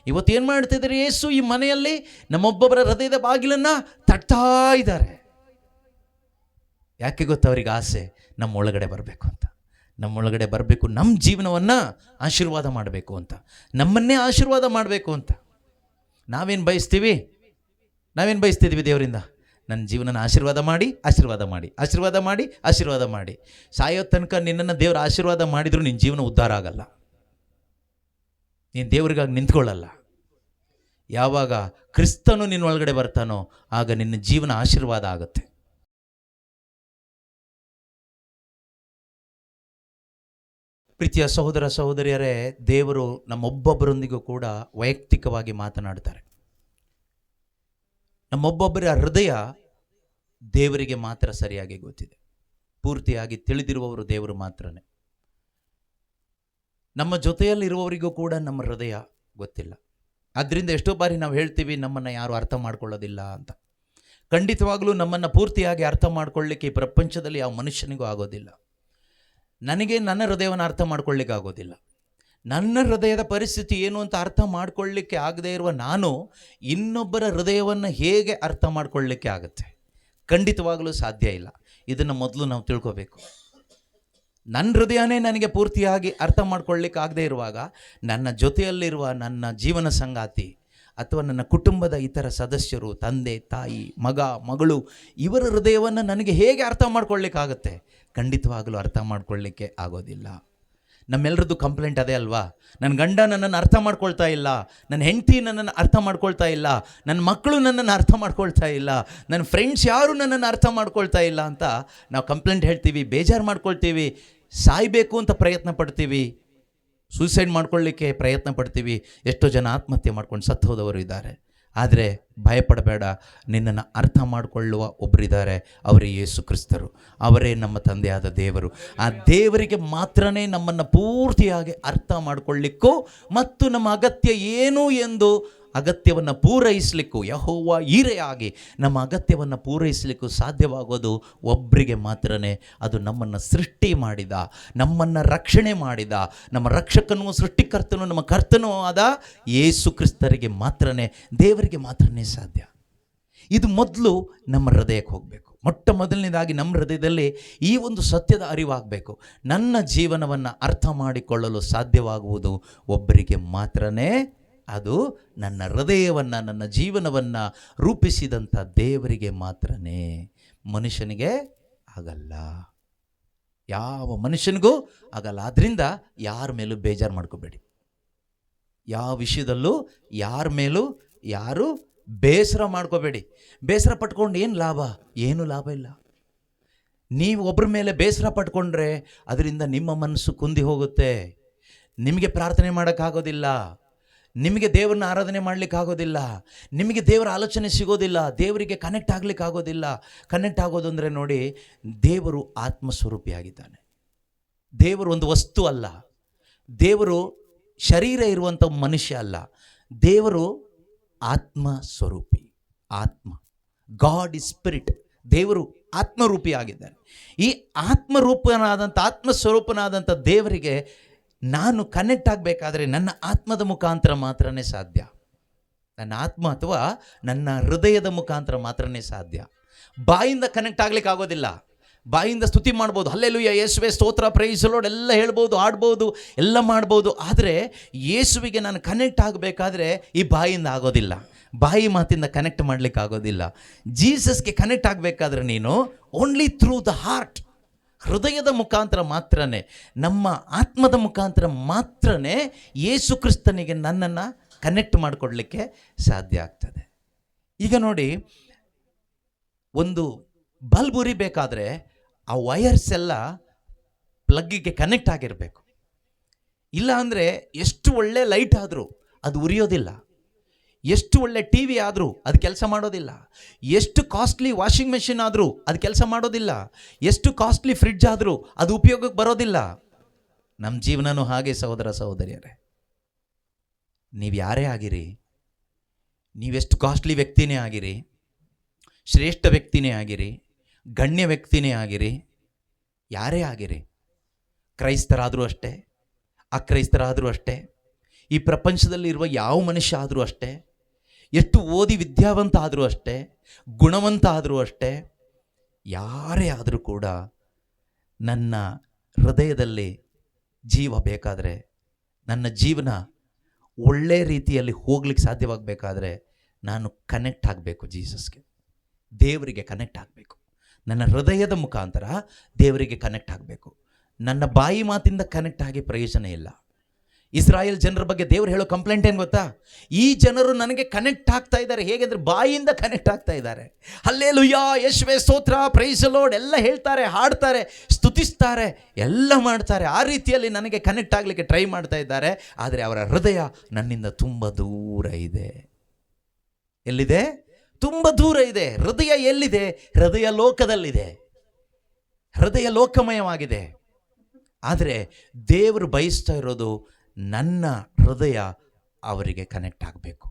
ಇವತ್ತೇನು ಮಾಡ್ತಿದ್ದಾರೆ? ಯೇಸು ಈ ಮನೆಯಲ್ಲಿ ನಮ್ಮೊಬ್ಬೊಬ್ಬರ ಹೃದಯದ ಬಾಗಿಲನ್ನು ತಟ್ತಾ ಇದ್ದಾರೆ. ಯಾಕೆ ಗೊತ್ತಾ? ಅವ್ರಿಗೆ ಆಸೆ ನಮ್ಮ ಒಳಗಡೆ ಬರಬೇಕು ಅಂತ, ನಮ್ಮೊಳಗಡೆ ಬರಬೇಕು, ನಮ್ಮ ಜೀವನವನ್ನು ಆಶೀರ್ವಾದ ಮಾಡಬೇಕು ಅಂತ, ನಮ್ಮನ್ನೇ ಆಶೀರ್ವಾದ ಮಾಡಬೇಕು ಅಂತ. ನಾವೇನು ಬಯಸ್ತಿದ್ದೀವಿ ದೇವರಿಂದ? ನನ್ನ ಜೀವನನ ಆಶೀರ್ವಾದ ಮಾಡಿ, ಆಶೀರ್ವಾದ ಮಾಡಿ, ಆಶೀರ್ವಾದ ಮಾಡಿ, ಆಶೀರ್ವಾದ ಮಾಡಿ. ಸಾಯೋ ತನಕ ನಿನ್ನನ್ನು ದೇವರು ಆಶೀರ್ವಾದ ಮಾಡಿದರೂ ನಿನ್ನ ಜೀವನ ಉದ್ಧಾರ ಆಗಲ್ಲ, ನೀನು ದೇವರಿಗಾಗಿ ನಿಂತ್ಕೊಳ್ಳಲ್ಲ. ಯಾವಾಗ ಕ್ರಿಸ್ತನು ನಿನ್ನ ಒಳಗಡೆ ಬರ್ತಾನೋ ಆಗ ನಿನ್ನ ಜೀವನ ಆಶೀರ್ವಾದ ಆಗುತ್ತೆ. ಪ್ರೀತಿಯ ಸಹೋದರ ಸಹೋದರಿಯರೇ, ದೇವರು ನಮ್ಮೊಬ್ಬೊಬ್ಬರೊಂದಿಗೂ ಕೂಡ ವೈಯಕ್ತಿಕವಾಗಿ ಮಾತನಾಡ್ತಾರೆ. ನಮ್ಮೊಬ್ಬೊಬ್ಬರ ಹೃದಯ ದೇವರಿಗೆ ಮಾತ್ರ ಸರಿಯಾಗಿ ಗೊತ್ತಿದೆ. ಪೂರ್ತಿಯಾಗಿ ತಿಳಿದಿರುವವರು ದೇವರು ಮಾತ್ರನೇ. ನಮ್ಮ ಜೊತೆಯಲ್ಲಿರುವವರಿಗೂ ಕೂಡ ನಮ್ಮ ಹೃದಯ ಗೊತ್ತಿಲ್ಲ. ಆದ್ದರಿಂದ ಎಷ್ಟೋ ಬಾರಿ ನಾವು ಹೇಳ್ತೀವಿ ನಮ್ಮನ್ನು ಯಾರು ಅರ್ಥ ಮಾಡ್ಕೊಳ್ಳೋದಿಲ್ಲ ಅಂತ. ಖಂಡಿತವಾಗಲೂ ನಮ್ಮನ್ನು ಪೂರ್ತಿಯಾಗಿ ಅರ್ಥ ಮಾಡ್ಕೊಳ್ಳಿಕ್ಕೆ ಈ ಪ್ರಪಂಚದಲ್ಲಿ ಯಾವ ಮನುಷ್ಯನಿಗೂ ಆಗೋದಿಲ್ಲ. ನನಗೆ ನನ್ನ ಹೃದಯವನ್ನು ಅರ್ಥ ಮಾಡ್ಕೊಳ್ಳಿಕ್ಕೆ ಆಗೋದಿಲ್ಲ. ನನ್ನ ಹೃದಯದ ಪರಿಸ್ಥಿತಿ ಏನು ಅಂತ ಅರ್ಥ ಮಾಡ್ಕೊಳ್ಳಿಕ್ಕೆ ಆಗದೇ ಇರುವ ನಾನು ಇನ್ನೊಬ್ಬರ ಹೃದಯವನ್ನು ಹೇಗೆ ಅರ್ಥ ಮಾಡ್ಕೊಳ್ಳಿಕ್ಕೆ ಆಗುತ್ತೆ? ಖಂಡಿತವಾಗಲೂ ಸಾಧ್ಯ ಇಲ್ಲ. ಇದನ್ನು ಮೊದಲು ನಾವು ತಿಳ್ಕೋಬೇಕು. ನನ್ನ ಹೃದಯನೇ ನನಗೆ ಪೂರ್ತಿಯಾಗಿ ಅರ್ಥ ಮಾಡ್ಕೊಳ್ಳಿಕ್ಕೆ ಆಗದೇ ಇರುವಾಗ ನನ್ನ ಜೊತೆಯಲ್ಲಿರುವ ನನ್ನ ಜೀವನ ಸಂಗಾತಿ ಅಥವಾ ನನ್ನ ಕುಟುಂಬದ ಇತರ ಸದಸ್ಯರು, ತಂದೆ ತಾಯಿ, ಮಗ ಮಗಳು, ಇವರ ಹೃದಯವನ್ನು ನನಗೆ ಹೇಗೆ ಅರ್ಥ ಮಾಡ್ಕೊಳ್ಳಿಕ್ಕಾಗುತ್ತೆ? ಖಂಡಿತವಾಗಲೂ ಅರ್ಥ ಮಾಡ್ಕೊಳ್ಳಿಕ್ಕೆ ಆಗೋದಿಲ್ಲ. ನಮ್ಮೆಲ್ಲರದ್ದು ಕಂಪ್ಲೇಂಟ್ ಅದೇ ಅಲ್ವಾ? ನನ್ನ ಗಂಡ ನನ್ನನ್ನು ಅರ್ಥ ಮಾಡ್ಕೊಳ್ತಾ ಇಲ್ಲ, ನನ್ನ ಹೆಂಡತಿ ನನ್ನನ್ನು ಅರ್ಥ ಮಾಡ್ಕೊಳ್ತಾ ಇಲ್ಲ, ನನ್ನ ಮಕ್ಕಳು ನನ್ನನ್ನು ಅರ್ಥ ಮಾಡ್ಕೊಳ್ತಾ ಇಲ್ಲ, ನನ್ನ ಫ್ರೆಂಡ್ಸ್ ಯಾರು ನನ್ನನ್ನು ಅರ್ಥ ಮಾಡ್ಕೊಳ್ತಾ ಇಲ್ಲ ಅಂತ ನಾವು ಕಂಪ್ಲೇಂಟ್ ಹೇಳ್ತೀವಿ, ಬೇಜಾರು ಮಾಡ್ಕೊಳ್ತೀವಿ, ಸಾಯಬೇಕು ಅಂತ ಪ್ರಯತ್ನ ಪಡ್ತೀವಿ, ಸೂಸೈಡ್ ಮಾಡ್ಕೊಳ್ಳಿಕ್ಕೆ ಪ್ರಯತ್ನ ಪಡ್ತೀವಿ. ಎಷ್ಟೋ ಜನ ಆತ್ಮಹತ್ಯೆ ಮಾಡ್ಕೊಂಡು ಸತ್ತು ಹೋದವರು ಇದ್ದಾರೆ. ಆದರೆ ಭಯಪಡಬೇಡ, ನಿನ್ನನ್ನು ಅರ್ಥ ಮಾಡಿಕೊಳ್ಳುವ ಒಬ್ಬರಿದ್ದಾರೆ, ಅವರೇ ಯೇಸು ಕ್ರಿಸ್ತರು. ಅವರೇ ನಮ್ಮ ತಂದೆಯಾದ ದೇವರು. ಆ ದೇವರಿಗೆ ಮಾತ್ರನೇ ನಮ್ಮನ್ನು ಪೂರ್ತಿಯಾಗಿ ಅರ್ಥ ಮಾಡಿಕೊಳ್ಳಿಕ್ಕೂ ಮತ್ತು ನಮ್ಮ ಅಗತ್ಯ ಏನು ಎಂದು ಅಗತ್ಯವನ್ನು ಪೂರೈಸಲಿಕ್ಕೂ, ಯೆಹೋವ ಈರೆಯಾಗಿ ನಮ್ಮ ಅಗತ್ಯವನ್ನು ಪೂರೈಸಲಿಕ್ಕೂ ಸಾಧ್ಯವಾಗೋದು ಒಬ್ಬರಿಗೆ ಮಾತ್ರನೇ. ಅದು ನಮ್ಮನ್ನು ಸೃಷ್ಟಿ ಮಾಡಿದ, ನಮ್ಮನ್ನು ರಕ್ಷಣೆ ಮಾಡಿದ, ನಮ್ಮ ರಕ್ಷಕನೂ ಸೃಷ್ಟಿಕರ್ತನೂ ನಮ್ಮ ಕರ್ತನೂ ಆದ ಯೇಸು ಕ್ರಿಸ್ತರಿಗೆ ಮಾತ್ರನೇ, ದೇವರಿಗೆ ಮಾತ್ರನೇ ಸಾಧ್ಯ. ಇದು ಮೊದಲು ನಮ್ಮ ಹೃದಯಕ್ಕೆ ಹೋಗಬೇಕು. ಮೊಟ್ಟ ಮೊದಲನೇದಾಗಿ ನಮ್ಮ ಹೃದಯದಲ್ಲಿ ಈ ಒಂದು ಸತ್ಯದ ಅರಿವಾಗಬೇಕು. ನನ್ನ ಜೀವನವನ್ನು ಅರ್ಥ ಮಾಡಿಕೊಳ್ಳಲು ಸಾಧ್ಯವಾಗುವುದು ಒಬ್ಬರಿಗೆ ಮಾತ್ರನೇ. ಅದು ನನ್ನ ಹೃದಯವನ್ನು, ನನ್ನ ಜೀವನವನ್ನು ರೂಪಿಸಿದಂಥ ದೇವರಿಗೆ ಮಾತ್ರನೇ. ಮನುಷ್ಯನಿಗೆ ಆಗಲ್ಲ, ಯಾವ ಮನುಷ್ಯನಿಗೂ ಆಗಲ್ಲ. ಆದ್ದರಿಂದ ಯಾರ ಮೇಲೂ ಬೇಜಾರು ಮಾಡ್ಕೋಬೇಡಿ. ಯಾವ ವಿಷಯದಲ್ಲೂ ಯಾರ ಮೇಲೂ ಯಾರು ಬೇಸರ ಮಾಡ್ಕೋಬೇಡಿ. ಬೇಸರ ಪಟ್ಕೊಂಡು ಏನು ಲಾಭ? ಏನೂ ಲಾಭ ಇಲ್ಲ. ನೀವು ಒಬ್ಬರ ಮೇಲೆ ಬೇಸರ ಪಟ್ಕೊಂಡ್ರೆ ಅದರಿಂದ ನಿಮ್ಮ ಮನಸ್ಸು ಕುಂದಿ ಹೋಗುತ್ತೆ. ನಿಮಗೆ ಪ್ರಾರ್ಥನೆ ಮಾಡೋಕ್ಕಾಗೋದಿಲ್ಲ, ನಿಮಗೆ ದೇವರನ್ನ ಆರಾಧನೆ ಮಾಡಲಿಕ್ಕಾಗೋದಿಲ್ಲ, ನಿಮಗೆ ದೇವರ ಆಲೋಚನೆ ಸಿಗೋದಿಲ್ಲ, ದೇವರಿಗೆ ಕನೆಕ್ಟ್ ಆಗಲಿಕ್ಕಾಗೋದಿಲ್ಲ. ಕನೆಕ್ಟ್ ಆಗೋದು ಅಂದರೆ ನೋಡಿ, ದೇವರು ಆತ್ಮಸ್ವರೂಪಿಯಾಗಿದ್ದಾನೆ. ದೇವರು ಒಂದು ವಸ್ತು ಅಲ್ಲ, ದೇವರು ಶರೀರ ಇರುವಂಥ ಮನುಷ್ಯ ಅಲ್ಲ, ದೇವರು ಆತ್ಮಸ್ವರೂಪಿ. ಆತ್ಮ, ಗಾಡ್ ಇಸ್ ಸ್ಪಿರಿಟ್. ದೇವರು ಆತ್ಮರೂಪಿಯಾಗಿದ್ದಾನೆ. ಈ ಆತ್ಮರೂಪನಾದಂಥ, ಆತ್ಮಸ್ವರೂಪನಾದಂಥ ದೇವರಿಗೆ ನಾನು ಕನೆಕ್ಟ್ ಆಗಬೇಕಾದ್ರೆ ನನ್ನ ಆತ್ಮದ ಮುಖಾಂತರ ಮಾತ್ರನೇ ಸಾಧ್ಯ. ನನ್ನ ಆತ್ಮ ಅಥವಾ ನನ್ನ ಹೃದಯದ ಮುಖಾಂತರ ಮಾತ್ರನೇ ಸಾಧ್ಯ. ಬಾಯಿಂದ ಕನೆಕ್ಟ್ ಆಗ್ಲಿಕ್ಕೆ ಆಗೋದಿಲ್ಲ. ಬಾಯಿಂದ ಸ್ತುತಿ ಮಾಡ್ಬೋದು, ಹಲ್ಲೆಲೂಯಾ, ಯೇಸುವೆ ಸ್ತೋತ್ರ, ಪ್ರೈಸ್ ಲಾರ್ಡ್ ಎಲ್ಲ ಹೇಳ್ಬೋದು, ಆಡ್ಬೋದು, ಎಲ್ಲ ಮಾಡ್ಬೋದು. ಆದರೆ ಯೇಸುವಿಗೆ ನಾನು ಕನೆಕ್ಟ್ ಆಗಬೇಕಾದ್ರೆ ಈ ಬಾಯಿಂದ ಆಗೋದಿಲ್ಲ, ಬಾಯಿ ಮಾತಿಂದ ಕನೆಕ್ಟ್ ಮಾಡಲಿಕ್ಕೆ ಆಗೋದಿಲ್ಲ. ಜೀಸಸ್ಗೆ ಕನೆಕ್ಟ್ ಆಗಬೇಕಾದ್ರೆ ನೀನು ಓನ್ಲಿ ಥ್ರೂ ದ ಹಾರ್ಟ್, ಹೃದಯದ ಮುಖಾಂತರ ಮಾತ್ರನೇ, ನಮ್ಮ ಆತ್ಮದ ಮುಖಾಂತರ ಮಾತ್ರನೇ ಯೇಸು ಕ್ರಿಸ್ತನಿಗೆ ನನ್ನನ್ನು ಕನೆಕ್ಟ್ ಮಾಡಿಕೊಡ್ಲಿಕ್ಕೆ ಸಾಧ್ಯ ಆಗ್ತದೆ. ಈಗ ನೋಡಿ, ಒಂದು ಬಲ್ಬ್ ಉರಿಬೇಕಾದ್ರೆ ಆ ವಯರ್ಸ್ ಎಲ್ಲ ಪ್ಲಗ್ಗಿಗೆ ಕನೆಕ್ಟ್ ಆಗಿರಬೇಕು. ಇಲ್ಲ ಅಂದರೆ ಎಷ್ಟು ಒಳ್ಳೆ ಲೈಟ್ ಆದರೂ ಅದು ಉರಿಯೋದಿಲ್ಲ, ಎಷ್ಟು ಒಳ್ಳೆ ಟಿ ವಿ ಆದರೂ ಅದು ಕೆಲಸ ಮಾಡೋದಿಲ್ಲ, ಎಷ್ಟು ಕಾಸ್ಟ್ಲಿ ವಾಷಿಂಗ್ ಮೆಷಿನ್ ಆದರೂ ಅದು ಕೆಲಸ ಮಾಡೋದಿಲ್ಲ, ಎಷ್ಟು ಕಾಸ್ಟ್ಲಿ ಫ್ರಿಡ್ಜ್ ಆದರೂ ಅದು ಉಪಯೋಗಕ್ಕೆ ಬರೋದಿಲ್ಲ. ನಮ್ಮ ಜೀವನನೂ ಹಾಗೆ ಸಹೋದರ ಸಹೋದರಿಯರೇ. ನೀವು ಯಾರೇ ಆಗಿರಿ, ನೀವೆಷ್ಟು ಕಾಸ್ಟ್ಲಿ ವ್ಯಕ್ತಿನೇ ಆಗಿರಿ, ಶ್ರೇಷ್ಠ ವ್ಯಕ್ತಿನೇ ಆಗಿರಿ, ಗಣ್ಯ ವ್ಯಕ್ತಿನೇ ಆಗಿರಿ, ಯಾರೇ ಆಗಿರಿ, ಕ್ರೈಸ್ತರಾದರೂ ಅಷ್ಟೇ, ಅಕ್ರೈಸ್ತರಾದರೂ ಅಷ್ಟೇ, ಈ ಪ್ರಪಂಚದಲ್ಲಿರುವ ಯಾವ ಮನುಷ್ಯ ಆದರೂ ಅಷ್ಟೇ, ಎಷ್ಟು ಓದಿ ವಿದ್ಯಾವಂತ ಆದರೂ ಅಷ್ಟೇ, ಗುಣವಂತ ಆದರೂ ಅಷ್ಟೇ, ಯಾರೇ ಆದರೂ ಕೂಡ ನನ್ನ ಹೃದಯದಲ್ಲಿ ಜೀವ ಬೇಕಾದರೆ, ನನ್ನ ಜೀವನ ಒಳ್ಳೆ ರೀತಿಯಲ್ಲಿ ಹೋಗ್ಲಿಕ್ಕೆ ಸಾಧ್ಯವಾಗಬೇಕಾದ್ರೆ ನಾನು ಕನೆಕ್ಟ್ ಆಗಬೇಕು ಜೀಸಸ್ಗೆ, ದೇವರಿಗೆ ಕನೆಕ್ಟ್ ಆಗಬೇಕು. ನನ್ನ ಹೃದಯದ ಮುಖಾಂತರ ದೇವರಿಗೆ ಕನೆಕ್ಟ್ ಆಗಬೇಕು. ನನ್ನ ಬಾಯಿ ಮಾತಿಂದ ಕನೆಕ್ಟ್ ಆಗಿ ಪ್ರಯೋಜನ ಇಲ್ಲ. ಇಸ್ರಾಯೇಲ್ ಜನರ ಬಗ್ಗೆ ದೇವರು ಹೇಳೋ ಕಂಪ್ಲೇಂಟ್ ಏನು ಗೊತ್ತಾ? ಈ ಜನರು ನನಗೆ ಕನೆಕ್ಟ್ ಆಗ್ತಾ ಇದ್ದಾರೆ. ಹೇಗೆಂದರೆ ಬಾಯಿಯಿಂದ ಕನೆಕ್ಟ್ ಆಗ್ತಾ ಇದ್ದಾರೆ. ಹಲ್ಲೆಲೂಯಾ, ಯೇಸುವೇ ಸ್ತೋತ್ರ, ಪ್ರೈಸ್ ದಿ ಲಾರ್ಡ್ ಎಲ್ಲ ಹೇಳ್ತಾರೆ, ಹಾಡ್ತಾರೆ, ಸ್ತುತಿಸ್ತಾರೆ, ಎಲ್ಲ ಮಾಡ್ತಾರೆ. ಆ ರೀತಿಯಲ್ಲಿ ನನಗೆ ಕನೆಕ್ಟ್ ಆಗಲಿಕ್ಕೆ ಟ್ರೈ ಮಾಡ್ತಾ ಇದ್ದಾರೆ. ಆದರೆ ಅವರ ಹೃದಯ ನನ್ನಿಂದ ತುಂಬ ದೂರ ಇದೆ. ಎಲ್ಲಿದೆ? ತುಂಬ ದೂರ ಇದೆ. ಹೃದಯ ಎಲ್ಲಿದೆ? ಹೃದಯ ಲೋಕದಲ್ಲಿದೆ. ಹೃದಯ ಲೋಕಮಯವಾಗಿದೆ. ಆದರೆ ದೇವರು ಬಯಸ್ತಾ ಇರೋದು ನನ್ನ ಹೃದಯ ಅವರಿಗೆ ಕನೆಕ್ಟ್ ಆಗಬೇಕು.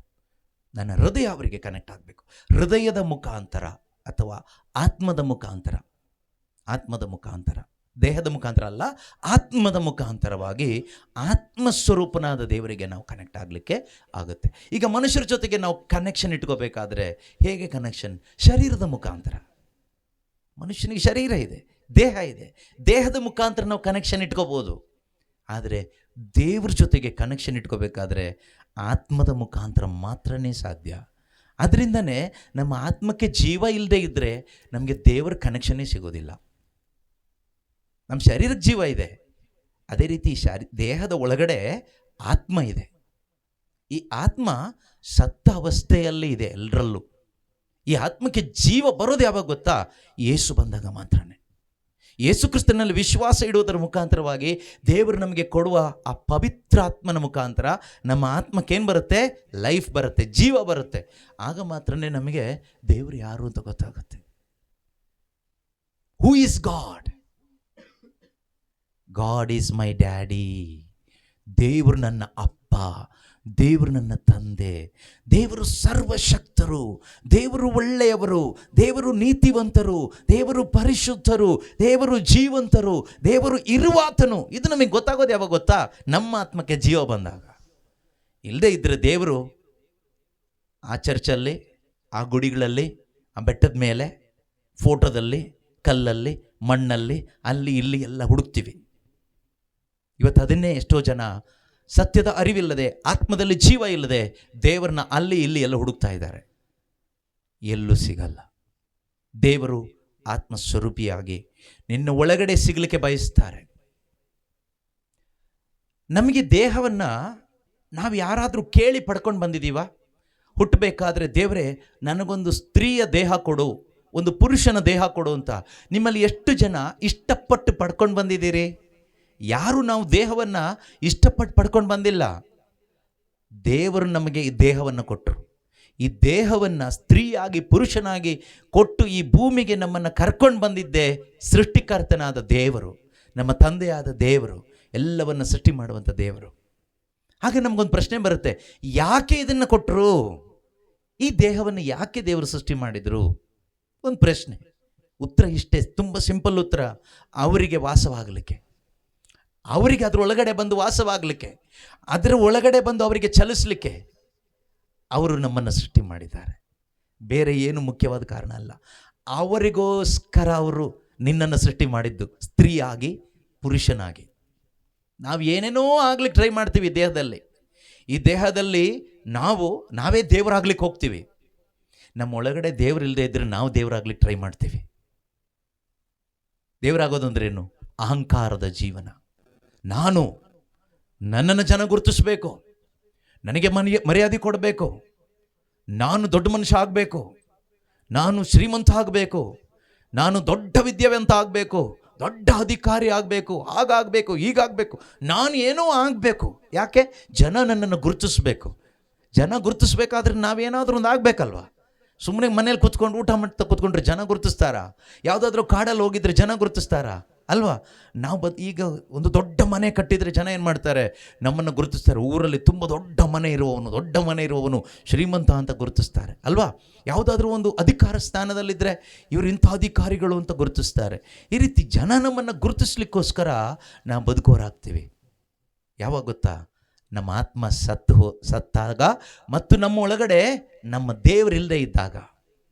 ನನ್ನ ಹೃದಯ ಅವರಿಗೆ ಕನೆಕ್ಟ್ ಆಗಬೇಕು. ಹೃದಯದ ಮುಖಾಂತರ ಅಥವಾ ಆತ್ಮದ ಮುಖಾಂತರ, ಆತ್ಮದ ಮುಖಾಂತರ, ದೇಹದ ಮುಖಾಂತರ ಅಲ್ಲ, ಆತ್ಮದ ಮುಖಾಂತರವಾಗಿ ಆತ್ಮಸ್ವರೂಪನಾದ ದೇವರಿಗೆ ನಾವು ಕನೆಕ್ಟ್ ಆಗಲಿಕ್ಕೆ ಆಗುತ್ತೆ. ಈಗ ಮನುಷ್ಯರ ಜೊತೆಗೆ ನಾವು ಕನೆಕ್ಷನ್ ಇಟ್ಕೋಬೇಕಾದ್ರೆ ಹೇಗೆ ಕನೆಕ್ಷನ್? ಶರೀರದ ಮುಖಾಂತರ. ಮನುಷ್ಯನಿಗೆ ಶರೀರ ಇದೆ, ದೇಹ ಇದೆ. ದೇಹದ ಮುಖಾಂತರ ನಾವು ಕನೆಕ್ಷನ್ ಇಟ್ಕೋಬೋದು. ಆದರೆ ದೇವ್ರ ಜೊತೆಗೆ ಕನೆಕ್ಷನ್ ಇಟ್ಕೋಬೇಕಾದ್ರೆ ಆತ್ಮದ ಮುಖಾಂತರ ಮಾತ್ರನೇ ಸಾಧ್ಯ. ಅದರಿಂದನೇ ನಮ್ಮ ಆತ್ಮಕ್ಕೆ ಜೀವ ಇಲ್ಲದೆ ಇದ್ದರೆ ನಮಗೆ ದೇವರ ಕನೆಕ್ಷನ್ನೇ ಸಿಗೋದಿಲ್ಲ. ನಮ್ಮ ಶರೀರಕ್ಕೆ ಜೀವ ಇದೆ, ಅದೇ ರೀತಿ ದೇಹದ ಒಳಗಡೆ ಆತ್ಮ ಇದೆ. ಈ ಆತ್ಮ ಸತ್ತ ಅವಸ್ಥೆಯಲ್ಲಿ ಇದೆ ಎಲ್ಲರಲ್ಲೂ. ಈ ಆತ್ಮಕ್ಕೆ ಜೀವ ಬರೋದು ಯಾವಾಗ ಗೊತ್ತಾ? ಯೇಸು ಬಂದಾಗ ಮಾತ್ರನೇ. ಯೇಸು ಕ್ರಿಸ್ತನಲ್ಲಿ ವಿಶ್ವಾಸ ಇಡುವುದರ ಮುಖಾಂತರವಾಗಿ ದೇವರು ನಮಗೆ ಕೊಡುವ ಆ ಪವಿತ್ರ ಆತ್ಮನ ಮುಖಾಂತರ ನಮ್ಮ ಆತ್ಮಕ್ಕೇನು ಬರುತ್ತೆ? ಲೈಫ್ ಬರುತ್ತೆ, ಜೀವ ಬರುತ್ತೆ. ಆಗ ಮಾತ್ರನೇ ನಮಗೆ ದೇವರು ಯಾರು ಅಂತ ಗೊತ್ತಾಗುತ್ತೆ. Who is god? God is my daddy. ದೇವರು ನನ್ನ ಅಪ್ಪ, ದೇವರು ನನ್ನ ತಂದೆ, ದೇವರು ಸರ್ವಶಕ್ತರು, ದೇವರು ಒಳ್ಳೆಯವರು, ದೇವರು ನೀತಿವಂತರು, ದೇವರು ಪರಿಶುದ್ಧರು, ದೇವರು ಜೀವಂತರು, ದೇವರು ಇರುವಾತನು. ಇದು ನಮಗೆ ಗೊತ್ತಾಗೋದು ಯಾವಾಗ ಗೊತ್ತಾ? ನಮ್ಮ ಆತ್ಮಕ್ಕೆ ಜೀವ ಬಂದಾಗ. ಇಲ್ಲದೆ ಇದ್ದರೆ ದೇವರು ಆ ಚರ್ಚಲ್ಲಿ, ಆ ಗುಡಿಗಳಲ್ಲಿ, ಆ ಬೆಟ್ಟದ ಮೇಲೆ, ಫೋಟೋದಲ್ಲಿ, ಕಲ್ಲಲ್ಲಿ, ಮಣ್ಣಲ್ಲಿ, ಅಲ್ಲಿ ಇಲ್ಲಿ ಎಲ್ಲ ಹುಡುಕ್ತೀವಿ. ಇವತ್ತು ಅದನ್ನೇ ಎಷ್ಟೋ ಜನ ಸತ್ಯದ ಅರಿವಿಲ್ಲದೆ, ಆತ್ಮದಲ್ಲಿ ಜೀವ ಇಲ್ಲದೆ ದೇವರನ್ನ ಅಲ್ಲಿ ಇಲ್ಲಿ ಎಲ್ಲ ಹುಡುಕ್ತಾ ಇದ್ದಾರೆ. ಎಲ್ಲೂ ಸಿಗಲ್ಲ. ದೇವರು ಆತ್ಮಸ್ವರೂಪಿಯಾಗಿ ನಿನ್ನ ಒಳಗಡೆ ಸಿಗಲಿಕ್ಕೆ ಬಯಸ್ತಾರೆ. ನಮಗೆ ದೇಹವನ್ನು ನಾವು ಯಾರಾದರೂ ಕೇಳಿ ಪಡ್ಕೊಂಡು ಬಂದಿದ್ದೀವ? ಹುಟ್ಟಬೇಕಾದ್ರೆ ದೇವರೇ ನನಗೊಂದು ಸ್ತ್ರೀಯ ದೇಹ ಕೊಡು, ಒಂದು ಪುರುಷನ ದೇಹ ಕೊಡು ಅಂತ ನಿಮ್ಮಲ್ಲಿ ಎಷ್ಟು ಜನ ಇಷ್ಟಪಟ್ಟು ಪಡ್ಕೊಂಡು ಬಂದಿದ್ದೀರಿ? ಯಾರು ನಾವು ದೇಹವನ್ನು ಇಷ್ಟಪಟ್ಟು ಪಡ್ಕೊಂಡು ಬಂದಿಲ್ಲ. ದೇವರು ನಮಗೆ ಈ ದೇಹವನ್ನು ಕೊಟ್ಟರು. ಈ ದೇಹವನ್ನು ಸ್ತ್ರೀಯಾಗಿ ಪುರುಷನಾಗಿ ಕೊಟ್ಟು ಈ ಭೂಮಿಗೆ ನಮ್ಮನ್ನು ಕರ್ಕೊಂಡು ಬಂದಿದ್ದೇ ಸೃಷ್ಟಿಕರ್ತನಾದ ದೇವರು, ನಮ್ಮ ತಂದೆಯಾದ ದೇವರು, ಎಲ್ಲವನ್ನು ಸೃಷ್ಟಿ ಮಾಡುವಂಥ ದೇವರು. ಹಾಗೆ ನಮಗೊಂದು ಪ್ರಶ್ನೆ ಬರುತ್ತೆ, ಯಾಕೆ ಇದನ್ನು ಕೊಟ್ಟರು? ಈ ದೇಹವನ್ನು ಯಾಕೆ ದೇವರು ಸೃಷ್ಟಿ ಮಾಡಿದರು? ಒಂದು ಪ್ರಶ್ನೆ. ಉತ್ತರ ಇಷ್ಟೇ, ತುಂಬ ಸಿಂಪಲ್ ಉತ್ತರ. ಅವರಿಗೆ ವಾಸವಾಗಲಿಕ್ಕೆ, ಅವರಿಗೆ ಅದರ ಒಳಗಡೆ ಬಂದು ವಾಸವಾಗಲಿಕ್ಕೆ, ಅದರ ಒಳಗಡೆ ಬಂದು ಅವರಿಗೆ ಚಲಿಸಲಿಕ್ಕೆ ಅವರು ನಮ್ಮನ್ನು ಸೃಷ್ಟಿ ಮಾಡಿದ್ದಾರೆ. ಬೇರೆ ಏನು ಮುಖ್ಯವಾದ ಕಾರಣ ಅಲ್ಲ. ಅವರಿಗೋಸ್ಕರ ಅವರು ನಿನ್ನನ್ನು ಸೃಷ್ಟಿ ಮಾಡಿದ್ದು, ಸ್ತ್ರೀಯಾಗಿ ಪುರುಷನಾಗಿ. ನಾವು ಏನೇನೋ ಆಗ್ಲಿಕ್ಕೆ ಟ್ರೈ ಮಾಡ್ತೀವಿ ದೇಹದಲ್ಲಿ. ಈ ದೇಹದಲ್ಲಿ ನಾವೇ ದೇವರಾಗ್ಲಿಕ್ಕೆ ಹೋಗ್ತೀವಿ. ನಮ್ಮ ಒಳಗಡೆ ದೇವರಿಲ್ಲದೆ ಇದ್ದರೆ ನಾವು ದೇವರಾಗ್ಲಿಕ್ಕೆ ಟ್ರೈ ಮಾಡ್ತೀವಿ. ದೇವರಾಗೋದು ಅಂದ್ರೇನು? ಅಹಂಕಾರದ ಜೀವನ. ನನ್ನನ್ನು ಜನ ಗುರುತಿಸ್ಬೇಕು, ನನಗೆ ಮರ್ಯಾದೆ ಕೊಡಬೇಕು, ನಾನು ದೊಡ್ಡ ಮನುಷ್ಯ ಆಗಬೇಕು, ನಾನು ಶ್ರೀಮಂತ ಆಗಬೇಕು, ನಾನು ದೊಡ್ಡ ವಿದ್ಯಾವಂತ ಆಗಬೇಕು, ದೊಡ್ಡ ಅಧಿಕಾರಿ ಆಗಬೇಕು, ಹಾಗಾಗಬೇಕು, ಹೀಗಾಗಬೇಕು, ನಾನು ಏನೋ ಆಗಬೇಕು. ಯಾಕೆ? ಜನ ನನ್ನನ್ನು ಗುರುತಿಸ್ಬೇಕು. ಜನ ಗುರುತಿಸ್ಬೇಕಾದ್ರೆ ನಾವೇನಾದರೂ ಒಂದು ಆಗಬೇಕಲ್ವ? ಸುಮ್ಮನೆ ಮನೇಲಿ ಕೂತ್ಕೊಂಡು ಊಟ ಮಾಡ್ತಾ ಕೂತ್ಕೊಂಡ್ರೆ ಜನ ಗುರುತಿಸ್ತಾರಾ? ಯಾವುದಾದ್ರೂ ಕಾಡಲ್ಲಿ ಹೋಗಿದ್ರೆ ಜನ ಗುರುತಿಸ್ತಾರಾ? ಅಲ್ವಾ? ನಾವು ಈಗ ಒಂದು ದೊಡ್ಡ ಮನೆ ಕಟ್ಟಿದರೆ ಜನ ಏನು ಮಾಡ್ತಾರೆ? ನಮ್ಮನ್ನು ಗುರುತಿಸ್ತಾರೆ. ಊರಲ್ಲಿ ತುಂಬ ದೊಡ್ಡ ಮನೆ ಇರುವವನು ಶ್ರೀಮಂತ ಅಂತ ಗುರುತಿಸ್ತಾರೆ ಅಲ್ವಾ? ಯಾವುದಾದ್ರೂ ಒಂದು ಅಧಿಕಾರ ಸ್ಥಾನದಲ್ಲಿದ್ದರೆ ಇವರು ಇಂಥ ಅಧಿಕಾರಿಗಳು ಅಂತ ಗುರುತಿಸ್ತಾರೆ. ಈ ರೀತಿ ಜನ ನಮ್ಮನ್ನು ಗುರುತಿಸ್ಲಿಕ್ಕೋಸ್ಕರ ನಾವು ಬದುಕೋರಾಗ್ತೀವಿ. ಯಾವಾಗ ಗೊತ್ತಾ? ನಮ್ಮ ಆತ್ಮ ಸತ್ತಾಗ ಮತ್ತು ನಮ್ಮ ಒಳಗಡೆ ನಮ್ಮ ದೇವರಿಲ್ಲದೆ ಇದ್ದಾಗ.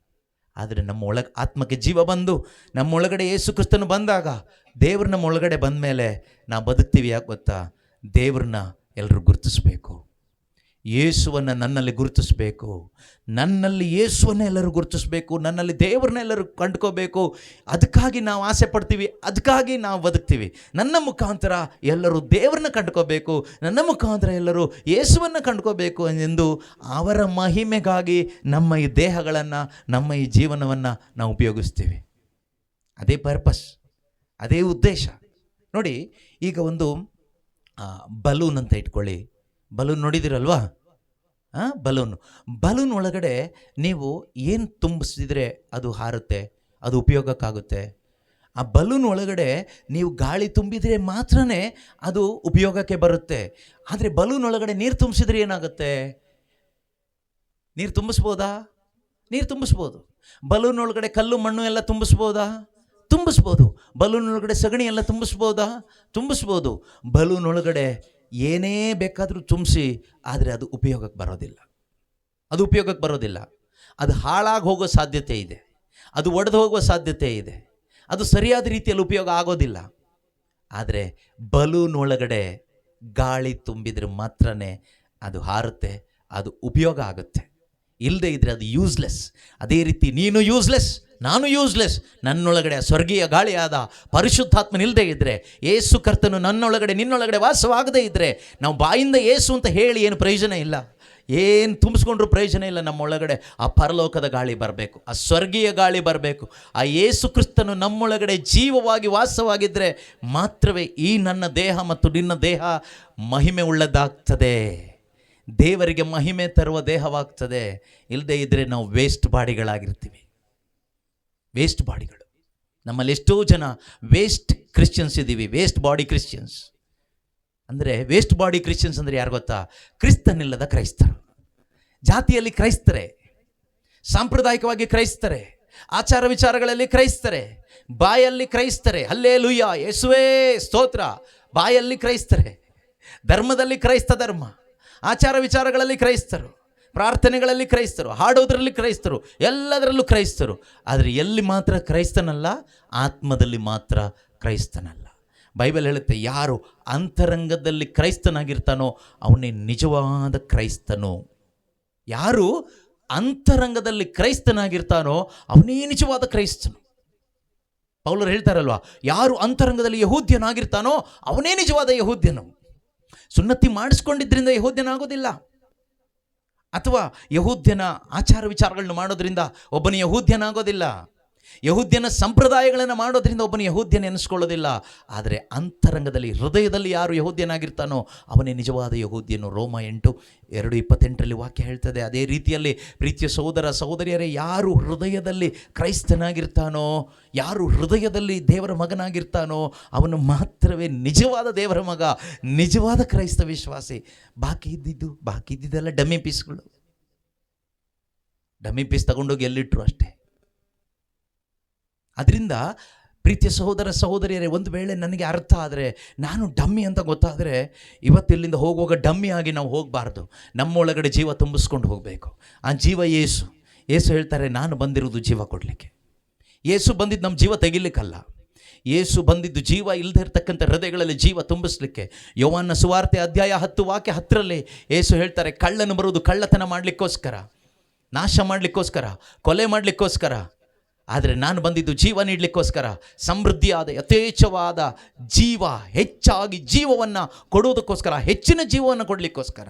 ಆದರೆ ನಮ್ಮ ಆತ್ಮಕ್ಕೆ ಜೀವ ಬಂದು ನಮ್ಮ ಒಳಗಡೆ ಯೇಸು ಕ್ರಿಸ್ತನು ಬಂದಾಗ, ದೇವ್ರು ನಮ್ಮ ಒಳಗಡೆ ಬಂದ ಮೇಲೆ ನಾವು ಬದುಕ್ತೀವಿ. ಯಾಕೆ ಗೊತ್ತಾ? ದೇವ್ರನ್ನ ಎಲ್ಲರೂ ಗುರುತಿಸ್ಬೇಕು. ಯೇಸುವನ್ನು ನನ್ನಲ್ಲಿ ಗುರುತಿಸ್ಬೇಕು. ನನ್ನಲ್ಲಿ ಯೇಸುವನ್ನೇ ಎಲ್ಲರೂ ಗುರುತಿಸ್ಬೇಕು. ನನ್ನಲ್ಲಿ ದೇವ್ರನ್ನ ಎಲ್ಲರೂ ಕಂಡ್ಕೋಬೇಕು. ಅದಕ್ಕಾಗಿ ನಾವು ಆಸೆ ಪಡ್ತೀವಿ, ಅದಕ್ಕಾಗಿ ನಾವು ಬದುಕ್ತೀವಿ. ನನ್ನ ಮುಖಾಂತರ ಎಲ್ಲರೂ ದೇವ್ರನ್ನ ಕಂಡ್ಕೋಬೇಕು, ನನ್ನ ಮುಖಾಂತರ ಎಲ್ಲರೂ ಯೇಸುವನ್ನು ಕಂಡ್ಕೋಬೇಕು ಎಂದು ಅವರ ಮಹಿಮೆಗಾಗಿ ನಮ್ಮ ಈ ದೇಹಗಳನ್ನು, ನಮ್ಮ ಈ ಜೀವನವನ್ನು ನಾವು ಉಪಯೋಗಿಸ್ತೀವಿ. ಅದೇ ಪರ್ಪಸ್, ಅದೇ ಉದ್ದೇಶ. ನೋಡಿ, ಈಗ ಒಂದು ಬಲೂನ್ ಅಂತ ಇಟ್ಕೊಳ್ಳಿ. ಬಲೂನ್ ನೋಡಿದಿರಲ್ವಾ? ಬಲೂನ್ ಒಳಗಡೆ ನೀವು ಏನು ತುಂಬಿಸಿದ್ರೆ ಅದು ಹಾರುತ್ತೆ, ಅದು ಉಪಯೋಗಕ್ಕಾಗುತ್ತೆ. ಆ ಬಲೂನ್ ಒಳಗಡೆ ನೀವು ಗಾಳಿ ತುಂಬಿದರೆ ಮಾತ್ರನೇ ಅದು ಉಪಯೋಗಕ್ಕೆ ಬರುತ್ತೆ. ಆದರೆ ಬಲೂನ್ ಒಳಗಡೆ ನೀರು ತುಂಬಿಸಿದ್ರೆ ಏನಾಗುತ್ತೆ? ನೀರು ತುಂಬಿಸ್ಬೋದಾ? ನೀರು ತುಂಬಿಸ್ಬೋದು. ಬಲೂನ್ ಒಳಗಡೆ ಕಲ್ಲು ಮಣ್ಣು ಎಲ್ಲ ತುಂಬಿಸ್ಬೋದಾ? ತುಂಬಿಸ್ಬೋದು. ಬಲೂನ್ ಒಳಗಡೆ ಸಗಣಿ ಎಲ್ಲ ತುಂಬಿಸ್ಬೋದಾ? ತುಂಬಿಸ್ಬೋದು. ಬಲೂನ್ ಒಳಗಡೆ ಏನೇ ಬೇಕಾದರೂ ತುಂಬಿಸಿ, ಆದರೆ ಅದು ಉಪಯೋಗಕ್ಕೆ ಬರೋದಿಲ್ಲ. ಅದು ಉಪಯೋಗಕ್ಕೆ ಬರೋದಿಲ್ಲ. ಅದು ಹಾಳಾಗಿ ಹೋಗೋ ಸಾಧ್ಯತೆ ಇದೆ, ಅದು ಒಡೆದು ಹೋಗುವ ಸಾಧ್ಯತೆ ಇದೆ, ಅದು ಸರಿಯಾದ ರೀತಿಯಲ್ಲಿ ಉಪಯೋಗ ಆಗೋದಿಲ್ಲ. ಆದರೆ ಬಲೂನ್ ಒಳಗಡೆ ಗಾಳಿ ತುಂಬಿದರೆ ಮಾತ್ರನೇ ಅದು ಹಾರುತ್ತೆ, ಅದು ಉಪಯೋಗ ಆಗುತ್ತೆ. ಇಲ್ಲದೆ ಇದ್ದರೆ ಅದು ಯೂಸ್ಲೆಸ್. ಅದೇ ರೀತಿ ನೀನು ಯೂಸ್ಲೆಸ್, ನಾನು ಯೂಸ್ಲೆಸ್. ನನ್ನೊಳಗಡೆ ಸ್ವರ್ಗೀಯ ಗಾಳಿಯಾದ ಪರಿಶುದ್ಧಾತ್ಮನಿಲ್ಲದೆ ಇದ್ದರೆ, ಯೇಸು ಕರ್ತನು ನನ್ನೊಳಗಡೆ ನಿನ್ನೊಳಗಡೆ ವಾಸವಾಗದೇ ಇದ್ದರೆ, ನಾವು ಬಾಯಿಂದ ಯೇಸು ಅಂತ ಹೇಳಿ ಏನು ಪ್ರಯೋಜನ ಇಲ್ಲ. ಏನು ತುಂಬಿಸ್ಕೊಂಡ್ರೂ ಪ್ರಯೋಜನ ಇಲ್ಲ. ನಮ್ಮೊಳಗಡೆ ಆ ಪರಲೋಕದ ಗಾಳಿ ಬರಬೇಕು, ಆ ಸ್ವರ್ಗೀಯ ಗಾಳಿ ಬರಬೇಕು. ಆ ಯೇಸು ಕ್ರಿಸ್ತನು ನಮ್ಮೊಳಗಡೆ ಜೀವವಾಗಿ ವಾಸವಾಗಿದ್ದರೆ ಮಾತ್ರವೇ ಈ ನನ್ನ ದೇಹ ಮತ್ತು ನಿನ್ನ ದೇಹ ಮಹಿಮೆ ಉಳ್ಳದ್ದಾಗ್ತದೆ, ದೇವರಿಗೆ ಮಹಿಮೆ ತರುವ ದೇಹವಾಗ್ತದೆ. ಇಲ್ಲದೆ ಇದ್ದರೆ ನಾವು ವೇಸ್ಟ್ ಬಾಡಿಗಳಾಗಿರ್ತೀವಿ. ವೇಸ್ಟ್ ಬಾಡಿಗಳು. ನಮ್ಮಲ್ಲಿ ಎಷ್ಟೋ ಜನ ವೇಸ್ಟ್ ಕ್ರಿಶ್ಚಿಯನ್ಸ್ ಇದ್ದೀವಿ. ವೇಸ್ಟ್ ಬಾಡಿ ಕ್ರಿಶ್ಚಿಯನ್ಸ್ ಅಂದರೆ, ವೇಸ್ಟ್ ಬಾಡಿ ಕ್ರಿಶ್ಚಿಯನ್ಸ್ ಅಂದರೆ ಯಾರು ಗೊತ್ತಾ? ಕ್ರಿಸ್ತನಿಲ್ಲದ ಕ್ರೈಸ್ತರು. ಜಾತಿಯಲ್ಲಿ ಕ್ರೈಸ್ತರೇ, ಸಾಂಪ್ರದಾಯಿಕವಾಗಿ ಕ್ರೈಸ್ತರೇ, ಆಚಾರ ವಿಚಾರಗಳಲ್ಲಿ ಕ್ರೈಸ್ತರೇ, ಬಾಯಲ್ಲಿ ಕ್ರೈಸ್ತರೇ, ಹಲ್ಲೇಲೂಯಾ ಯೇಸುವೇ ಸ್ತೋತ್ರ, ಬಾಯಲ್ಲಿ ಕ್ರೈಸ್ತರೇ, ಧರ್ಮದಲ್ಲಿ ಕ್ರೈಸ್ತ ಧರ್ಮ, ಆಚಾರ ವಿಚಾರಗಳಲ್ಲಿ ಕ್ರೈಸ್ತರು, ಪ್ರಾರ್ಥನೆಗಳಲ್ಲಿ ಕ್ರೈಸ್ತರು, ಹಾಡೋದ್ರಲ್ಲಿ ಕ್ರೈಸ್ತರು, ಎಲ್ಲದರಲ್ಲೂ ಕ್ರೈಸ್ತರು. ಆದರೆ ಎಲ್ಲಿ ಮಾತ್ರ ಕ್ರೈಸ್ತನಲ್ಲ? ಆತ್ಮದಲ್ಲಿ ಮಾತ್ರ ಕ್ರೈಸ್ತನಲ್ಲ. ಬೈಬಲ್ ಹೇಳುತ್ತೆ, ಯಾರು ಅಂತರಂಗದಲ್ಲಿ ಕ್ರೈಸ್ತನಾಗಿರ್ತಾನೋ ಅವನೇ ನಿಜವಾದ ಕ್ರೈಸ್ತನು. ಯಾರು ಅಂತರಂಗದಲ್ಲಿ ಕ್ರೈಸ್ತನಾಗಿರ್ತಾನೋ ಅವನೇ ನಿಜವಾದ ಕ್ರೈಸ್ತನು. ಪೌಲರು ಹೇಳ್ತಾರಲ್ವಾ, ಯಾರು ಅಂತರಂಗದಲ್ಲಿ ಯಹೂದ್ಯನಾಗಿರ್ತಾನೋ ಅವನೇ ನಿಜವಾದ ಯಹೂದ್ಯನು. ಸುನ್ನತಿ ಮಾಡಿಸ್ಕೊಂಡಿದ್ದರಿಂದ ಯಹೂದ್ಯನಾಗೋದಿಲ್ಲ, ಅಥವಾ ಯಹೂದ್ಯನ ಆಚಾರ ವಿಚಾರಗಳನ್ನು ಮಾಡೋದ್ರಿಂದ ಒಬ್ಬನ ಯಹೂದ್ಯನಾಗೋದಿಲ್ಲ, ಯಹೂದ್ಯನ ಸಂಪ್ರದಾಯಗಳನ್ನು ಮಾಡೋದ್ರಿಂದ ಒಬ್ಬನ ಯಹೂದ್ಯನ ಎನಿಸ್ಕೊಳ್ಳೋದಿಲ್ಲ. ಆದರೆ ಅಂತರಂಗದಲ್ಲಿ, ಹೃದಯದಲ್ಲಿ ಯಾರು ಯಹೂದ್ಯನಾಗಿರ್ತಾನೋ ಅವನೇ ನಿಜವಾದ ಯಹೂದ್ಯನು. ರೋಮ 8:2-28 ವಾಕ್ಯ ಹೇಳ್ತದೆ. ಅದೇ ರೀತಿಯಲ್ಲಿ ಪ್ರೀತಿಯ ಸಹೋದರ ಸಹೋದರಿಯರೇ, ಯಾರು ಹೃದಯದಲ್ಲಿ ಕ್ರೈಸ್ತನಾಗಿರ್ತಾನೋ, ಯಾರು ಹೃದಯದಲ್ಲಿ ದೇವರ ಮಗನಾಗಿರ್ತಾನೋ ಅವನು ಮಾತ್ರವೇ ನಿಜವಾದ ದೇವರ ಮಗ, ನಿಜವಾದ ಕ್ರೈಸ್ತ ವಿಶ್ವಾಸಿ. ಬಾಕಿ ಇದ್ದಿದ್ದೆಲ್ಲ ಡಮ್ಮಿ ಪೀಸ್ಗಳು. ಡಮ್ಮಿ ಪೀಸ್ ತಗೊಂಡೋಗಿ ಎಲ್ಲಿಟ್ರು ಅಷ್ಟೇ. ಅದರಿಂದ ಪ್ರೀತಿಯ ಸಹೋದರ ಸಹೋದರಿಯರೇ, ಒಂದು ವೇಳೆ ನನಗೆ ಅರ್ಥ ಆದರೆ, ನಾನು ಡಮ್ಮಿ ಅಂತ ಗೊತ್ತಾದರೆ, ಇವತ್ತಿಲ್ಲಿಂದ ಹೋಗುವಾಗ ಡಮ್ಮಿ ಆಗಿ ನಾವು ಹೋಗಬಾರ್ದು. ನಮ್ಮೊಳಗಡೆ ಜೀವ ತುಂಬಿಸ್ಕೊಂಡು ಹೋಗಬೇಕು. ಆ ಜೀವ ಯೇಸು. ಯೇಸು ಹೇಳ್ತಾರೆ, ನಾನು ಬಂದಿರುವುದು ಜೀವ ಕೊಡಲಿಕ್ಕೆ. ಯೇಸು ಬಂದಿದ್ದು ನಮ್ಮ ಜೀವ ತೆಗಿಲಿಕ್ಕಲ್ಲ. ಯೇಸು ಬಂದಿದ್ದು ಜೀವ ಇಲ್ಲದೆ ಇರತಕ್ಕಂಥ ಹೃದಯಗಳಲ್ಲಿ ಜೀವ ತುಂಬಿಸ್ಲಿಕ್ಕೆ. ಯೋಹಾನ ಸುವಾರ್ತೆ ಅಧ್ಯಾಯ 10 ವಾಕ್ಯ 10ರಲ್ಲಿ ಯೇಸು ಹೇಳ್ತಾರೆ, ಕಳ್ಳನು ಬರುವುದು ಕಳ್ಳತನ ಮಾಡಲಿಕ್ಕೋಸ್ಕರ, ನಾಶ ಮಾಡಲಿಕ್ಕೋಸ್ಕರ, ಕೊಲೆ ಮಾಡಲಿಕ್ಕೋಸ್ಕರ. ಆದರೆ ನಾನು ಬಂದಿದ್ದು ಜೀವ ನೀಡಲಿಕ್ಕೋಸ್ಕರ, ಸಮೃದ್ಧಿಯಾದ ಯಥೇಚ್ಛವಾದ ಜೀವ, ಹೆಚ್ಚಾಗಿ ಜೀವವನ್ನು ಕೊಡುವುದಕ್ಕೋಸ್ಕರ, ಹೆಚ್ಚಿನ ಜೀವವನ್ನು ಕೊಡಲಿಕ್ಕೋಸ್ಕರ.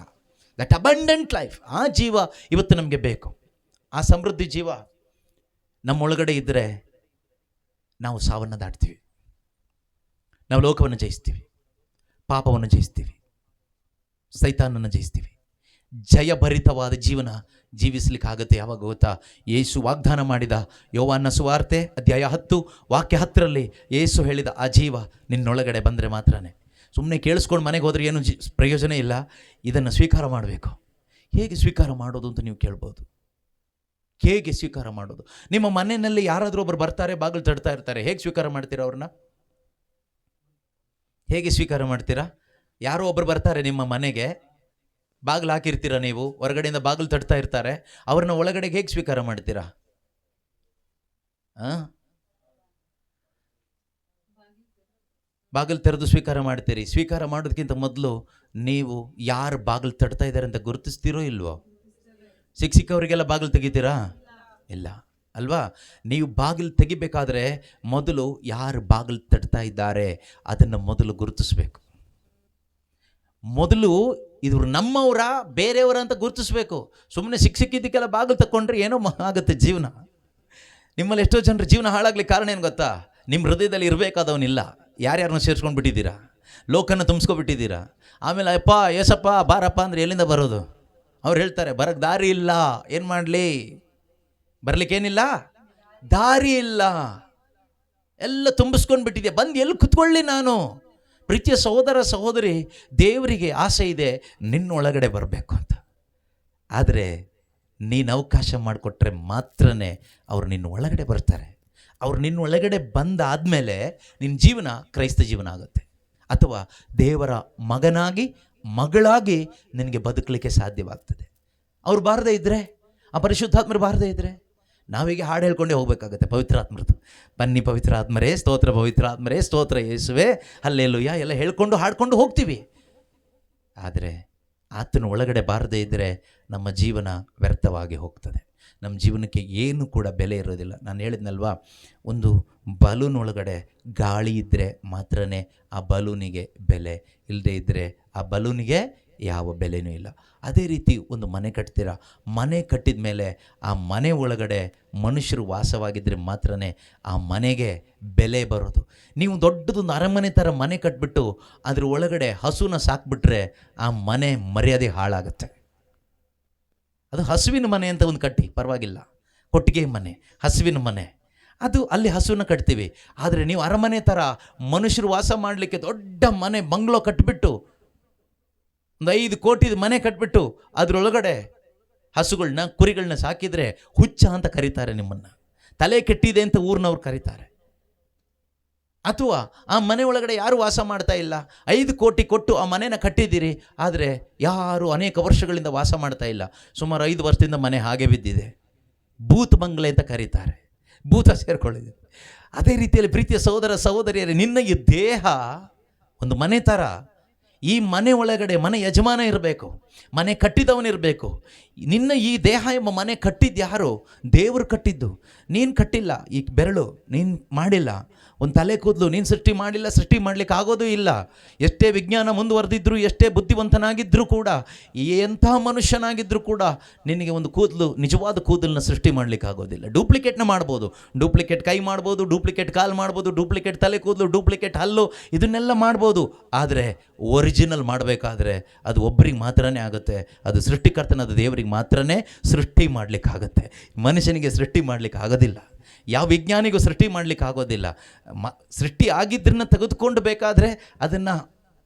ದಟ್ ಅಬಂಡೆಂಟ್ ಲೈಫ್, ಆ ಜೀವ ಇವತ್ತು ನಮಗೆ ಬೇಕು. ಆ ಸಮೃದ್ಧಿ ಜೀವ ನಮ್ಮೊಳಗಡೆ ಇದ್ದರೆ ನಾವು ಸಾವನ್ನು ದಾಟ್ತೀವಿ, ನಾವು ಲೋಕವನ್ನು ಜಯಿಸ್ತೀವಿ, ಪಾಪವನ್ನು ಜಯಿಸ್ತೀವಿ, ಸೈತಾನನ್ನು ಜಯಿಸ್ತೀವಿ. ಜಯಭರಿತವಾದ ಜೀವನ ಜೀವಿಸಲಿಕ್ಕಾಗತ್ತೆ. ಯಾವಾಗ ಗೊತ್ತಾ? ಯೇಸು ವಾಗ್ದಾನ ಮಾಡಿದ ಯೋಹಾನ ಸುವಾರ್ತೆ ಅಧ್ಯಾಯ 10 ವಾಕ್ಯ 10ರಲ್ಲಿ ಯೇಸು ಹೇಳಿದ ಆ ಜೀವ ನಿನ್ನೊಳಗಡೆ ಬಂದರೆ ಮಾತ್ರನೇ. ಸುಮ್ಮನೆ ಕೇಳಿಸ್ಕೊಂಡು ಮನೆಗೆ ಹೋದರೆ ಏನು ಪ್ರಯೋಜನ ಇಲ್ಲ. ಇದನ್ನು ಸ್ವೀಕಾರ ಮಾಡಬೇಕು. ಹೇಗೆ ಸ್ವೀಕಾರ ಮಾಡೋದು ಅಂತ ನೀವು ಕೇಳ್ಬೋದು. ಹೇಗೆ ಸ್ವೀಕಾರ ಮಾಡೋದು? ನಿಮ್ಮ ಮನೆಯಲ್ಲಿ ಯಾರಾದರೂ ಒಬ್ಬರು ಬರ್ತಾರೆ, ಬಾಗಿಲು ತಡ್ತಾ ಇರ್ತಾರೆ, ಹೇಗೆ ಸ್ವೀಕಾರ ಮಾಡ್ತೀರಾ ಅವ್ರನ್ನ? ಹೇಗೆ ಸ್ವೀಕಾರ ಮಾಡ್ತೀರಾ? ಯಾರೋ ಒಬ್ಬರು ಬರ್ತಾರೆ ನಿಮ್ಮ ಮನೆಗೆ, ಬಾಗಿಲು ಹಾಕಿರ್ತೀರಾ ನೀವು, ಹೊರಗಡೆಯಿಂದ ಬಾಗಿಲು ತಟ್ತಾ ಇರ್ತಾರೆ, ಅವ್ರನ್ನ ಒಳಗಡೆಗೆ ಹೇಗೆ ಸ್ವೀಕಾರ ಮಾಡ್ತೀರಾ? ಬಾಗಿಲು ತೆರೆದು ಸ್ವೀಕಾರ ಮಾಡ್ತೀರಿ. ಸ್ವೀಕಾರ ಮಾಡೋದಕ್ಕಿಂತ ಮೊದಲು ನೀವು ಯಾರು ಬಾಗಿಲು ತಟ್ತಾ ಇದ್ದಾರೆ ಅಂತ ಗುರುತಿಸ್ತೀರೋ ಇಲ್ವೋ? ಸಿಕ್ಕವರಿಗೆಲ್ಲ ಬಾಗಿಲು ತೆಗಿತೀರಾ? ಇಲ್ಲ ಅಲ್ವಾ? ನೀವು ಬಾಗಿಲು ತೆಗಿಬೇಕಾದ್ರೆ ಮೊದಲು ಯಾರು ಬಾಗಿಲು ತಟ್ತಾ ಇದ್ದಾರೆ ಅದನ್ನು ಮೊದಲು ಗುರುತಿಸ್ಬೇಕು. ಮೊದಲು ಇವರು ನಮ್ಮವರ ಬೇರೆಯವರ ಅಂತ ಗುರುತಿಸ್ಬೇಕು. ಸುಮ್ಮನೆ ಸಿಕ್ಕಿದ್ದಕ್ಕೆಲ್ಲ ಬಾಗಿಲು ತಗೊಂಡ್ರೆ ಏನೋ ಆಗುತ್ತೆ ಜೀವನ. ನಿಮ್ಮಲ್ಲಿ ಎಷ್ಟೋ ಜನರ ಜೀವನ ಹಾಳಾಗ್ಲಿಕ್ಕೆ ಕಾರಣ ಏನು ಗೊತ್ತಾ? ನಿಮ್ಮ ಹೃದಯದಲ್ಲಿ ಇರಬೇಕಾದವನಿಲ್ಲ, ಯಾರ್ಯಾರನ್ನ ಸೇರಿಸ್ಕೊಂಡು ಬಿಟ್ಟಿದ್ದೀರಾ, ಲೋಕನ ತುಂಬಿಸ್ಕೊಬಿಟ್ಟಿದ್ದೀರಾ. ಆಮೇಲೆ ಅಪ್ಪ ಏಸಪ್ಪ ಬಾರಪ್ಪ ಅಂದರೆ ಎಲ್ಲಿಂದ ಬರೋದು? ಅವ್ರು ಹೇಳ್ತಾರೆ ಬರೋಕ್ಕೆ ದಾರಿ ಇಲ್ಲ. ಏನು ಮಾಡಲಿ? ಬರಲಿಕ್ಕೇನಿಲ್ಲ, ದಾರಿ ಇಲ್ಲ, ಎಲ್ಲ ತುಂಬಿಸ್ಕೊಂಡು ಬಿಟ್ಟಿದೆ. ಬಂದು ಎಲ್ಲಿ ಕುತ್ಕೊಳ್ಳಿ ನಾನು? ಪ್ರೀತಿಯ ಸಹೋದರ ಸಹೋದರಿ, ದೇವರಿಗೆ ಆಸೆ ಇದೆ ನಿನ್ನೊಳಗಡೆ ಬರಬೇಕು ಅಂತ. ಆದರೆ ನೀನು ಅವಕಾಶ ಮಾಡಿಕೊಟ್ರೆ ಮಾತ್ರನೇ ಅವ್ರು ನಿನ್ನ ಒಳಗಡೆ ಬರ್ತಾರೆ. ಅವ್ರು ನಿನ್ನ ಒಳಗಡೆ ಬಂದಾದಮೇಲೆ ನಿನ್ನ ಜೀವನ ಕ್ರೈಸ್ತ ಜೀವನ ಆಗುತ್ತೆ, ಅಥವಾ ದೇವರ ಮಗನಾಗಿ ಮಗಳಾಗಿ ನಿನಗೆ ಬದುಕಲಿಕ್ಕೆ ಸಾಧ್ಯವಾಗ್ತದೆ. ಅವ್ರು ಬಾರದೇ ಇದ್ದರೆ, ಆ ಪರಿಶುದ್ಧಾತ್ಮರು ಬಾರದೇ ಇದ್ದರೆ, ನಾವೀಗ ಹಾಡು ಹೇಳ್ಕೊಂಡೇ ಹೋಗಬೇಕಾಗತ್ತೆ. ಪವಿತ್ರಾತ್ಮರದು ಬನ್ನಿ ಪವಿತ್ರಾತ್ಮರೇ ಸ್ತೋತ್ರ, ಪವಿತ್ರಾತ್ಮರೇ ಸ್ತೋತ್ರ, ಯೇಸುವೆ ಹಲ್ಲೆಲೂಯ ಎಲ್ಲ ಹೇಳ್ಕೊಂಡು ಹಾಡ್ಕೊಂಡು ಹೋಗ್ತೀವಿ. ಆದರೆ ಆತನ ಒಳಗಡೆ ಬಾರದೇ ಇದ್ದರೆ ನಮ್ಮ ಜೀವನ ವ್ಯರ್ಥವಾಗಿ ಹೋಗ್ತದೆ. ನಮ್ಮ ಜೀವನಕ್ಕೆ ಏನು ಕೂಡ ಬೆಲೆ ಇರೋದಿಲ್ಲ. ನಾನು ಹೇಳಿದ್ನಲ್ವಾ, ಒಂದು ಬಲೂನ್ ಒಳಗಡೆ ಗಾಳಿ ಇದ್ದರೆ ಮಾತ್ರನೇ ಆ ಬಲೂನಿಗೆ ಬೆಲೆ, ಇಲ್ಲದೇ ಇದ್ದರೆ ಆ ಬಲೂನಿಗೆ ಯಾವ ಬೆಲೆನೂ ಇಲ್ಲ. ಅದೇ ರೀತಿ ಒಂದು ಮನೆ ಕಟ್ತೀರಾ, ಮನೆ ಕಟ್ಟಿದ ಮೇಲೆ ಆ ಮನೆ ಒಳಗಡೆ ಮನುಷ್ಯರು ವಾಸವಾಗಿದ್ದರೆ ಮಾತ್ರನೇ ಆ ಮನೆಗೆ ಬೆಲೆ ಬರೋದು. ನೀವು ದೊಡ್ಡದೊಂದು ಅರಮನೆ ಥರ ಮನೆ ಕಟ್ಬಿಟ್ಟು ಅದ್ರ ಒಳಗಡೆ ಹಸುನ ಸಾಕ್ಬಿಟ್ರೆ ಆ ಮನೆ ಮರ್ಯಾದೆ ಹಾಳಾಗುತ್ತೆ. ಅದು ಹಸುವಿನ ಮನೆ ಅಂತ ಒಂದು ಕಟ್ಟಿ ಪರವಾಗಿಲ್ಲ, ಕೊಟ್ಟಿಗೆ ಮನೆ, ಹಸುವಿನ ಮನೆ, ಅದು ಅಲ್ಲಿ ಹಸುವನ್ನು ಕಟ್ತೀವಿ. ಆದರೆ ನೀವು ಅರಮನೆ ಥರ ಮನುಷ್ಯರು ವಾಸ ಮಾಡಲಿಕ್ಕೆ ದೊಡ್ಡ ಮನೆ ಬಂಗ್ಲೋ ಕಟ್ಬಿಟ್ಟು, ಒಂದು 5 ಕೋಟಿದ ಮನೆ ಕಟ್ಬಿಟ್ಟು ಅದರೊಳಗಡೆ ಹಸುಗಳನ್ನ ಕುರಿಗಳನ್ನ ಸಾಕಿದರೆ ಹುಚ್ಚ ಅಂತ ಕರೀತಾರೆ, ನಿಮ್ಮನ್ನು ತಲೆ ಕೆಟ್ಟಿದೆ ಅಂತ ಊರಿನವ್ರು ಕರೀತಾರೆ. ಅಥವಾ ಆ ಮನೆ ಒಳಗಡೆ ಯಾರು ವಾಸ ಮಾಡ್ತಾ ಇಲ್ಲ, 5 ಕೋಟಿ ಕೊಟ್ಟು ಆ ಮನೆನ ಕಟ್ಟಿದ್ದೀರಿ, ಆದರೆ ಯಾರು ಅನೇಕ ವರ್ಷಗಳಿಂದ ವಾಸ ಮಾಡ್ತಾ ಇಲ್ಲ, ಸುಮಾರು 5 ವರ್ಷದಿಂದ ಮನೆ ಹಾಗೆ ಬಿದ್ದಿದೆ, ಭೂತ ಬಂಗ್ಲೆ ಅಂತ ಕರೀತಾರೆ, ಭೂತ ಸೇರ್ಕೊಳ್ಳಿದೆ. ಅದೇ ರೀತಿಯಲ್ಲಿ ಪ್ರೀತಿಯ ಸಹೋದರ ಸಹೋದರಿಯರೇ, ನಿನ್ನ ಈ ದೇಹ ಒಂದು ಮನೆ ಥರ. ಈ ಮನೆ ಒಳಗಡೆ ಮನೆ ಯಜಮಾನ ಇರಬೇಕು, ಮನೆ ಕಟ್ಟಿದವನಿರಬೇಕು. ನಿನ್ನ ಈ ದೇಹ ಎಂಬ ಮನೆ ಕಟ್ಟಿದ್ದು ಯಾರು? ದೇವರು ಕಟ್ಟಿದ್ದು. ನೀನು ಕಟ್ಟಿಲ್ಲ, ಈ ಬೆರಳು ನೀನು ಮಾಡಿಲ್ಲ, ಒಂದು ತಲೆ ಕೂದಲು ನೀನು ಸೃಷ್ಟಿ ಮಾಡಿಲ್ಲ, ಸೃಷ್ಟಿ ಮಾಡಲಿಕ್ಕೆ ಆಗೋದು ಇಲ್ಲ. ಎಷ್ಟೇ ವಿಜ್ಞಾನ ಮುಂದುವರೆದಿದ್ರು, ಎಷ್ಟೇ ಬುದ್ಧಿವಂತನಾಗಿದ್ದರೂ ಕೂಡ, ಎಂಥ ಮನುಷ್ಯನಾಗಿದ್ದರೂ ಕೂಡ ನಿನಗೆ ಒಂದು ಕೂದಲು, ನಿಜವಾದ ಕೂದಲನ್ನ ಸೃಷ್ಟಿ ಮಾಡಲಿಕ್ಕೆ ಆಗೋದಿಲ್ಲ. ಡೂಪ್ಲಿಕೇಟ್ನ ಮಾಡ್ಬೋದು, ಡೂಪ್ಲಿಕೇಟ್ ಕೈ ಮಾಡ್ಬೋದು, ಡೂಪ್ಲಿಕೇಟ್ ಕಾಲು ಮಾಡ್ಬೋದು, ಡೂಪ್ಲಿಕೇಟ್ ತಲೆ ಕೂದಲು, ಡೂಪ್ಲಿಕೇಟ್ ಹಲ್ಲು, ಇದನ್ನೆಲ್ಲ ಮಾಡ್ಬೋದು. ಆದರೆ ಒರಿಜಿನಲ್ ಮಾಡಬೇಕಾದ್ರೆ ಅದು ಒಬ್ಬರಿಗೆ ಮಾತ್ರನೇ ಆಗುತ್ತೆ. ಅದು ಸೃಷ್ಟಿಕರ್ತನಾದ ದೇವರಿಗೆ ಮಾತ್ರನೇ ಸೃಷ್ಟಿ ಮಾಡಲಿಕ್ಕಾಗತ್ತೆ. ಮನುಷ್ಯನಿಗೆ ಸೃಷ್ಟಿ ಮಾಡಲಿಕ್ಕೆ ಆಗೋದಿಲ್ಲ, ಯಾವ ವಿಜ್ಞಾನಿಗೂ ಸೃಷ್ಟಿ ಮಾಡಲಿಕ್ಕೆ ಆಗೋದಿಲ್ಲ. ಸೃಷ್ಟಿ ಆಗಿದ್ದನ್ನು ತೆಗೆದುಕೊಂಡು ಬೇಕಾದರೆ ಅದನ್ನು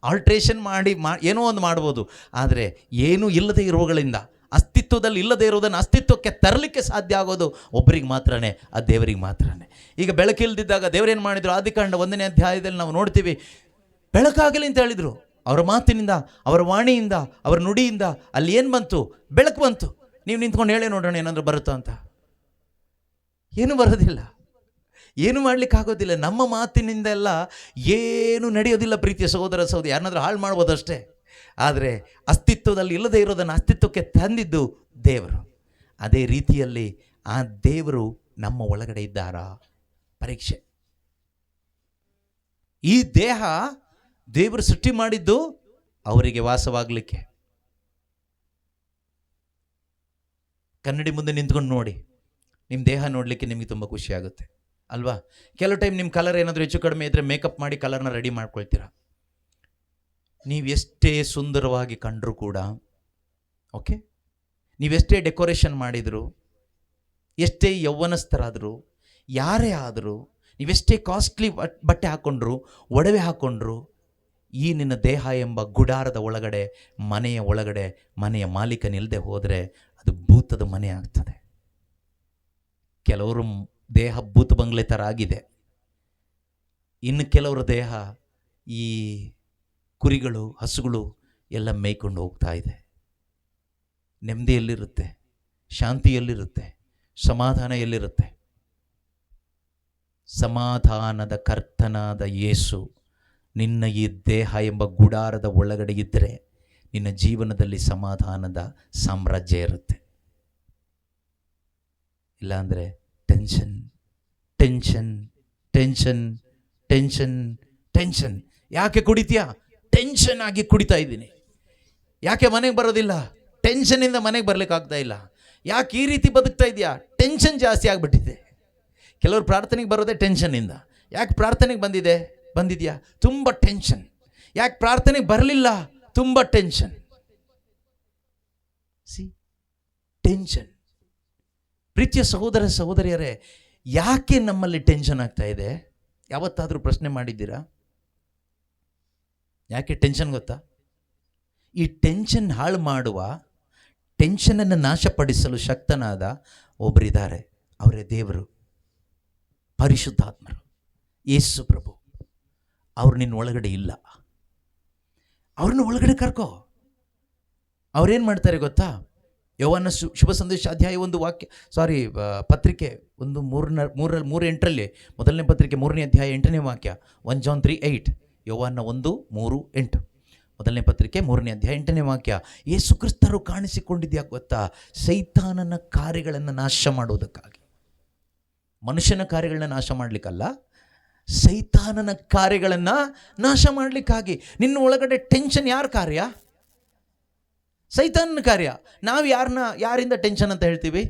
ಆಲ್ಟ್ರೇಷನ್ ಮಾಡಿ ಏನೋ ಒಂದು ಮಾಡ್ಬೋದು. ಆದರೆ ಏನೂ ಇಲ್ಲದೆ ಇರುವಗಳಿಂದ, ಅಸ್ತಿತ್ವದಲ್ಲಿ ಇಲ್ಲದೆ ಇರುವುದನ್ನು ಅಸ್ತಿತ್ವಕ್ಕೆ ತರಲಿಕ್ಕೆ ಸಾಧ್ಯ ಆಗೋದು ಒಬ್ಬರಿಗೆ ಮಾತ್ರನೇ, ಅದು ದೇವರಿಗೆ ಮಾತ್ರನೇ. ಈಗ ಬೆಳಕಿಲ್ದಿದ್ದಾಗ ದೇವರೇನು ಮಾಡಿದರು? ಆದಿಕಾಂಡ 1ನೇ ಅಧ್ಯಾಯದಲ್ಲಿ ನಾವು ನೋಡ್ತೀವಿ, ಬೆಳಕಾಗಲಿ ಅಂತ ಹೇಳಿದರು. ಅವರ ಮಾತಿನಿಂದ, ಅವರ ವಾಣಿಯಿಂದ, ಅವರ ನುಡಿಯಿಂದ ಅಲ್ಲಿ ಏನು ಬಂತು? ಬೆಳಕು ಬಂತು. ನೀವು ನಿಂತ್ಕೊಂಡು ಹೇಳಿ ನೋಡೋಣ ಏನಾದರೂ ಬರುತ್ತಾ ಅಂತ. ಏನು ಬರೋದಿಲ್ಲ, ಏನು ಮಾಡಲಿಕ್ಕಾಗೋದಿಲ್ಲ. ನಮ್ಮ ಮಾತಿನಿಂದೆಲ್ಲ ಏನು ನಡೆಯೋದಿಲ್ಲ ಪ್ರೀತಿಯ ಸಹೋದರ ಸಹೋದರಿ. ಯಾರನ್ನಾದ್ರೂ ಹಾಳು ಮಾಡ್ಬೋದಷ್ಟೇ. ಆದರೆ ಅಸ್ತಿತ್ವದಲ್ಲಿ ಇಲ್ಲದೆ ಇರೋದನ್ನು ಅಸ್ತಿತ್ವಕ್ಕೆ ತಂದಿದ್ದು ದೇವರು. ಅದೇ ರೀತಿಯಲ್ಲಿ ಆ ದೇವರು ನಮ್ಮ ಒಳಗಡೆ ಇದ್ದಾರಾ? ಪರೀಕ್ಷೆ. ಈ ದೇಹ ದೇವರು ಸೃಷ್ಟಿ ಮಾಡಿದ್ದು ಅವರಿಗೆ ವಾಸವಾಗಲಿಕ್ಕೆ. ಕನ್ನಡಿ ಮುಂದೆ ನಿಂತ್ಕೊಂಡು ನೋಡಿ, ನಿಮ್ಮ ದೇಹ ನೋಡಲಿಕ್ಕೆ ನಿಮಗೆ ತುಂಬ ಖುಷಿ ಆಗುತ್ತೆ ಅಲ್ವಾ? ಕೆಲವು ಟೈಮ್ ನಿಮ್ಮ ಕಲರ್ ಏನಾದರೂ ಹೆಚ್ಚು ಕಡಿಮೆ ಇದ್ದರೆ ಮೇಕಪ್ ಮಾಡಿ ಕಲರ್ನ ರೆಡಿ ಮಾಡ್ಕೊಳ್ತೀರಾ. ನೀವು ಎಷ್ಟೇ ಸುಂದರವಾಗಿ ಕಂಡರೂ ಕೂಡ, ಓಕೆ, ನೀವೆಷ್ಟೇ ಡೆಕೋರೇಷನ್ ಮಾಡಿದರೂ, ಎಷ್ಟೇ ಯೌವನಸ್ಥರಾದರೂ, ಯಾರೇ ಆದರೂ, ನೀವೆಷ್ಟೇ ಕಾಸ್ಟ್ಲಿ ಬಟ್ಟೆ ಹಾಕ್ಕೊಂಡ್ರು, ಒಡವೆ ಹಾಕ್ಕೊಂಡ್ರು, ಈ ನಿನ್ನ ದೇಹ ಎಂಬ ಗುಡಾರದ ಒಳಗಡೆ, ಮನೆಯ ಒಳಗಡೆ ಮನೆಯ ಮಾಲೀಕನಿಲ್ಲದೆ ಹೋದರೆ ಅದು ಭೂತದ ಮನೆ ಆಗ್ತದೆ. ಕೆಲವರು ದೇಹ ಭೂತ ಬಂಗ್ಲೆ ಥರ ಆಗಿದೆ, ಇನ್ನು ಕೆಲವರ ದೇಹ ಈ ಕುರಿಗಳು, ಹಸುಗಳು ಎಲ್ಲ ಮೇಯ್ಕೊಂಡು ಹೋಗ್ತಾ ಇದೆ. ನೆಮ್ಮದಿ ಎಲ್ಲಿರುತ್ತೆ? ಶಾಂತಿ ಎಲ್ಲಿರುತ್ತೆ? ಸಮಾಧಾನ ಎಲ್ಲಿರುತ್ತೆ? ಸಮಾಧಾನದ ಕರ್ತನಾದ ಯೇಸು ನಿನ್ನ ಈ ದೇಹ ಎಂಬ ಗುಡಾರದ ಒಳಗಡೆ ಇದ್ದರೆ ನಿನ್ನ ಜೀವನದಲ್ಲಿ ಸಮಾಧಾನದ ಸಾಮ್ರಾಜ್ಯ ಇರುತ್ತೆ. ಇಲ್ಲಾಂದರೆ tension tension tension tension tension. ಯಾಕೆ ಕುಡಿತೀಯಾ? ಟೆನ್ಷನ್ ಆಗಿ ಕುಡಿತಾ ಇದ್ದೀನಿ. ಯಾಕೆ ಮನೆಗೆ ಬರೋದಿಲ್ಲ? ಟೆನ್ಷನಿಂದ ಮನೆಗೆ ಬರಲಿಕ್ಕಾಗ್ತಾ ಇಲ್ಲ. ಯಾಕೆ ಈ ರೀತಿ ಬದುಕ್ತಾ ಇದೆಯಾ? ಟೆನ್ಷನ್ ಜಾಸ್ತಿ ಆಗಿಬಿಟ್ಟಿದೆ. ಕೆಲವರು ಪ್ರಾರ್ಥನೆಗೆ ಬರೋದೇ ಟೆನ್ಷನ್ನಿಂದ. ಯಾಕೆ ಪ್ರಾರ್ಥನೆಗೆ ಬಂದಿದೆಯಾ? ತುಂಬ ಟೆನ್ಷನ್. ಯಾಕೆ ಪ್ರಾರ್ಥನೆಗೆ ಬರಲಿಲ್ಲ? ತುಂಬ ಟೆನ್ಷನ್. ಟೆನ್ಷನ್. ಪ್ರೀತಿಯ ಸಹೋದರ ಸಹೋದರಿಯರೇ, ಯಾಕೆ ನಮ್ಮಲ್ಲಿ ಟೆನ್ಷನ್ ಆಗ್ತಾ ಇದೆ? ಯಾವತ್ತಾದರೂ ಪ್ರಶ್ನೆ ಮಾಡಿದ್ದೀರಾ? ಯಾಕೆ ಟೆನ್ಷನ್ ಗೊತ್ತಾ? ಈ ಟೆನ್ಷನ್ ಹಾಳು ಮಾಡುವ, ಟೆನ್ಷನನ್ನು ನಾಶಪಡಿಸಲು ಶಕ್ತನಾದ ಒಬ್ಬರಿದ್ದಾರೆ. ಅವರೇ ದೇವರು, ಪರಿಶುದ್ಧಾತ್ಮರು, ಯೇಸು ಪ್ರಭು. ಅವ್ರು ನಿನ್ನ ಒಳಗಡೆ ಇಲ್ಲ. ಅವ್ರನ್ನ ಒಳಗಡೆ ಕರ್ಕೋ. ಅವ್ರೇನು ಮಾಡ್ತಾರೆ ಗೊತ್ತಾ? ಯೋಹಾನ ಶುಭ ಸಂದೇಶ ಅಧ್ಯಾಯ 1 ಪತ್ರಿಕೆ 3:8 ಮೊದಲನೇ ಪತ್ರಿಕೆ 3ನೇ ಅಧ್ಯಾಯ 8ನೇ ವಾಕ್ಯ. 1 John 3:8. ಯೋಹಾನ 1:3-8 ಮೊದಲನೇ ಪತ್ರಿಕೆ 3ನೇ ಅಧ್ಯಾಯ 8ನೇ ವಾಕ್ಯ. ಯೇಸು ಕ್ರಿಸ್ತರು ಕಾಣಿಸಿಕೊಂಡಿದ್ಯಾ ಗೊತ್ತಾ? ಸೈತಾನನ ಕಾರ್ಯಗಳನ್ನು ನಾಶ ಮಾಡುವುದಕ್ಕಾಗಿ. ಮನುಷ್ಯನ ಕಾರ್ಯಗಳನ್ನ ನಾಶ ಮಾಡಲಿಕ್ಕಲ್ಲ, ಸೈತಾನನ ಕಾರ್ಯಗಳನ್ನು ನಾಶ ಮಾಡಲಿಕ್ಕಾಗಿ. ನಿನ್ನ ಒಳಗಡೆ ಟೆನ್ಷನ್ ಯಾರ ಕಾರ್ಯ? ಸೈತಾನನ ಕಾರ್ಯ. ನಾವು ಯಾರಿಂದ ಟೆನ್ಷನ್ ಅಂತ ಹೇಳ್ತೀವಿ?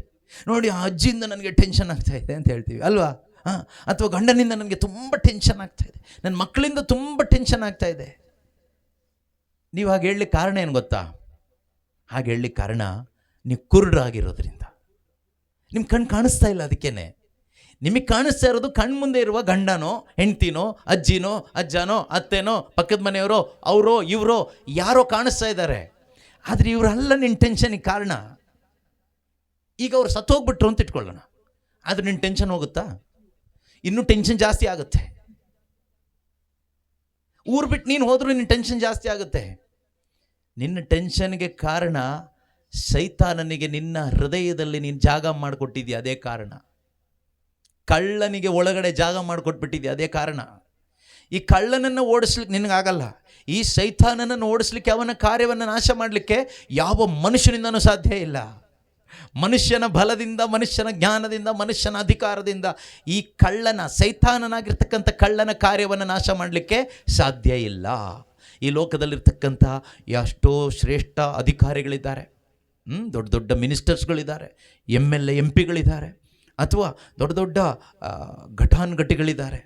ನೋಡಿ, ಆ ಅಜ್ಜಿಯಿಂದ ನನಗೆ ಟೆನ್ಷನ್ ಆಗ್ತಾ ಇದೆ ಅಂತ ಹೇಳ್ತೀವಿ ಅಲ್ವಾ? ಅಥವಾ ಗಂಡನಿಂದ ನನಗೆ ತುಂಬ ಟೆನ್ಷನ್ ಆಗ್ತಾ ಇದೆ, ನನ್ನ ಮಕ್ಕಳಿಂದ ತುಂಬ ಟೆನ್ಷನ್ ಆಗ್ತಾ ಇದೆ. ನೀವು ಹಾಗೆ ಹೇಳಲಿಕ್ಕೆ ಕಾರಣ ಏನು ಗೊತ್ತಾ? ಹಾಗೆ ಹೇಳಲಿಕ್ಕೆ ಕಾರಣ ನೀವು ಕುರುಡರಾಗಿರೋದ್ರಿಂದ. ನಿಮ್ಮ ಕಣ್ಣು ಕಾಣಿಸ್ತಾ ಇಲ್ಲ. ಅದಕ್ಕೇನೆ ನಿಮಗೆ ಕಾಣಿಸ್ತಾ ಇರೋದು ಕಣ್ಮುಂದೆ ಇರುವ ಗಂಡನೋ ಹೆಂಡ್ತಿನೋ ಅಜ್ಜಿನೋ ಅಜ್ಜನೋ ಅತ್ತೆನೋ ಪಕ್ಕದ ಮನೆಯವರೋ ಅವರೋ ಇವರೋ ಯಾರೋ ಕಾಣಿಸ್ತಾ ಇದ್ದಾರೆ. ಆದರೆ ಇವರಲ್ಲ ನಿನ್ನ ಟೆನ್ಷನಿಗೆ ಕಾರಣ. ಈಗ ಅವ್ರು ಸತ್ತೋಗ್ಬಿಟ್ರು ಅಂತ ಇಟ್ಕೊಳ್ಳೋಣ, ಆದರೆ ನಿನ್ನ ಟೆನ್ಷನ್ ಹೋಗುತ್ತಾ? ಇನ್ನೂ ಟೆನ್ಷನ್ ಜಾಸ್ತಿ ಆಗುತ್ತೆ. ಊರು ಬಿಟ್ಟು ನೀನು ಹೋದರೂ ನಿನ್ನ ಟೆನ್ಷನ್ ಜಾಸ್ತಿ ಆಗುತ್ತೆ. ನಿನ್ನ ಟೆನ್ಷನ್ಗೆ ಕಾರಣ ಸೈತಾನನಿಗೆ ನಿನ್ನ ಹೃದಯದಲ್ಲಿ ನೀನು ಜಾಗ ಮಾಡಿಕೊಟ್ಟಿದ್ಯಾ, ಅದೇ ಕಾರಣ. ಕಳ್ಳನಿಗೆ ಒಳಗಡೆ ಜಾಗ ಮಾಡಿಕೊಟ್ಬಿಟ್ಟಿದ್ಯಾ, ಅದೇ ಕಾರಣ. ಈ ಕಳ್ಳನನ್ನು ಓಡಿಸ್ಲಿಕ್ಕೆ ನಿನಗಾಗಲ್ಲ. ಈ ಸೈತಾನನನ್ನು ಓಡಿಸ್ಲಿಕ್ಕೆ, ಅವನ ಕಾರ್ಯವನ್ನು ನಾಶ ಮಾಡಲಿಕ್ಕೆ ಯಾವ ಮನುಷ್ಯನಿಂದನೂ ಸಾಧ್ಯ ಇಲ್ಲ. ಮನುಷ್ಯನ ಬಲದಿಂದ, ಮನುಷ್ಯನ ಜ್ಞಾನದಿಂದ, ಮನುಷ್ಯನ ಅಧಿಕಾರದಿಂದ ಈ ಸೈತಾನನಾಗಿರ್ತಕ್ಕಂಥ ಕಳ್ಳನ ಕಾರ್ಯವನ್ನು ನಾಶ ಮಾಡಲಿಕ್ಕೆ ಸಾಧ್ಯ ಇಲ್ಲ. ಈ ಲೋಕದಲ್ಲಿರ್ತಕ್ಕಂಥ ಎಷ್ಟೋ ಶ್ರೇಷ್ಠ ಅಧಿಕಾರಿಗಳಿದ್ದಾರೆ, ದೊಡ್ಡ ದೊಡ್ಡ ಮಿನಿಸ್ಟರ್ಸ್ಗಳಿದ್ದಾರೆ, MLA MP ಗಳಿದ್ದಾರೆ, ಅಥವಾ ದೊಡ್ಡ ದೊಡ್ಡ ಘಟಾನುಘಟಿಗಳಿದ್ದಾರೆ,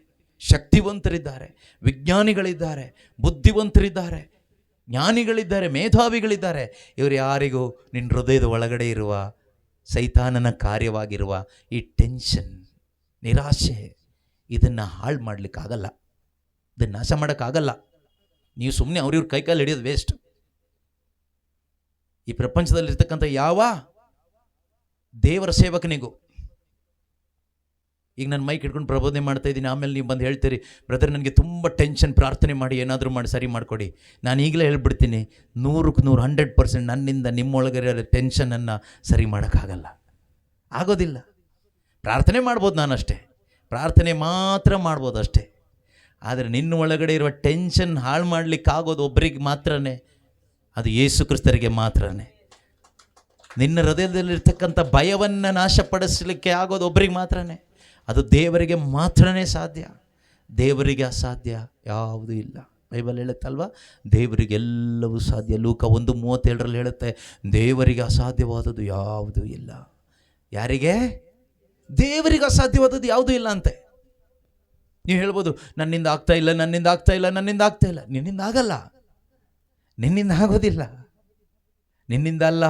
ಶಕ್ತಿವಂತರಿದ್ದಾರೆ, ವಿಜ್ಞಾನಿಗಳಿದ್ದಾರೆ, ಬುದ್ಧಿವಂತರಿದ್ದಾರೆ, ಜ್ಞಾನಿಗಳಿದ್ದಾರೆ, ಮೇಧಾವಿಗಳಿದ್ದಾರೆ. ಇವರು ಯಾರಿಗೂ ನಿನ್ನ ಹೃದಯದ ಒಳಗಡೆ ಇರುವ ಸೈತಾನನ ಕಾರ್ಯವಾಗಿರುವ ಈ ಟೆನ್ಷನ್, ನಿರಾಶೆ, ಇದನ್ನು ಹಾಳು ಮಾಡಲಿಕ್ಕಾಗಲ್ಲ, ಇದನ್ನು ನಾಶ ಮಾಡೋಕ್ಕಾಗಲ್ಲ. ನೀವು ಸುಮ್ಮನೆ ಅವ್ರಿವ್ರ ಕೈಕಾಲು ಹಿಡಿಯೋದು ವೇಸ್ಟ್. ಈ ಪ್ರಪಂಚದಲ್ಲಿರ್ತಕ್ಕಂಥ ಯಾವ ದೇವರ ಸೇವಕನಿಗೂ, ಈಗ ನಾನು ಮೈಕ್ ಹಿಡ್ಕೊಂಡು ಪ್ರಬೋಧನೆ ಮಾಡ್ತಾ ಇದ್ದೀನಿ, ಆಮೇಲೆ ನೀವು ಬಂದು ಹೇಳ್ತೀರಿ, ಬ್ರದರ್ ನನಗೆ ತುಂಬ ಟೆನ್ಷನ್, ಪ್ರಾರ್ಥನೆ ಮಾಡಿ ಏನಾದರೂ ಮಾಡಿ ಸರಿ ಮಾಡಿಕೊಡಿ. ನಾನು ಈಗಲೇ ಹೇಳ್ಬಿಡ್ತೀನಿ, 100% 100% ನನ್ನಿಂದ ನಿಮ್ಮೊಳಗಡೆ ಟೆನ್ಷನನ್ನು ಸರಿ ಮಾಡೋಕ್ಕಾಗಲ್ಲ, ಆಗೋದಿಲ್ಲ. ಪ್ರಾರ್ಥನೆ ಮಾಡ್ಬೋದು, ನಾನಷ್ಟೇ ಪ್ರಾರ್ಥನೆ ಮಾತ್ರ ಮಾಡ್ಬೋದು ಅಷ್ಟೇ. ಆದರೆ ನಿನ್ನ ಒಳಗಡೆ ಇರುವ ಟೆನ್ಷನ್ ಹಾಳು ಮಾಡಲಿಕ್ಕಾಗೋದು ಒಬ್ಬರಿಗೆ ಮಾತ್ರನೇ, ಅದು ಯೇಸು ಕ್ರಿಸ್ತರಿಗೆ ಮಾತ್ರನೇ. ನಿನ್ನ ಹೃದಯದಲ್ಲಿರ್ತಕ್ಕಂಥ ಭಯವನ್ನು ನಾಶಪಡಿಸಲಿಕ್ಕೆ ಆಗೋದು ಒಬ್ಬರಿಗೆ ಮಾತ್ರನೇ, ಅದು ದೇವರಿಗೆ ಮಾತ್ರನೇ ಸಾಧ್ಯ. ದೇವರಿಗೆ ಅಸಾಧ್ಯ ಯಾವುದೂ ಇಲ್ಲ. ಬೈಬಲ್ ಹೇಳುತ್ತಲ್ವ, ದೇವರಿಗೆಲ್ಲವೂ ಸಾಧ್ಯ. ಲೂಕ 1:37 ಹೇಳುತ್ತೆ, ದೇವರಿಗೆ ಅಸಾಧ್ಯವಾದದ್ದು ಯಾವುದೂ ಇಲ್ಲ. ಯಾರಿಗೆ? ದೇವರಿಗೆ ಅಸಾಧ್ಯವಾದದ್ದು ಯಾವುದೂ ಇಲ್ಲ ಅಂತೆ. ನೀವು ಹೇಳ್ಬೋದು, ನನ್ನಿಂದ ಆಗ್ತಾ ಇಲ್ಲ, ನನ್ನಿಂದ ಆಗ್ತಾ ಇಲ್ಲ, ನನ್ನಿಂದ ಆಗ್ತಾ ಇಲ್ಲ. ನಿನ್ನಿಂದ ಆಗಲ್ಲ, ನಿನ್ನಿಂದ ಆಗೋದಿಲ್ಲ. ನಿನ್ನಿಂದ ಅಲ್ಲ,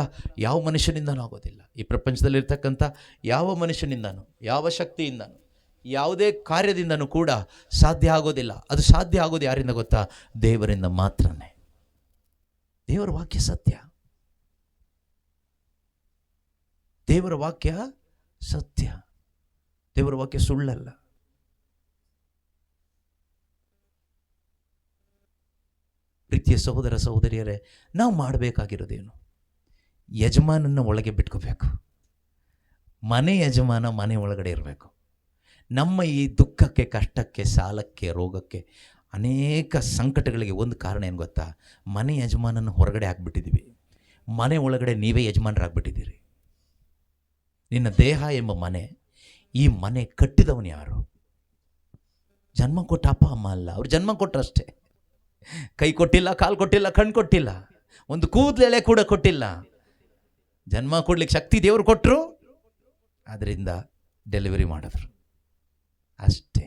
ಯಾವ ಮನುಷ್ಯನಿಂದನೂ ಆಗೋದಿಲ್ಲ. ಈ ಪ್ರಪಂಚದಲ್ಲಿರ್ತಕ್ಕಂಥ ಯಾವ ಮನುಷ್ಯನಿಂದನೂ, ಯಾವ ಶಕ್ತಿಯಿಂದನೂ, ಯಾವುದೇ ಕಾರ್ಯದಿಂದನೂ ಕೂಡ ಸಾಧ್ಯ ಆಗೋದಿಲ್ಲ. ಅದು ಸಾಧ್ಯ ಆಗೋದು ಯಾರಿಂದ ಗೊತ್ತಾ? ದೇವರಿಂದ ಮಾತ್ರನೇ. ದೇವರ ವಾಕ್ಯ ಸತ್ಯ, ದೇವರ ವಾಕ್ಯ ಸತ್ಯ, ದೇವರ ವಾಕ್ಯ ಸುಳ್ಳಲ್ಲ. ಪ್ರೀತಿಯ ಸಹೋದರ ಸಹೋದರಿಯರೇ, ನಾವು ಮಾಡಬೇಕಾಗಿರೋದೇನು? ಯಜಮಾನನ ಒಳಗೆ ಬಿಟ್ಕೋಬೇಕು. ಮನೆ ಯಜಮಾನ ಮನೆ ಒಳಗಡೆ ಇರಬೇಕು. ನಮ್ಮ ಈ ದುಃಖಕ್ಕೆ, ಕಷ್ಟಕ್ಕೆ, ಸಾಲಕ್ಕೆ, ರೋಗಕ್ಕೆ, ಅನೇಕ ಸಂಕಟಗಳಿಗೆ ಒಂದು ಕಾರಣ ಏನು ಗೊತ್ತಾ? ಮನೆ ಯಜಮಾನನ ಹೊರಗಡೆ ಹಾಕ್ಬಿಟ್ಟಿದ್ದೀವಿ. ಮನೆ ಒಳಗಡೆ ನೀವೇ ಯಜಮಾನರಾಗ್ಬಿಟ್ಟಿದ್ದೀರಿ. ನಿನ್ನ ದೇಹ ಎಂಬ ಮನೆ, ಈ ಮನೆ ಕಟ್ಟಿದವನು ಯಾರು? ಜನ್ಮ ಕೊಟ್ಟ ಅಪ್ಪ ಅಮ್ಮ ಅಲ್ಲ, ಅವ್ರು ಜನ್ಮ ಕೊಟ್ಟರಷ್ಟೇ. ಕೈ ಕೊಟ್ಟಿಲ್ಲ, ಕಾಲು ಕೊಟ್ಟಿಲ್ಲ, ಕಣ್ಣು ಕೊಟ್ಟಿಲ್ಲ, ಒಂದು ಕೂದಲೆಳೆ ಕೂಡ ಕೊಟ್ಟಿಲ್ಲ. ಜನ್ಮ ಕೊಡ್ಲಿಕ್ಕೆ ಶಕ್ತಿ ದೇವರು ಕೊಟ್ಟರು, ಅದರಿಂದ ಡೆಲಿವರಿ ಮಾಡಿದ್ರು ಅಷ್ಟೇ.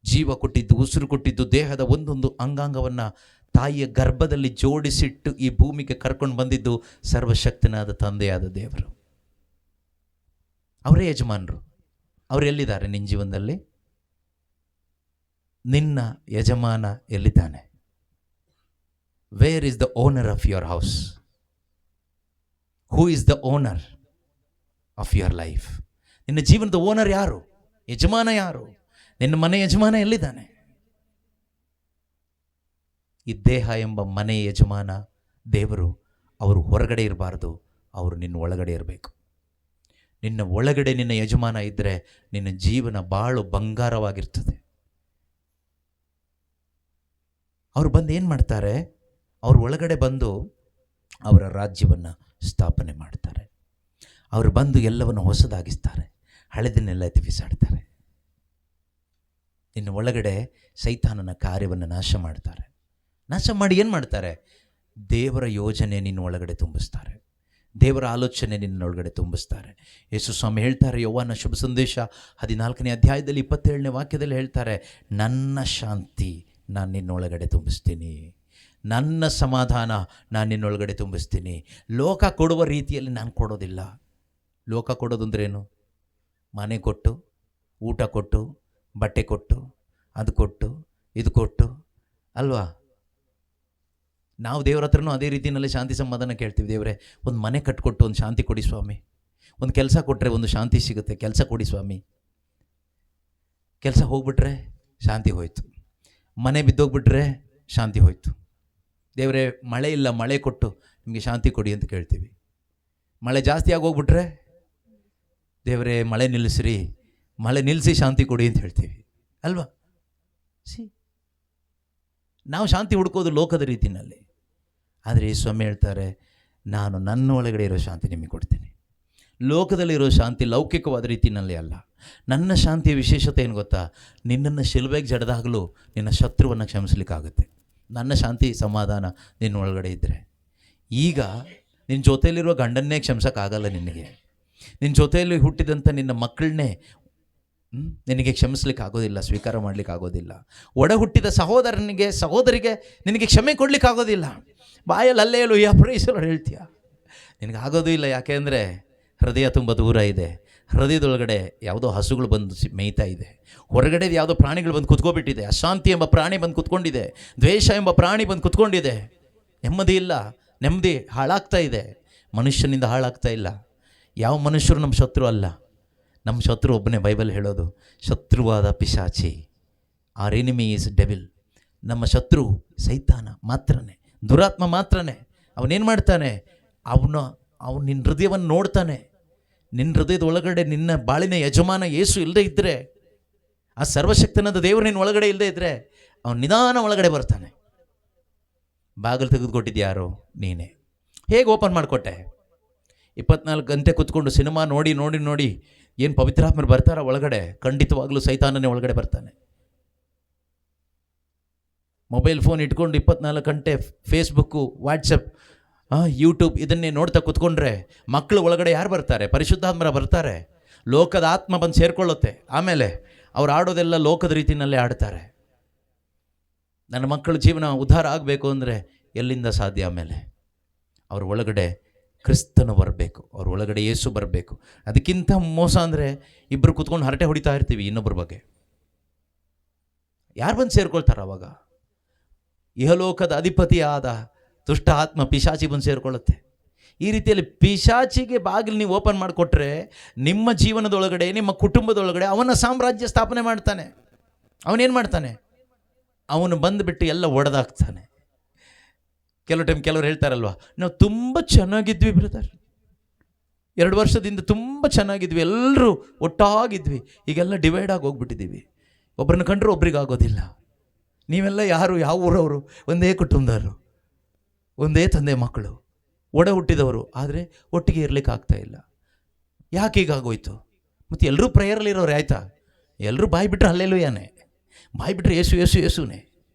ಜೀವ ಕೊಟ್ಟಿದ್ದು, ಉಸಿರು ಕೊಟ್ಟಿದ್ದು, ದೇಹದ ಒಂದೊಂದು ಅಂಗಾಂಗವನ್ನು ತಾಯಿಯ ಗರ್ಭದಲ್ಲಿ ಜೋಡಿಸಿಟ್ಟು ಈ ಭೂಮಿಗೆ ಕರ್ಕೊಂಡು ಬಂದಿದ್ದು ಸರ್ವಶಕ್ತನಾದ ತಂದೆಯಾದ ದೇವರು. ಅವರೇ ಯಜಮಾನರು. ಅವರು ಎಲ್ಲಿದ್ದಾರೆ ನಿನ್ನ ಜೀವನದಲ್ಲಿ? ನಿನ್ನ ಯಜಮಾನ ಎಲ್ಲಿದ್ದಾನೆ? Where is the owner of your house? Who is the owner of your life? ನಿನ್ನ ಜೀವನದ ಓನರ್ ಯಾರು? ಯಜಮಾನ ಯಾರು? ನಿನ್ನ ಮನೆ ಯಜಮಾನ ಎಲ್ಲಿದ್ದಾನೆ? ಈ ದೇಹ ಎಂಬ ಮನೆ ಯಜಮಾನ ದೇವರು. ಅವರು ಹೊರಗಡೆ ಇರಬಾರ್ದು, ಅವರು ನಿನ್ನ ಒಳಗಡೆ ಇರಬೇಕು. ನಿನ್ನ ಒಳಗಡೆ ನಿನ್ನ ಯಜಮಾನ ಇದ್ದರೆ ನಿನ್ನ ಜೀವನ ಬಾಳು ಬಂಗಾರವಾಗಿರ್ತದೆ. ಅವರು ಬಂದು ಏನು ಮಾಡ್ತಾರೆ? ಅವ್ರ ಒಳಗಡೆ ಬಂದು ಅವರ ರಾಜ್ಯವನ್ನು ಸ್ಥಾಪನೆ ಮಾಡ್ತಾರೆ. ಅವರು ಬಂದು ಎಲ್ಲವನ್ನು ಹೊಸದಾಗಿಸ್ತಾರೆ, ಹಳೆದನ್ನೆಲ್ಲ ಎತ್ತಿ ಬಿಸಾಡ್ತಾರೆ. ನಿನ್ನ ಒಳಗಡೆ ಸೈತಾನನ ಕಾರ್ಯವನ್ನು ನಾಶ ಮಾಡ್ತಾರೆ. ನಾಶ ಮಾಡಿ ಏನು ಮಾಡ್ತಾರೆ? ದೇವರ ಯೋಜನೆ ನಿನ್ನ ಒಳಗಡೆ ತುಂಬಿಸ್ತಾರೆ, ದೇವರ ಆಲೋಚನೆ ನಿನ್ನೊಳಗಡೆ ತುಂಬಿಸ್ತಾರೆ. ಯೇಸು ಸ್ವಾಮಿ ಹೇಳ್ತಾರೆ, ಯೋವಾನ ಶುಭ ಸಂದೇಶ 14ನೇ ಅಧ್ಯಾಯದಲ್ಲಿ 27ನೇ ವಾಕ್ಯದಲ್ಲಿ ಹೇಳ್ತಾರೆ, ನನ್ನ ಶಾಂತಿ ನಾನು ನಿನ್ನೊಳಗಡೆ ತುಂಬಿಸ್ತೀನಿ, ನನ್ನ ಸಮಾಧಾನ ನಾನು ನಿನ್ನೊಳಗಡೆ ತುಂಬಿಸ್ತೀನಿ. ಲೋಕ ಕೊಡುವ ರೀತಿಯಲ್ಲಿ ನಾನು ಕೊಡೋದಿಲ್ಲ. ಲೋಕ ಕೊಡೋದು ಅಂದ್ರೇನು? ಮನೆ ಕೊಟ್ಟು, ಊಟ ಕೊಟ್ಟು, ಬಟ್ಟೆ ಕೊಟ್ಟು, ಅದು ಕೊಟ್ಟು, ಇದು ಕೊಟ್ಟು ಅಲ್ವಾ? ನಾವು ದೇವ್ರ ಹತ್ರನೂ ಅದೇ ರೀತಿಯಲ್ಲಿ ಶಾಂತಿ ಸಮಾಧಾನ ಕೇಳ್ತೀವಿ. ದೇವರೇ, ಒಂದು ಮನೆ ಕಟ್ಕೊಟ್ಟು ಒಂದು ಶಾಂತಿ ಕೊಡಿ ಸ್ವಾಮಿ. ಒಂದು ಕೆಲಸ ಕೊಟ್ಟರೆ ಒಂದು ಶಾಂತಿ ಸಿಗುತ್ತೆ, ಕೆಲಸ ಕೊಡಿ ಸ್ವಾಮಿ. ಕೆಲಸ ಹೋಗ್ಬಿಟ್ರೆ ಶಾಂತಿ ಹೋಯ್ತು, ಮನೆ ಬಿದ್ದೋಗ್ಬಿಟ್ರೆ ಶಾಂತಿ ಹೋಯ್ತು. ದೇವರೇ, ಮಳೆ ಇಲ್ಲ, ಮಳೆ ಕೊಟ್ಟು ನಿಮಗೆ ಶಾಂತಿ ಕೊಡಿ ಅಂತ ಕೇಳ್ತೀವಿ. ಮಳೆ ಜಾಸ್ತಿ ಆಗೋಗ್ಬಿಟ್ರೆ, ದೇವರೇ ಮಳೆ ನಿಲ್ಲಿಸ್ರಿ, ಮಳೆ ನಿಲ್ಲಿಸಿ ಶಾಂತಿ ಕೊಡಿ ಅಂತ ಹೇಳ್ತೀವಿ ಅಲ್ವಾ? ನಾವು ಶಾಂತಿ ಹುಡ್ಕೋದು ಲೋಕದ ರೀತಿಯಲ್ಲಿ. ಆದರೆ ಈ ಸ್ವಾಮಿ ಹೇಳ್ತಾರೆ, ನಾನು ನನ್ನ ಒಳಗಡೆ ಇರೋ ಶಾಂತಿ ನಿಮಗೆ ಕೊಡ್ತೀನಿ. ಲೋಕದಲ್ಲಿರೋ ಶಾಂತಿ ಲೌಕಿಕವಾದ ರೀತಿಯಲ್ಲಿ ಅಲ್ಲ. ನನ್ನ ಶಾಂತಿಯ ವಿಶೇಷತೆ ಏನು ಗೊತ್ತಾ? ನಿನ್ನನ್ನು ಶಿಲುಬೆಗೆ ಜಡದಾಗಲೂ ನಿನ್ನ ಶತ್ರುವನ್ನು ಕ್ಷಮಿಸಲಿಕ್ಕಾಗುತ್ತೆ. ನನ್ನ ಶಾಂತಿ ಸಮಾಧಾನ ನಿನ್ನ ಒಳಗಡೆ ಇದ್ದರೆ. ಈಗ ನಿನ್ನ ಜೊತೆಯಲ್ಲಿರುವ ಗಂಡನ್ನೇ ಕ್ಷಮಿಸೋಕ್ಕಾಗಲ್ಲ ನಿನಗೆ. ನಿನ್ನ ಜೊತೆಯಲ್ಲಿ ಹುಟ್ಟಿದಂಥ ನಿನ್ನ ಮಕ್ಕಳನ್ನೇ ನಿನಗೆ ಕ್ಷಮಿಸ್ಲಿಕ್ಕೆ ಆಗೋದಿಲ್ಲ, ಸ್ವೀಕಾರ ಮಾಡಲಿಕ್ಕೆ ಆಗೋದಿಲ್ಲ. ಒಡ ಹುಟ್ಟಿದ ಸಹೋದರನಿಗೆ, ಸಹೋದರಿಗೆ ನಿನಗೆ ಕ್ಷಮೆ ಕೊಡ್ಲಿಕ್ಕೆ ಆಗೋದಿಲ್ಲ. ಬಾಯಲ್ಲಿ ಅಲ್ಲೇಲು ಪ್ರೈಸಲು ಹೇಳ್ತೀಯ, ನಿನಗೆ ಆಗೋದು ಇಲ್ಲ. ಯಾಕೆ ಅಂದರೆ ಹೃದಯ ತುಂಬ ದೂರ ಇದೆ. ಹೃದಯದೊಳಗಡೆ ಯಾವುದೋ ಹಸುಗಳು ಬಂದು ಮೇಯ್ತಾ ಇದೆ, ಹೊರಗಡೆ ಯಾವುದೋ ಪ್ರಾಣಿಗಳು ಬಂದು ಕುತ್ಕೊಬಿಟ್ಟಿದೆ. ಅಶಾಂತಿ ಎಂಬ ಪ್ರಾಣಿ ಬಂದು ಕುತ್ಕೊಂಡಿದೆ, ದ್ವೇಷ ಎಂಬ ಪ್ರಾಣಿ ಬಂದು ಕುತ್ಕೊಂಡಿದೆ. ನೆಮ್ಮದಿ ಇಲ್ಲ, ನೆಮ್ಮದಿ ಹಾಳಾಗ್ತಾ ಇದೆ. ಮನುಷ್ಯನಿಂದ ಹಾಳಾಗ್ತಾ ಇಲ್ಲ. ಯಾವ ಮನುಷ್ಯರು ನಮ್ಮ ಶತ್ರು ಅಲ್ಲ. ನಮ್ಮ ಶತ್ರು ಒಬ್ಬನೇ. ಬೈಬಲ್ ಹೇಳೋದು, ಶತ್ರುವಾದ ಪಿಶಾಚಿ, ಆರ್ ಎನಿಮಿ ಈಸ್ ಡೆವಿಲ್. ನಮ್ಮ ಶತ್ರು ಸೈತಾನ ಮಾತ್ರನೇ, ದುರಾತ್ಮ ಮಾತ್ರನೇ. ಅವನೇನು ಮಾಡ್ತಾನೆ? ಅವನು ನಿನ್ನ ಹೃದಯವನ್ನು ನೋಡ್ತಾನೆ. ನಿನ್ನ ಹೃದಯದ ಒಳಗಡೆ ನಿನ್ನ ಬಾಳಿನ ಯಜಮಾನ ಯೇಸು ಇಲ್ಲದೆ ಇದ್ದರೆ, ಆ ಸರ್ವಶಕ್ತನಾದ ದೇವರು ನಿನ್ನ ಒಳಗಡೆ ಇಲ್ಲದೆ ಇದ್ದರೆ, ಅವನು ನಿಧಾನ ಒಳಗಡೆ ಬರ್ತಾನೆ. ಬಾಗಿಲು ತೆಗೆದುಕೊಟ್ಟಿದ್ಯಾರೋ? ನೀನೇ. ಹೇಗೆ ಓಪನ್ ಮಾಡಿಕೊಟ್ಟೆ? 24 ಗಂಟೆ ಕೂತ್ಕೊಂಡು ಸಿನಿಮಾ ನೋಡಿ ನೋಡಿ ನೋಡಿ ಏನು ಪವಿತ್ರಾತ್ಮರು ಬರ್ತಾರ ಒಳಗಡೆ? ಖಂಡಿತವಾಗ್ಲೂ ಸೈತಾನನೇ ಒಳಗಡೆ ಬರ್ತಾನೆ. ಮೊಬೈಲ್ ಫೋನ್ ಇಟ್ಕೊಂಡು 24 ಗಂಟೆ ಫೇಸ್ಬುಕ್ಕು, ವಾಟ್ಸಪ್, ಯೂಟ್ಯೂಬ್ ಇದನ್ನೇ ನೋಡ್ತಾ ಕೂತ್ಕೊಂಡ್ರೆ ಮಕ್ಕಳು ಒಳಗಡೆ ಯಾರು ಬರ್ತಾರೆ? ಪರಿಶುದ್ಧಾತ್ಮರ ಬರ್ತಾರೆ. ಲೋಕದ ಆತ್ಮ ಬಂದು ಸೇರಿಕೊಳ್ಳುತ್ತೆ. ಆಮೇಲೆ ಅವ್ರು ಆಡೋದೆಲ್ಲ ಲೋಕದ ರೀತಿಯಲ್ಲೇ ಆಡ್ತಾರೆ. ನನ್ನ ಮಕ್ಕಳ ಜೀವನ ಉದ್ಧಾರ ಆಗಬೇಕು ಅಂದರೆ ಎಲ್ಲಿಂದ ಸಾಧ್ಯ? ಆಮೇಲೆ ಅವ್ರ ಒಳಗಡೆ ಕ್ರಿಸ್ತನು ಬರಬೇಕು, ಅವ್ರ ಒಳಗಡೆ ಯೇಸು ಬರಬೇಕು. ಅದಕ್ಕಿಂತ ಮೋಸ ಅಂದರೆ ಇಬ್ಬರು ಕೂತ್ಕೊಂಡು ಹರಟೆ ಹೊಡಿತಾ ಇರ್ತೀವಿ ಇನ್ನೊಬ್ಬರ ಬಗ್ಗೆ. ಯಾರು ಬಂದು ಸೇರ್ಕೊಳ್ತಾರೆ ಅವಾಗ? ಇಹಲೋಕದ ಅಧಿಪತಿಯಾದ ದುಷ್ಟ ಆತ್ಮ ಪಿಶಾಚಿ ಬಂದು ಸೇರಿಕೊಳ್ಳುತ್ತೆ. ಈ ರೀತಿಯಲ್ಲಿ ಪಿಶಾಚಿಗೆ ಬಾಗಿಲು ನೀವು ಓಪನ್ ಮಾಡಿಕೊಟ್ರೆ ನಿಮ್ಮ ಜೀವನದೊಳಗಡೆ, ನಿಮ್ಮ ಕುಟುಂಬದೊಳಗಡೆ ಅವನ ಸಾಮ್ರಾಜ್ಯ ಸ್ಥಾಪನೆ ಮಾಡ್ತಾನೆ. ಅವನೇನು ಮಾಡ್ತಾನೆ? ಅವನು ಬಂದುಬಿಟ್ಟು ಎಲ್ಲ ಒಡೆದಾಕ್ತಾನೆ. ಕೆಲವು ಟೈಮ್ ಕೆಲವರು ಹೇಳ್ತಾರಲ್ವ, ನಾವು ತುಂಬ ಚೆನ್ನಾಗಿದ್ವಿ ಬ್ರದರ್, 2 ವರ್ಷದಿಂದ ತುಂಬ ಚೆನ್ನಾಗಿದ್ವಿ, ಎಲ್ಲರೂ ಒಟ್ಟಾಗಿದ್ವಿ, ಈಗೆಲ್ಲ ಡಿವೈಡ್ ಆಗಿ ಹೋಗ್ಬಿಟ್ಟಿದ್ದೀವಿ, ಒಬ್ಬರನ್ನ ಕಂಡ್ರೂ ಒಬ್ರಿಗೆ ಆಗೋದಿಲ್ಲ. ನೀವೆಲ್ಲ ಯಾರು, ಯಾವ ಊರವರು, ಒಂದೇ ಕುಟುಂಬದವರು, ಒಂದೇ ತಂದೆ ಮಕ್ಕಳು, ಒಡ ಹುಟ್ಟಿದವರು, ಆದರೆ ಒಟ್ಟಿಗೆ ಇರಲಿಕ್ಕೆ ಆಗ್ತಾ ಇಲ್ಲ. ಯಾಕೆ ಹೀಗಾಗೋಯ್ತು? ಮತ್ತು ಎಲ್ಲರೂ ಪ್ರೇಯರಲ್ಲಿರೋರು ಆಯಿತಾ? ಎಲ್ಲರೂ ಬಾಯಿ ಬಿಟ್ಟರೆ ಹಲ್ಲೆಲೂಯಾನೇ, ಬಾಯಿ ಬಿಟ್ಟರೆ ಯೇಸು ಯೇಸು ಯೇಸುನೇ,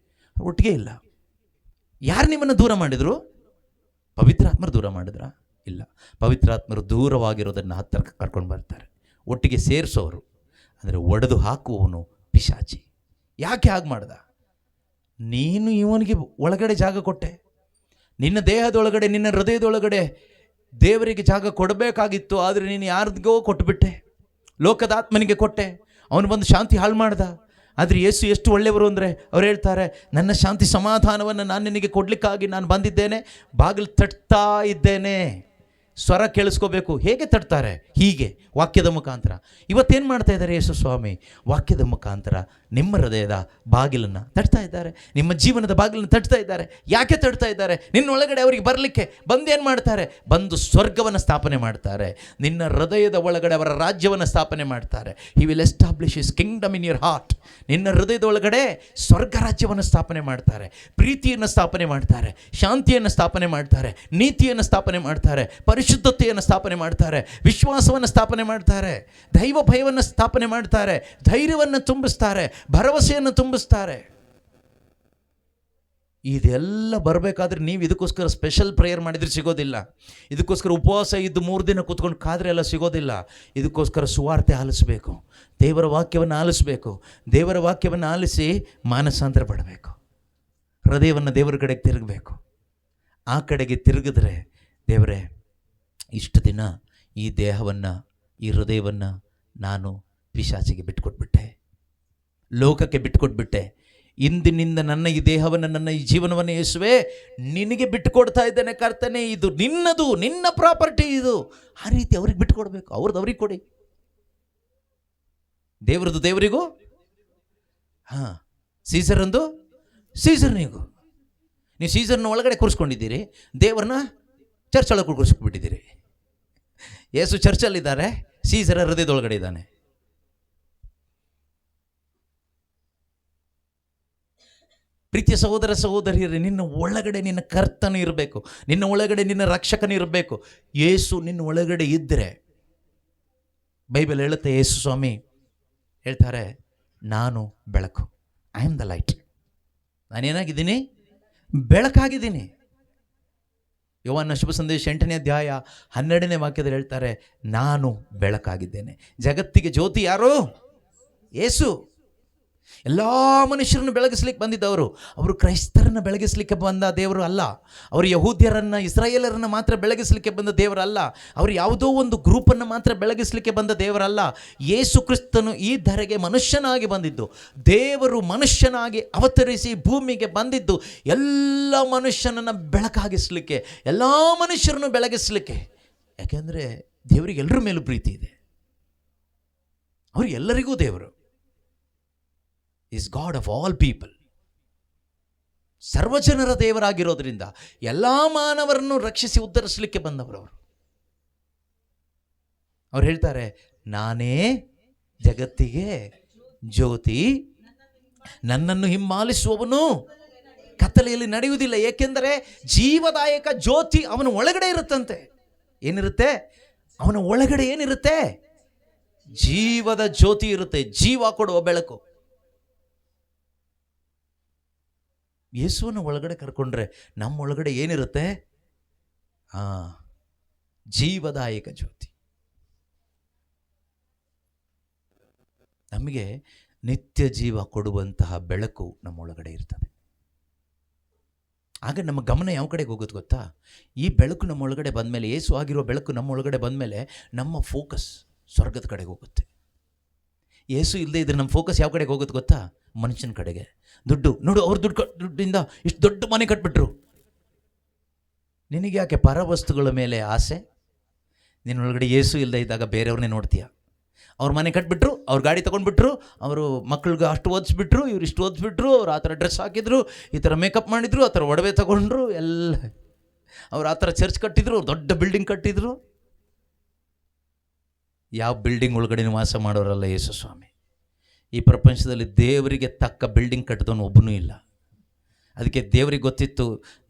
ಒಟ್ಟಿಗೆ ಇಲ್ಲ. ಯಾರು ನಿಮ್ಮನ್ನು ದೂರ ಮಾಡಿದರು? ಪವಿತ್ರಾತ್ಮರು ದೂರ ಮಾಡಿದ್ರಾ? ಇಲ್ಲ, ಪವಿತ್ರಾತ್ಮರು ದೂರವಾಗಿರೋದನ್ನು ಹತ್ತಿರ ಕರ್ಕೊಂಡು ಬರ್ತಾರೆ, ಒಟ್ಟಿಗೆ ಸೇರಿಸೋರು. ಅಂದರೆ ಒಡೆದು ಹಾಕುವವನು ಪಿಶಾಚಿ. ಯಾಕೆ ಹಾಗೆ ಮಾಡ್ದ? ನೀನು ಇವನಿಗೆ ಒಳಗಡೆ ಜಾಗ ಕೊಟ್ಟೆ. ನಿನ್ನ ದೇಹದೊಳಗಡೆ, ನಿನ್ನ ಹೃದಯದೊಳಗಡೆ ದೇವರಿಗೆ ಜಾಗ ಕೊಡಬೇಕಾಗಿತ್ತು, ಆದರೆ ನೀನು ಯಾರಿಗೋ ಕೊಟ್ಟುಬಿಟ್ಟೆ, ಲೋಕದ ಆತ್ಮನಿಗೆ ಕೊಟ್ಟೆ, ಅವನು ಬಂದು ಶಾಂತಿ ಹಾಳು ಮಾಡ್ದ. ಆದರೆ ಯೇಸು ಎಷ್ಟು ಒಳ್ಳೆಯವರು ಅಂದರೆ, ಅವ್ರು ಹೇಳ್ತಾರೆ, ನನ್ನ ಶಾಂತಿ ಸಮಾಧಾನವನ್ನು ನಾನು ನಿನಗೆ ಕೊಡಲಿಕ್ಕಾಗಿ ನಾನು ಬಂದಿದ್ದೇನೆ, ಬಾಗಿಲು ತಟ್ತಾ ಇದ್ದೇನೆ. ಸ್ವರ ಕೇಳಿಸ್ಕೋಬೇಕು. ಹೇಗೆ ತಟ್ತಾರೆ? ಹೀಗೆ, ವಾಕ್ಯದ ಮುಖಾಂತರ. ಇವತ್ತೇನು ಮಾಡ್ತಾ ಇದ್ದಾರೆ ಯೇಸು ಸ್ವಾಮಿ? ವಾಕ್ಯದ ಮುಖಾಂತರ ನಿಮ್ಮ ಹೃದಯದ ಬಾಗಿಲನ್ನು ತಟ್ತಾ ಇದ್ದಾರೆ, ನಿಮ್ಮ ಜೀವನದ ಬಾಗಿಲನ್ನು ತಟ್ತಾ ಇದ್ದಾರೆ. ಯಾಕೆ ತಟ್ತಾ ಇದ್ದಾರೆ? ನಿನ್ನೊಳಗಡೆ ಅವರಿಗೆ ಬರಲಿಕ್ಕೆ ಬಂದೇನು ಮಾಡ್ತಾರೆ? ಬಂದು ಸ್ವರ್ಗವನ್ನು ಸ್ಥಾಪನೆ ಮಾಡ್ತಾರೆ, ನಿನ್ನ ಹೃದಯದ ಒಳಗಡೆ ಅವರ ರಾಜ್ಯವನ್ನು ಸ್ಥಾಪನೆ ಮಾಡ್ತಾರೆ. He will establish his Kingdom in your heart. ನಿನ್ನ ಹೃದಯದ ಒಳಗಡೆ ಸ್ವರ್ಗ ರಾಜ್ಯವನ್ನು ಸ್ಥಾಪನೆ ಮಾಡ್ತಾರೆ, ಪ್ರೀತಿಯನ್ನು ಸ್ಥಾಪನೆ ಮಾಡ್ತಾರೆ, ಶಾಂತಿಯನ್ನು ಸ್ಥಾಪನೆ ಮಾಡ್ತಾರೆ, ನೀತಿಯನ್ನು ಸ್ಥಾಪನೆ ಮಾಡ್ತಾರೆ, ಪರಿಶುದ್ಧತೆಯನ್ನು ಸ್ಥಾಪನೆ ಮಾಡ್ತಾರೆ, ವಿಶ್ವಾಸವನ್ನು ಸ್ಥಾಪನೆ ಮಾಡ್ತಾರೆ, ದೈವ ಭಯವನ್ನು ಸ್ಥಾಪನೆ ಮಾಡ್ತಾರೆ, ಧೈರ್ಯವನ್ನು ತುಂಬಿಸ್ತಾರೆ, ಭರವಸೆಯನ್ನು ತುಂಬಿಸ್ತಾರೆ. ಇದೆಲ್ಲ ಬರಬೇಕಾದ್ರೆ ನೀವು ಇದಕ್ಕೋಸ್ಕರ ಸ್ಪೆಷಲ್ ಪ್ರೇಯರ್ ಮಾಡಿದರೆ ಸಿಗೋದಿಲ್ಲ, ಇದಕ್ಕೋಸ್ಕರ ಉಪವಾಸ ಇದ್ದು 3 ದಿನ ಕೂತ್ಕೊಂಡು ಕಾದ್ರೆ ಎಲ್ಲ ಸಿಗೋದಿಲ್ಲ. ಇದಕ್ಕೋಸ್ಕರ ಸುವಾರ್ತೆ ಆಲಿಸಬೇಕು, ದೇವರ ವಾಕ್ಯವನ್ನು ಆಲಿಸಬೇಕು, ದೇವರ ವಾಕ್ಯವನ್ನು ಆಲಿಸಿ ಮಾನಸಾಂತರ ಪಡಬೇಕು, ಹೃದಯವನ್ನು ದೇವರ ಕಡೆಗೆ ತಿರುಗಬೇಕು. ಆ ಕಡೆಗೆ ತಿರುಗಿದ್ರೆ, ದೇವರೇ ಇಷ್ಟು ದಿನ ಈ ದೇಹವನ್ನು, ಈ ಹೃದಯವನ್ನು ನಾನು ಪಿಶಾಚಿಗೆ ಬಿಟ್ಟುಕೊಟ್ಬಿಟ್ಟೆ, ಲೋಕಕ್ಕೆ ಬಿಟ್ಟುಕೊಟ್ಬಿಟ್ಟೆ. ಇಂದಿನಿಂದ ನನ್ನ ಈ ದೇಹವನ್ನು, ನನ್ನ ಈ ಜೀವನವನ್ನು ಯೇಸುವೆ ನಿನಗೆ ಬಿಟ್ಟುಕೊಡ್ತಾ ಇದ್ದೇನೆ ಕರ್ತನೇ, ಇದು ನಿನ್ನದು, ನಿನ್ನ ಪ್ರಾಪರ್ಟಿ ಇದು. ಆ ರೀತಿ ಅವ್ರಿಗೆ ಬಿಟ್ಟುಕೊಡ್ಬೇಕು, ಅವ್ರದ್ದು ಅವ್ರಿಗೆ ಕೊಡಿ, ದೇವ್ರದ್ದು ದೇವರಿಗೂ, ಸೀಸರಂದು ಸೀಸರ್ನಿಗೂ. ನೀವು ಸೀಸರ್ನ ಒಳಗಡೆ ಕೂರಿಸ್ಕೊಂಡಿದ್ದೀರಿ, ದೇವರನ್ನ ಚರ್ಚ್ ಒಳಗೆ ಕೂರಿಸ್ಬಿಟ್ಟಿದ್ದೀರಿ. ಯೇಸು ಚರ್ಚಲ್ಲಿದ್ದಾರೆ, ಸೀಸರ ಹೃದಯದೊಳಗಡೆ ಇದ್ದಾನೆ. ಪ್ರೀತಿಯ ಸಹೋದರ ಸಹೋದರಿಯರೇ, ನಿನ್ನ ಒಳಗಡೆ ನಿನ್ನ ಕರ್ತನ ಇರಬೇಕು, ನಿನ್ನ ಒಳಗಡೆ ನಿನ್ನ ರಕ್ಷಕನ ಇರಬೇಕು. ಯೇಸು ನಿನ್ನ ಒಳಗಡೆ ಇದ್ದರೆ, ಬೈಬಲ್ ಹೇಳುತ್ತೆ, ಯೇಸು ಸ್ವಾಮಿ ಹೇಳ್ತಾರೆ, ನಾನು ಬೆಳಕು, ಐ ಆಮ್ ದ ಲೈಟ್. ನಾನೇನಾಗಿದ್ದೀನಿ? ಬೆಳಕಾಗಿದ್ದೀನಿ. ಯೋಹಾನ ಶುಭ ಸಂದೇಶ 8ನೇ ಅಧ್ಯಾಯ 12ನೇ ವಾಕ್ಯದಲ್ಲಿ ಹೇಳ್ತಾರೆ, ನಾನು ಬೆಳಕಾಗಿದ್ದೇನೆ. ಜಗತ್ತಿಗೆ ಜ್ಯೋತಿ ಯಾರು? ಯೇಸು. ಎಲ್ಲ ಮನುಷ್ಯರನ್ನು ಬೆಳಗಿಸ್ಲಿಕ್ಕೆ ಬಂದಿದ್ದವರು. ಅವರು ಕ್ರೈಸ್ತರನ್ನು ಬೆಳಗಿಸ್ಲಿಕ್ಕೆ ಬಂದ ದೇವರು ಅಲ್ಲ, ಅವರು ಯಹೂದ್ಯರನ್ನು, ಇಸ್ರಾಯೇಲರನ್ನು ಮಾತ್ರ ಬೆಳಗಿಸ್ಲಿಕ್ಕೆ ಬಂದ ದೇವರಲ್ಲ, ಅವರು ಯಾವುದೋ ಒಂದು ಗ್ರೂಪನ್ನು ಮಾತ್ರ ಬೆಳಗಿಸ್ಲಿಕ್ಕೆ ಬಂದ ದೇವರಲ್ಲ. ಯೇಸು ಕ್ರಿಸ್ತನು ಈ ಧರೆಗೆ ಮನುಷ್ಯನಾಗಿ ಬಂದಿದ್ದು, ದೇವರು ಮನುಷ್ಯನಾಗಿ ಅವತರಿಸಿ ಭೂಮಿಗೆ ಬಂದಿದ್ದು ಎಲ್ಲ ಮನುಷ್ಯನನ್ನು ಬೆಳಕಾಗಿಸ್ಲಿಕ್ಕೆ, ಎಲ್ಲ ಮನುಷ್ಯರನ್ನು ಬೆಳಗಿಸ್ಲಿಕ್ಕೆ. ಯಾಕೆಂದರೆ ದೇವರಿಗೆ ಎಲ್ಲರ ಮೇಲೂ ಪ್ರೀತಿ ಇದೆ, ಅವರಿಗೆಲ್ಲರಿಗೂ ದೇವರು is God of all people. ಸರ್ವಜನರ ದೇವರಾಗಿರೋದ್ರಿಂದ ಎಲ್ಲ ಮಾನವರನ್ನು ರಕ್ಷಿಸಿ ಉದ್ಧರಿಸಲಿಕ್ಕೆ ಬಂದವರವರು. ಅವ್ರು ಹೇಳ್ತಾರೆ, ನಾನೇ ಜಗತ್ತಿಗೆ ಜ್ಯೋತಿ, ನನ್ನನ್ನು ಹಿಂಬಾಲಿಸುವವನು ಕತ್ತಲೆಯಲ್ಲಿ ನಡೆಯುವುದಿಲ್ಲ. ಏಕೆಂದರೆ ಜೀವದಾಯಕ ಜ್ಯೋತಿ ಅವನ ಒಳಗಡೆ ಇರುತ್ತಂತೆ. ಏನಿರುತ್ತೆ ಅವನ ಒಳಗಡೆ? ಏನಿರುತ್ತೆ? ಜೀವದ ಜ್ಯೋತಿ ಇರುತ್ತೆ, ಜೀವ ಕೊಡುವ ಬೆಳಕು. ಯೇಸುವನ್ನು ಒಳಗಡೆ ಕರ್ಕೊಂಡ್ರೆ ನಮ್ಮ ಒಳಗಡೆ ಏನಿರುತ್ತೆ? ಜೀವದಾಯಕ ಜ್ಯೋತಿ. ನಮಗೆ ನಿತ್ಯ ಜೀವ ಕೊಡುವಂತಹ ಬೆಳಕು ನಮ್ಮ ಒಳಗಡೆ ಇರ್ತದೆ. ಆಗ ನಮ್ಮ ಗಮನ ಯಾವ ಕಡೆಗೆ ಹೋಗುತ್ತೆ ಗೊತ್ತಾ? ಈ ಬೆಳಕು ನಮ್ಮ ಒಳಗಡೆ ಬಂದಮೇಲೆ, ಯೇಸು ಆಗಿರೋ ಬೆಳಕು ನಮ್ಮ ಒಳಗಡೆ ಬಂದಮೇಲೆ ನಮ್ಮ ಫೋಕಸ್ ಸ್ವರ್ಗದ ಕಡೆಗೆ ಹೋಗುತ್ತೆ. ಯೇಸು ಇಲ್ಲದೆ ಇದ್ರೆ ನಮ್ಮ ಫೋಕಸ್ ಯಾವ ಕಡೆಗೆ ಹೋಗುತ್ತೆ ಗೊತ್ತಾ? ಮನುಷ್ಯನ ಕಡೆಗೆ. ದುಡ್ಡು ನೋಡು, ಅವ್ರು ದುಡ್ಡಿಂದ ಇಷ್ಟು ದೊಡ್ಡ ಮನೆ ಕಟ್ಬಿಟ್ರು. ನಿನಗೆ ಯಾಕೆ ಪರವಸ್ತುಗಳ ಮೇಲೆ ಆಸೆ? ನಿನ್ನೊಳಗಡೆ ಯೇಸು ಇಲ್ಲದೆ ಇದ್ದಾಗ ಬೇರೆಯವ್ರನ್ನೇ ನೋಡ್ತೀಯ. ಅವ್ರ ಮನೆ ಕಟ್ಬಿಟ್ರು, ಅವ್ರ ಗಾಡಿ ತೊಗೊಂಡ್ಬಿಟ್ರು, ಅವರು ಮಕ್ಳಿಗೆ ಅಷ್ಟು ಓದಿಸ್ಬಿಟ್ರು, ಇವ್ರು ಇಷ್ಟು ಓದಿಸ್ಬಿಟ್ರು, ಅವ್ರು ಆ ಥರ ಡ್ರೆಸ್ ಹಾಕಿದ್ರು, ಈ ಥರ ಮೇಕಪ್ ಮಾಡಿದ್ರು, ಆ ಥರ ಒಡವೆ ತೊಗೊಂಡ್ರು, ಎಲ್ಲ ಅವ್ರು ಆ ಥರ ಚರ್ಚ್ ಕಟ್ಟಿದ್ರು, ದೊಡ್ಡ ಬಿಲ್ಡಿಂಗ್ ಕಟ್ಟಿದ್ರು. ಯಾವ ಬಿಲ್ಡಿಂಗ್ ಒಳಗಡೆ ವಾಸ ಮಾಡೋರಲ್ಲ ಯೇಸು ಸ್ವಾಮಿ. ಈ ಪ್ರಪಂಚದಲ್ಲಿ ದೇವರಿಗೆ ತಕ್ಕ ಬಿಲ್ಡಿಂಗ್ ಕಟ್ಟಿದವನು ಒಬ್ಬನೂ ಇಲ್ಲ. ಅದಕ್ಕೆ ದೇವ್ರಿಗೆ ಗೊತ್ತಿತ್ತು,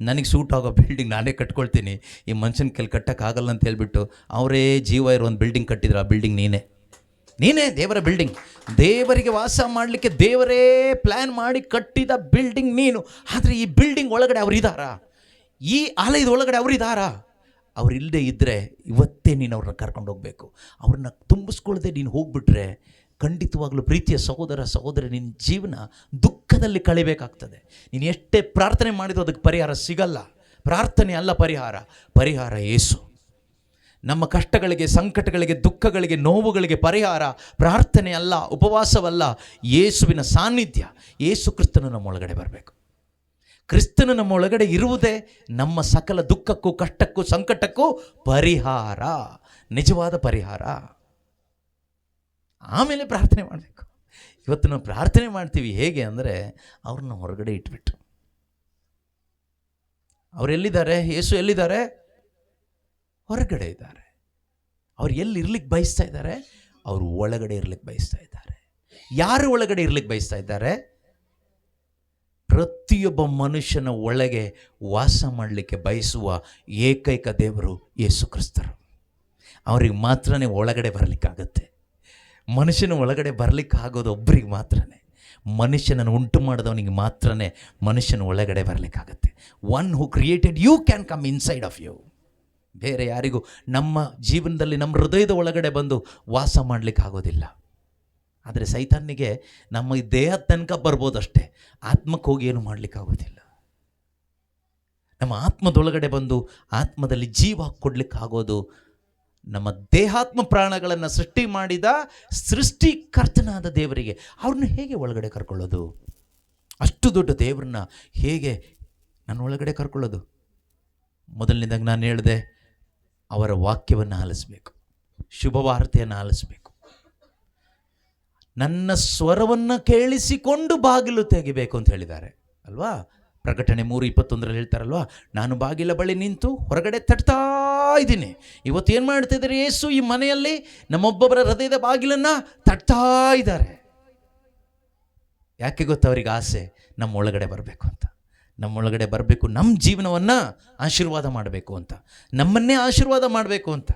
ನನಗೆ ಸೂಟ್ ಆಗೋ ಬಿಲ್ಡಿಂಗ್ ನಾನೇ ಕಟ್ಕೊಳ್ತೀನಿ, ಈ ಮನುಷ್ಯನ ಕೈಲಿ ಕಟ್ಟೋಕ್ಕಾಗಲ್ಲ ಅಂತ ಹೇಳ್ಬಿಟ್ಟು ಅವರೇ ಜೀವ ಇರೋ ಒಂದು ಬಿಲ್ಡಿಂಗ್ ಕಟ್ಟಿದ್ರು. ಆ ಬಿಲ್ಡಿಂಗ್ ನೀನೇ ದೇವರ ಬಿಲ್ಡಿಂಗ್. ದೇವರಿಗೆ ವಾಸ ಮಾಡಲಿಕ್ಕೆ ದೇವರೇ ಪ್ಲ್ಯಾನ್ ಮಾಡಿ ಕಟ್ಟಿದ ಬಿಲ್ಡಿಂಗ್ ನೀನು. ಆದರೆ ಈ ಬಿಲ್ಡಿಂಗ್ ಒಳಗಡೆ ಅವರಿದ್ದಾರಾ? ಈ ಆಲಯದ ಒಳಗಡೆ ಅವರಿದ್ದಾರಾ? ಅವರಿಲ್ಲದೆ ಇದ್ದರೆ ಇವತ್ತೇ ನೀನು ಅವ್ರನ್ನ ಕರ್ಕೊಂಡು ಹೋಗಬೇಕು. ಅವ್ರನ್ನ ತುಂಬಿಸ್ಕೊಳ್ಳದೆ ನೀನು ಹೋಗ್ಬಿಟ್ರೆ ಖಂಡಿತವಾಗ್ಲೂ ಪ್ರೀತಿಯ ಸಹೋದರ ಸಹೋದರಿ, ನಿನ್ನ ಜೀವನ ದುಃಖದಲ್ಲಿ ಕಳಿಬೇಕಾಗ್ತದೆ. ನೀನು ಎಷ್ಟೇ ಪ್ರಾರ್ಥನೆ ಮಾಡಿದರೂ ಅದಕ್ಕೆ ಪರಿಹಾರ ಸಿಗಲ್ಲ. ಪ್ರಾರ್ಥನೆ ಅಲ್ಲ ಪರಿಹಾರ ಯೇಸು. ನಮ್ಮ ಕಷ್ಟಗಳಿಗೆ, ಸಂಕಟಗಳಿಗೆ, ದುಃಖಗಳಿಗೆ, ನೋವುಗಳಿಗೆ ಪರಿಹಾರ ಪ್ರಾರ್ಥನೆ ಅಲ್ಲ, ಉಪವಾಸವಲ್ಲ, ಯೇಸುವಿನ ಸಾನ್ನಿಧ್ಯ. ಯೇಸು ಕ್ರಿಸ್ತನು ನಮ್ಮ ಒಳಗಡೆ ಬರಬೇಕು. ಕ್ರಿಸ್ತನು ನಮ್ಮ ಒಳಗಡೆ ಇರುವುದೇ ನಮ್ಮ ಸಕಲ ದುಃಖಕ್ಕೂ, ಕಷ್ಟಕ್ಕೂ, ಸಂಕಟಕ್ಕೂ ಪರಿಹಾರ, ನಿಜವಾದ ಪರಿಹಾರ. ಆಮೇಲೆ ಪ್ರಾರ್ಥನೆ ಮಾಡಬೇಕು. ಇವತ್ತು ನಾವು ಪ್ರಾರ್ಥನೆ ಮಾಡ್ತೀವಿ ಹೇಗೆ ಅಂದರೆ, ಅವ್ರನ್ನ ಹೊರಗಡೆ ಇಟ್ಬಿಟ್ಟು. ಅವರೆಲ್ಲಿದ್ದಾರೆ? ಯೇಸು ಎಲ್ಲಿದ್ದಾರೆ? ಹೊರಗಡೆ ಇದ್ದಾರೆ. ಅವ್ರು ಎಲ್ಲಿ ಇರ್ಲಿಕ್ಕೆ ಬಯಸ್ತಾ ಇದ್ದಾರೆ? ಅವರು ಒಳಗಡೆ ಇರ್ಲಿಕ್ಕೆ ಬಯಸ್ತಾ ಇದ್ದಾರೆ. ಯಾರು ಒಳಗಡೆ ಇರ್ಲಿಕ್ಕೆ ಬಯಸ್ತಾ ಇದ್ದಾರೆ? ಪ್ರತಿಯೊಬ್ಬ ಮನುಷ್ಯನ ಒಳಗೆ ವಾಸ ಮಾಡಲಿಕ್ಕೆ ಬಯಸುವ ಏಕೈಕ ದೇವರು ಯೇಸು ಕ್ರಿಸ್ತರು. ಅವ್ರಿಗೆ ಮಾತ್ರನೇ ಒಳಗಡೆ ಬರಲಿಕ್ಕಾಗತ್ತೆ. ಮನುಷ್ಯನ ಒಳಗಡೆ ಬರಲಿಕ್ಕಾಗೋದು ಒಬ್ಬರಿಗೆ ಮಾತ್ರನೇ. ಮನುಷ್ಯನನ್ನು ಉಂಟು ಮಾಡಿದವನಿಗೆ ಮಾತ್ರನೇ ಮನುಷ್ಯನ ಒಳಗಡೆ ಬರಲಿಕ್ಕಾಗತ್ತೆ. One who created you can come inside of you. ಬೇರೆ ಯಾರಿಗೂ ನಮ್ಮ ಜೀವನದಲ್ಲಿ, ನಮ್ಮ ಹೃದಯದ ಒಳಗಡೆ ಬಂದು ವಾಸ ಮಾಡಲಿಕ್ಕೆ ಆಗೋದಿಲ್ಲ. ಆದರೆ ಸೈತಾನಿಗೆ ನಮ್ಮ ಈ ದೇಹ ತನಕ ಬರ್ಬೋದಷ್ಟೇ, ಆತ್ಮಕ್ಕೆ ಹೋಗಿ ಏನು ಮಾಡಲಿಕ್ಕಾಗೋದಿಲ್ಲ. ನಮ್ಮ ಆತ್ಮದೊಳಗಡೆ ಬಂದು ಆತ್ಮದಲ್ಲಿ ಜೀವ ಕೊಡ್ಲಿಕ್ಕೆ ಆಗೋದು ನಮ್ಮ ದೇಹಾತ್ಮ ಪ್ರಾಣಗಳನ್ನು ಸೃಷ್ಟಿ ಮಾಡಿದ ಸೃಷ್ಟಿಕರ್ತನಾದ ದೇವರಿಗೆ. ಅವ್ರನ್ನ ಹೇಗೆ ಒಳಗಡೆ ಕರ್ಕೊಳ್ಳೋದು? ಅಷ್ಟು ದೊಡ್ಡ ದೇವ್ರನ್ನ ಹೇಗೆ ನನ್ನ ಒಳಗಡೆ ಕರ್ಕೊಳ್ಳೋದು? ಮೊದಲನೇದಾಗಿ ನಾನು ಹೇಳಿದೆ, ಅವರ ವಾಕ್ಯವನ್ನು ಆಲಿಸಬೇಕು, ಶುಭವಾರ್ತೆಯನ್ನು ಆಲಿಸಬೇಕು. ನನ್ನ ಸ್ವರವನ್ನು ಕೇಳಿಸಿಕೊಂಡು ಬಾಗಿಲು ತೆಗಿಬೇಕು ಅಂತ ಹೇಳಿದ್ದಾರೆ ಅಲ್ವಾ? ಪ್ರಕಟಣೆ 3:21 ಹೇಳ್ತಾರಲ್ವಾ, ನಾನು ಬಾಗಿಲ ಬಳಿ ನಿಂತು ಹೊರಗಡೆ ತಟ್ತಾ ಇದ್ದೀನಿ. ಇವತ್ತು ಏನು ಮಾಡ್ತಿದ್ದಾರೆ ಯೇಸು? ಈ ಮನೆಯಲ್ಲಿ ನಮ್ಮೊಬ್ಬೊಬ್ಬರ ಹೃದಯದ ಬಾಗಿಲನ್ನು ತಟ್ತಾ ಇದ್ದಾರೆ. ಯಾಕೆ ಗೊತ್ತಾ? ಅವರಿಗೆ ಆಸೆ ನಮ್ಮ ಒಳಗಡೆ ಬರಬೇಕು ಅಂತ. ನಮ್ಮೊಳಗಡೆ ಬರಬೇಕು, ನಮ್ಮ ಜೀವನವನ್ನು ಆಶೀರ್ವಾದ ಮಾಡಬೇಕು ಅಂತ, ನಮ್ಮನ್ನೇ ಆಶೀರ್ವಾದ ಮಾಡಬೇಕು ಅಂತ.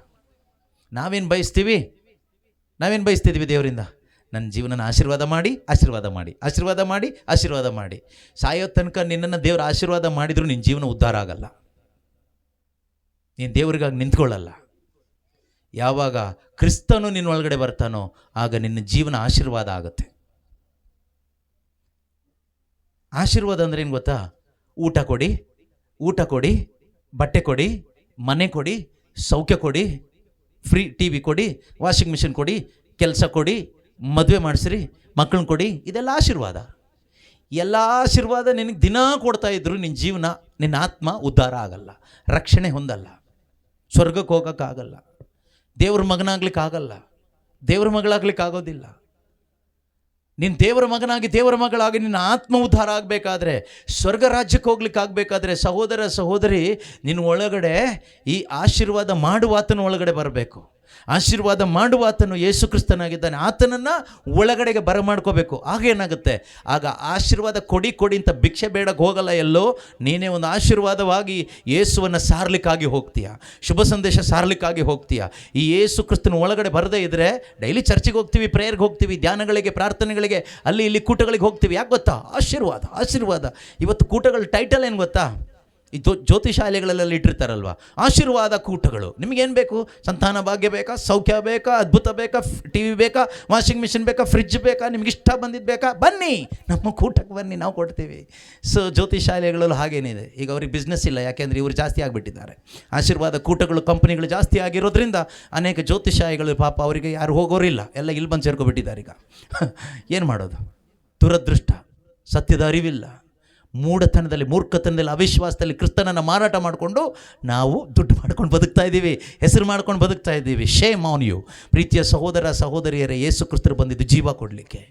ನಾವೇನು ಬಯಸ್ತಿದ್ವಿ ದೇವರಿಂದ? ನನ್ನ ಜೀವನನ ಆಶೀರ್ವಾದ ಮಾಡಿ, ಆಶೀರ್ವಾದ ಮಾಡಿ, ಆಶೀರ್ವಾದ ಮಾಡಿ, ಆಶೀರ್ವಾದ ಮಾಡಿ. ಸಾಯೋ ತನಕ ನಿನ್ನನ್ನು ದೇವರ ಆಶೀರ್ವಾದ ಮಾಡಿದರೂ ನಿನ್ನ ಜೀವನ ಉದ್ಧಾರ ಆಗಲ್ಲ. ನೀನು ದೇವರಿಗಾಗಿ ನಿಂತ್ಕೊಳ್ಳಲ್ಲ. ಯಾವಾಗ ಕ್ರಿಸ್ತನು ನಿನ್ನ ಒಳಗಡೆ ಬರ್ತಾನೋ ಆಗ ನಿನ್ನ ಜೀವನ ಆಶೀರ್ವಾದ ಆಗುತ್ತೆ. ಆಶೀರ್ವಾದ ಅಂದರೆ ಏನು ಗೊತ್ತಾ? ಊಟ ಕೊಡಿ, ಬಟ್ಟೆ ಕೊಡಿ, ಮನೆ ಕೊಡಿ, ಸೌಖ್ಯ ಕೊಡಿ, ಫ್ರೀ ಟಿ.ವಿ ಕೊಡಿ, ವಾಷಿಂಗ್ ಮಿಷಿನ್ ಕೊಡಿ, ಕೆಲಸ ಕೊಡಿ, ಮದುವೆ ಮಾಡಿಸ್ರಿ, ಮಕ್ಕಳನ್ನ ಕೊಡಿ. ಇದೆಲ್ಲ ಆಶೀರ್ವಾದ. ಎಲ್ಲ ಆಶೀರ್ವಾದ ನಿನಗೆ ದಿನ ಕೊಡ್ತಾ ಇದ್ರು ನಿನ್ನ ಜೀವನ, ನಿನ್ನ ಆತ್ಮ ಉದ್ಧಾರ ಆಗಲ್ಲ, ರಕ್ಷಣೆ ಹೊಂದಲ್ಲ, ಸ್ವರ್ಗಕ್ಕೆ ಹೋಗೋಕ್ಕಾಗಲ್ಲ, ದೇವ್ರ ಮಗನಾಗ್ಲಿಕ್ಕಾಗಲ್ಲ, ದೇವ್ರ ಮಗಳಾಗ್ಲಿಕ್ಕಾಗೋದಿಲ್ಲ. ನೀನು ದೇವರ ಮಗನಾಗಿ, ದೇವರ ಮಗಳಾಗಿ ನಿನ್ನ ಆತ್ಮ ಉದ್ಧಾರ ಆಗಬೇಕಾದ್ರೆ, ಸ್ವರ್ಗ ರಾಜ್ಯಕ್ಕೆ ಹೋಗ್ಲಿಕ್ಕೆ ಆಗಬೇಕಾದ್ರೆ, ಸಹೋದರ ಸಹೋದರಿ, ನಿನ್ನ ಒಳಗಡೆ ಈ ಆಶೀರ್ವಾದ ಮಾಡುವಾತನ ಒಳಗಡೆ ಬರಬೇಕು. ಆಶೀರ್ವಾದ ಮಾಡುವಾತನು ಯೇಸು ಕ್ರಿಸ್ತನಾಗಿದ್ದಾನೆ. ಆತನನ್ನು ಒಳಗಡೆಗೆ ಬರಮಾಡ್ಕೋಬೇಕು. ಆಗೇನಾಗುತ್ತೆ? ಆಗ ಆಶೀರ್ವಾದ ಕೊಡಿ ಅಂತ ಭಿಕ್ಷೆ ಬೇಡಕ್ಕೆ ಹೋಗಲ್ಲ. ಎಲ್ಲೋ ನೀನೇ ಒಂದು ಆಶೀರ್ವಾದವಾಗಿ ಯೇಸುವನ್ನು ಸಾರ್ಲಿಕ್ಕಾಗಿ ಹೋಗ್ತೀಯ, ಶುಭ ಸಂದೇಶ ಸಾರ್ಲಿಕ್ಕಾಗಿ ಹೋಗ್ತೀಯ. ಈ ಯೇಸು ಕ್ರಿಸ್ತನ ಒಳಗಡೆ ಬರದೇ ಇದ್ದರೆ, ಡೈಲಿ ಚರ್ಚಿಗೆ ಹೋಗ್ತೀವಿ, ಪ್ರೇಯರ್ಗೆ ಹೋಗ್ತೀವಿ, ಧ್ಯಾನಗಳಿಗೆ, ಪ್ರಾರ್ಥನೆಗಳಿಗೆ, ಅಲ್ಲಿ ಇಲ್ಲಿ ಕೂಟಗಳಿಗೆ ಹೋಗ್ತೀವಿ. ಯಾಕೆ ಗೊತ್ತಾ? ಆಶೀರ್ವಾದ. ಇವತ್ತು ಕೂಟಗಳ ಟೈಟಲ್ ಏನು ಗೊತ್ತಾ? ಈ ಜ್ಯೋತಿಷಾಲೆಗಳೆಲ್ಲ ಇಟ್ಟಿರ್ತಾರಲ್ವ, ಆಶೀರ್ವಾದ ಕೂಟಗಳು. ನಿಮಗೇನು ಬೇಕು? ಸಂತಾನ ಭಾಗ್ಯ ಬೇಕಾ? ಸೌಖ್ಯ ಬೇಕಾ? ಅದ್ಭುತ ಬೇಕಾ? ಟಿ.ವಿ ಬೇಕಾ? ವಾಷಿಂಗ್ ಮಿಷಿನ್ ಬೇಕಾ? ಫ್ರಿಡ್ಜ್ ಬೇಕಾ? ನಿಮ್ಗೆ ಇಷ್ಟ ಬಂದಿದ್ದು ಬೇಕಾ? ಬನ್ನಿ, ನಮ್ಮ ಕೂಟಕ್ಕೆ ಬನ್ನಿ, ನಾವು ಕೊಡ್ತೀವಿ. ಸೊ ಜ್ಯೋತಿಷಾಲೆಗಳಲ್ಲೂ ಹಾಗೇನಿದೆ. ಈಗ ಅವ್ರಿಗೆ ಬಿಸ್ನೆಸ್ ಇಲ್ಲ, ಯಾಕೆಂದರೆ ಇವರು ಜಾಸ್ತಿ ಆಗಿಬಿಟ್ಟಿದ್ದಾರೆ. ಆಶೀರ್ವಾದ ಕೂಟಗಳು, ಕಂಪನಿಗಳು ಜಾಸ್ತಿ ಆಗಿರೋದ್ರಿಂದ ಅನೇಕ ಜ್ಯೋತಿಷಾಲೆಗಳು ಪಾಪ ಅವರಿಗೆ ಯಾರು ಹೋಗೋರಿಲ್ಲ, ಎಲ್ಲ ಇಲ್ಲಿ ಬಂದು ಸೇರ್ಕೊಬಿಟ್ಟಿದ್ದಾರೆ. ಈಗ ಏನು ಮಾಡೋದು? ದುರದೃಷ್ಟ. ಸತ್ಯದ ಅರಿವಿಲ್ಲ. ಮೂಢತನದಲ್ಲಿ, ಮೂರ್ಖತನದಲ್ಲಿ, ಅವಿಶ್ವಾಸದಲ್ಲಿ ಕ್ರಿಸ್ತನನ್ನು ಮಾರಾಟ ಮಾಡಿಕೊಂಡು ನಾವು ದುಡ್ಡು ಮಾಡ್ಕೊಂಡು ಬದುಕ್ತಾ ಇದ್ದೀವಿ, ಹೆಸರು ಮಾಡ್ಕೊಂಡು ಬದುಕ್ತಾ ಇದ್ದೀವಿ. Shame on you. ಪ್ರೀತಿಯ ಸಹೋದರ ಸಹೋದರಿಯರೇ, ಯೇಸು ಕ್ರಿಸ್ತರು ಬಂದಿದ್ದು ಜೀವ ಕೊಡಲಿಕ್ಕೆ,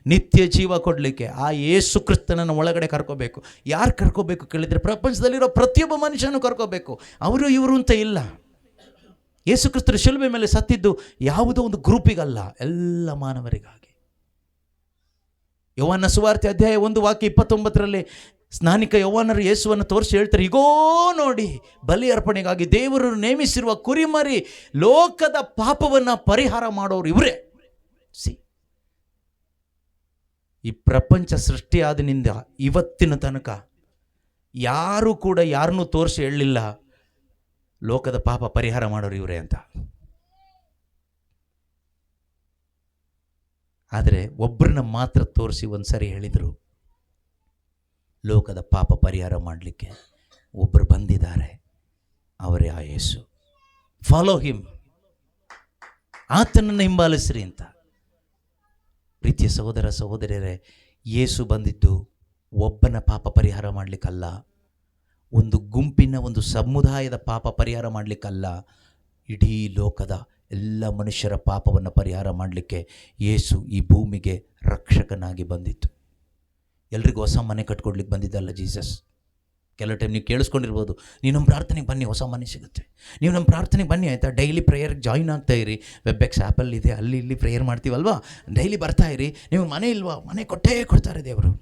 ನಿತ್ಯ ಜೀವ ಕೊಡಲಿಕ್ಕೆ. ಆ ಯೇಸು ಕ್ರಿಸ್ತನನ್ನು ಒಳಗಡೆ ಕರ್ಕೋಬೇಕು. ಯಾರು ಕರ್ಕೋಬೇಕು ಕೇಳಿದರೆ, ಪ್ರಪಂಚದಲ್ಲಿರೋ ಪ್ರತಿಯೊಬ್ಬ ಮನುಷ್ಯನೂ ಕರ್ಕೋಬೇಕು. ಅವರು ಇವರು ಅಂತ ಇಲ್ಲ. ಯೇಸು ಕ್ರಿಸ್ತರು ಶಿಲುಬೆ ಮೇಲೆ ಸತ್ತಿದ್ದು ಯಾವುದೋ ಒಂದು ಗ್ರೂಪಿಗಲ್ಲ, ಎಲ್ಲ ಮಾನವರಿಗಾಗಿ. ಯೋಹಾನ ಸುವಾರ್ತೆ ಅಧ್ಯಾಯ 1:29 ಸ್ನಾನಿಕ ಯೋಹಾನರು ಯೇಸುವನ್ನು ತೋರಿಸಿ ಹೇಳ್ತಾರೆ, ಇಗೋ ನೋಡಿ, ಬಲಿ ಅರ್ಪಣೆಗಾಗಿ ದೇವರು ನೇಮಿಸಿರುವ ಕುರಿಮರಿ, ಲೋಕದ ಪಾಪವನ್ನು ಪರಿಹಾರ ಮಾಡೋರು ಇವರೇ. ಈ ಪ್ರಪಂಚ ಸೃಷ್ಟಿಯಾದಿನಿಂದ ಇವತ್ತಿನ ತನಕ ಯಾರೂ ಕೂಡ ಯಾರನ್ನೂ ತೋರಿಸಿ ಹೇಳಲಿಲ್ಲ, ಲೋಕದ ಪಾಪ ಪರಿಹಾರ ಮಾಡೋರು ಇವರೇ ಅಂತ. ಆದರೆ ಒಬ್ಬರನ್ನ ಮಾತ್ರ ತೋರಿಸಿ ಒಂದ್ಸರಿ ಹೇಳಿದರು, ಲೋಕದ ಪಾಪ ಪರಿಹಾರ ಮಾಡಲಿಕ್ಕೆ ಒಬ್ಬರು ಬಂದಿದ್ದಾರೆ, ಅವರೇ ಆ ಯೇಸು. ಫಾಲೋ ಹಿಮ್, ಆತನನ್ನು ಹಿಂಬಾಲಿಸ್ರಿ ಅಂತ. ಪ್ರೀತಿಯ ಸಹೋದರ ಸಹೋದರಿಯರೇ, ಯೇಸು ಬಂದಿದ್ದು ಒಬ್ಬನ ಪಾಪ ಪರಿಹಾರ ಮಾಡಲಿಕ್ಕಲ್ಲ, ಒಂದು ಗುಂಪಿನ, ಒಂದು ಸಮುದಾಯದ ಪಾಪ ಪರಿಹಾರ ಮಾಡಲಿಕ್ಕಲ್ಲ, ಇಡೀ ಲೋಕದ ಎಲ್ಲ ಮನುಷ್ಯರ ಪಾಪವನ್ನು ಪರಿಹಾರ ಮಾಡಲಿಕ್ಕೆ ಯೇಸು ಈ ಭೂಮಿಗೆ ರಕ್ಷಕನಾಗಿ ಬಂದಿತ್ತು. ಎಲ್ರಿಗೂ ಹೊಸ ಮನೆ ಕಟ್ಕೊಡ್ಲಿಕ್ಕೆ ಬಂದಿದ್ದಲ್ಲ ಜೀಸಸ್. ಕೆಲವು ಟೈಮ್ ನೀವು ಕೇಳಿಸ್ಕೊಂಡಿರ್ಬೋದು, ನೀವು ನಮ್ಮ ಪ್ರಾರ್ಥನೆಗೆ ಬನ್ನಿ, ಹೊಸ ಮನೆ ಸಿಗುತ್ತೆ. ನೀವು ನಮ್ಮ ಪ್ರಾರ್ಥನೆಗೆ ಬನ್ನಿ, ಆಯಿತಾ, ಡೈಲಿ ಪ್ರೇಯರ್ಗೆ ಜಾಯಿನ್ ಆಗ್ತಾ ಇರಿ. ವೆಬ್ಎಕ್ಸ್ ಆ್ಯಪಲ್ಲಿ ಇದೆ, ಅಲ್ಲಿ ಇಲ್ಲಿ ಪ್ರೇಯರ್ ಮಾಡ್ತೀವಲ್ವಾ, ಡೈಲಿ ಬರ್ತಾ ಇರಿ. ನಿಮಗೆ ಮನೆ ಇಲ್ವಾ? ಮನೆ ಕೊಟ್ಟೇ ಕೊಡ್ತಾರೆ ದೇವರು.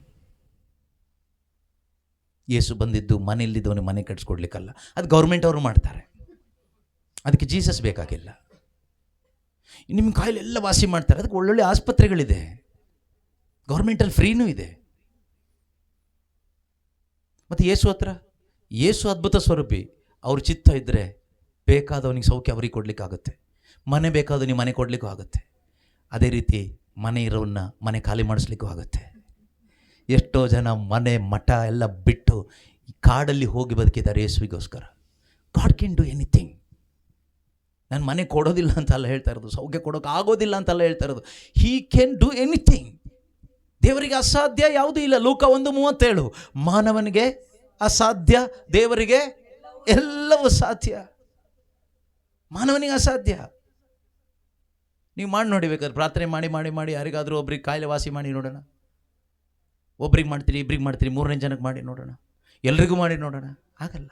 ಯೇಸು ಬಂದಿದ್ದು ಮನೆ ಇಲ್ಲಿದ್ದವನಿಗೆ ಮನೆ ಕಟ್ಸ್ಕೊಡ್ಲಿಕ್ಕಲ್ಲ, ಅದು ಗೌರ್ಮೆಂಟ್ ಅವರು ಮಾಡ್ತಾರೆ, ಅದಕ್ಕೆ ಜೀಸಸ್ ಬೇಕಾಗಿಲ್ಲ. ನಿಮ್ಮ ಕಾಯಿಲೆ ಎಲ್ಲ ವಾಸಿ ಮಾಡ್ತಾರೆ, ಅದಕ್ಕೆ ಒಳ್ಳೊಳ್ಳೆ ಆಸ್ಪತ್ರೆಗಳಿದೆ, ಗೌರ್ಮೆಂಟಲ್ಲಿ ಫ್ರೀನೂ ಇದೆ. ಮತ್ತು ಯೇಸು ಅದ್ಭುತ ಸ್ವರೂಪಿ. ಅವ್ರ ಚಿತ್ತ ಇದ್ದರೆ ಬೇಕಾದವನಿಗೆ ಸೌಖ್ಯ ಅವ್ರಿಗೆ ಕೊಡಲಿಕ್ಕಾಗುತ್ತೆ, ಮನೆ ಬೇಕಾದವನಿಗೆ ಮನೆ ಕೊಡಲಿಕ್ಕೂ ಆಗುತ್ತೆ. ಅದೇ ರೀತಿ ಮನೆ ಇರೋನ್ನ ಮನೆ ಖಾಲಿ ಮಾಡಿಸ್ಲಿಕ್ಕೂ ಆಗುತ್ತೆ. ಎಷ್ಟೋ ಜನ ಮನೆ ಮಠ ಎಲ್ಲ ಬಿಟ್ಟು ಕಾಡಲ್ಲಿ ಹೋಗಿ ಬದುಕಿದ್ದಾರೆ ಯೇಸುವಿಗೋಸ್ಕರ. God can do anything. ನಾನು ಮನೆ ಕೊಡೋದಿಲ್ಲ ಅಂತಲ್ಲ ಹೇಳ್ತಾ ಇರೋದು, ಸೌಖ್ಯ ಕೊಡೋಕೆ ಆಗೋದಿಲ್ಲ ಅಂತಲ್ಲ ಹೇಳ್ತಾ ಇರೋದು. He can do anything. ದೇವರಿಗೆ ಅಸಾಧ್ಯ ಯಾವುದೂ ಇಲ್ಲ. ಲೂಕ 1:37, ಮಾನವನಿಗೆ ಅಸಾಧ್ಯ, ದೇವರಿಗೆ ಎಲ್ಲವೂ ಸಾಧ್ಯ. ಮಾನವನಿಗೆ ಅಸಾಧ್ಯ. ನೀವು ಮಾಡಿ ನೋಡಿ, ಬೇಕಾದ್ರೆ ಪ್ರಾರ್ಥನೆ ಮಾಡಿ ಮಾಡಿ ಮಾಡಿ ಯಾರಿಗಾದರೂ ಒಬ್ರಿಗೆ ಕಾಯಿಲೆ ವಾಸಿ ಮಾಡಿ ನೋಡೋಣ. ಒಬ್ರಿಗೆ ಮಾಡ್ತೀರಿ, ಇಬ್ರಿಗೆ ಮಾಡ್ತೀರಿ, 3ನೇ ಜನಕ್ಕೆ ಮಾಡಿ ನೋಡೋಣ, ಎಲ್ರಿಗೂ ಮಾಡಿ ನೋಡೋಣ. ಆಗಲ್ಲ.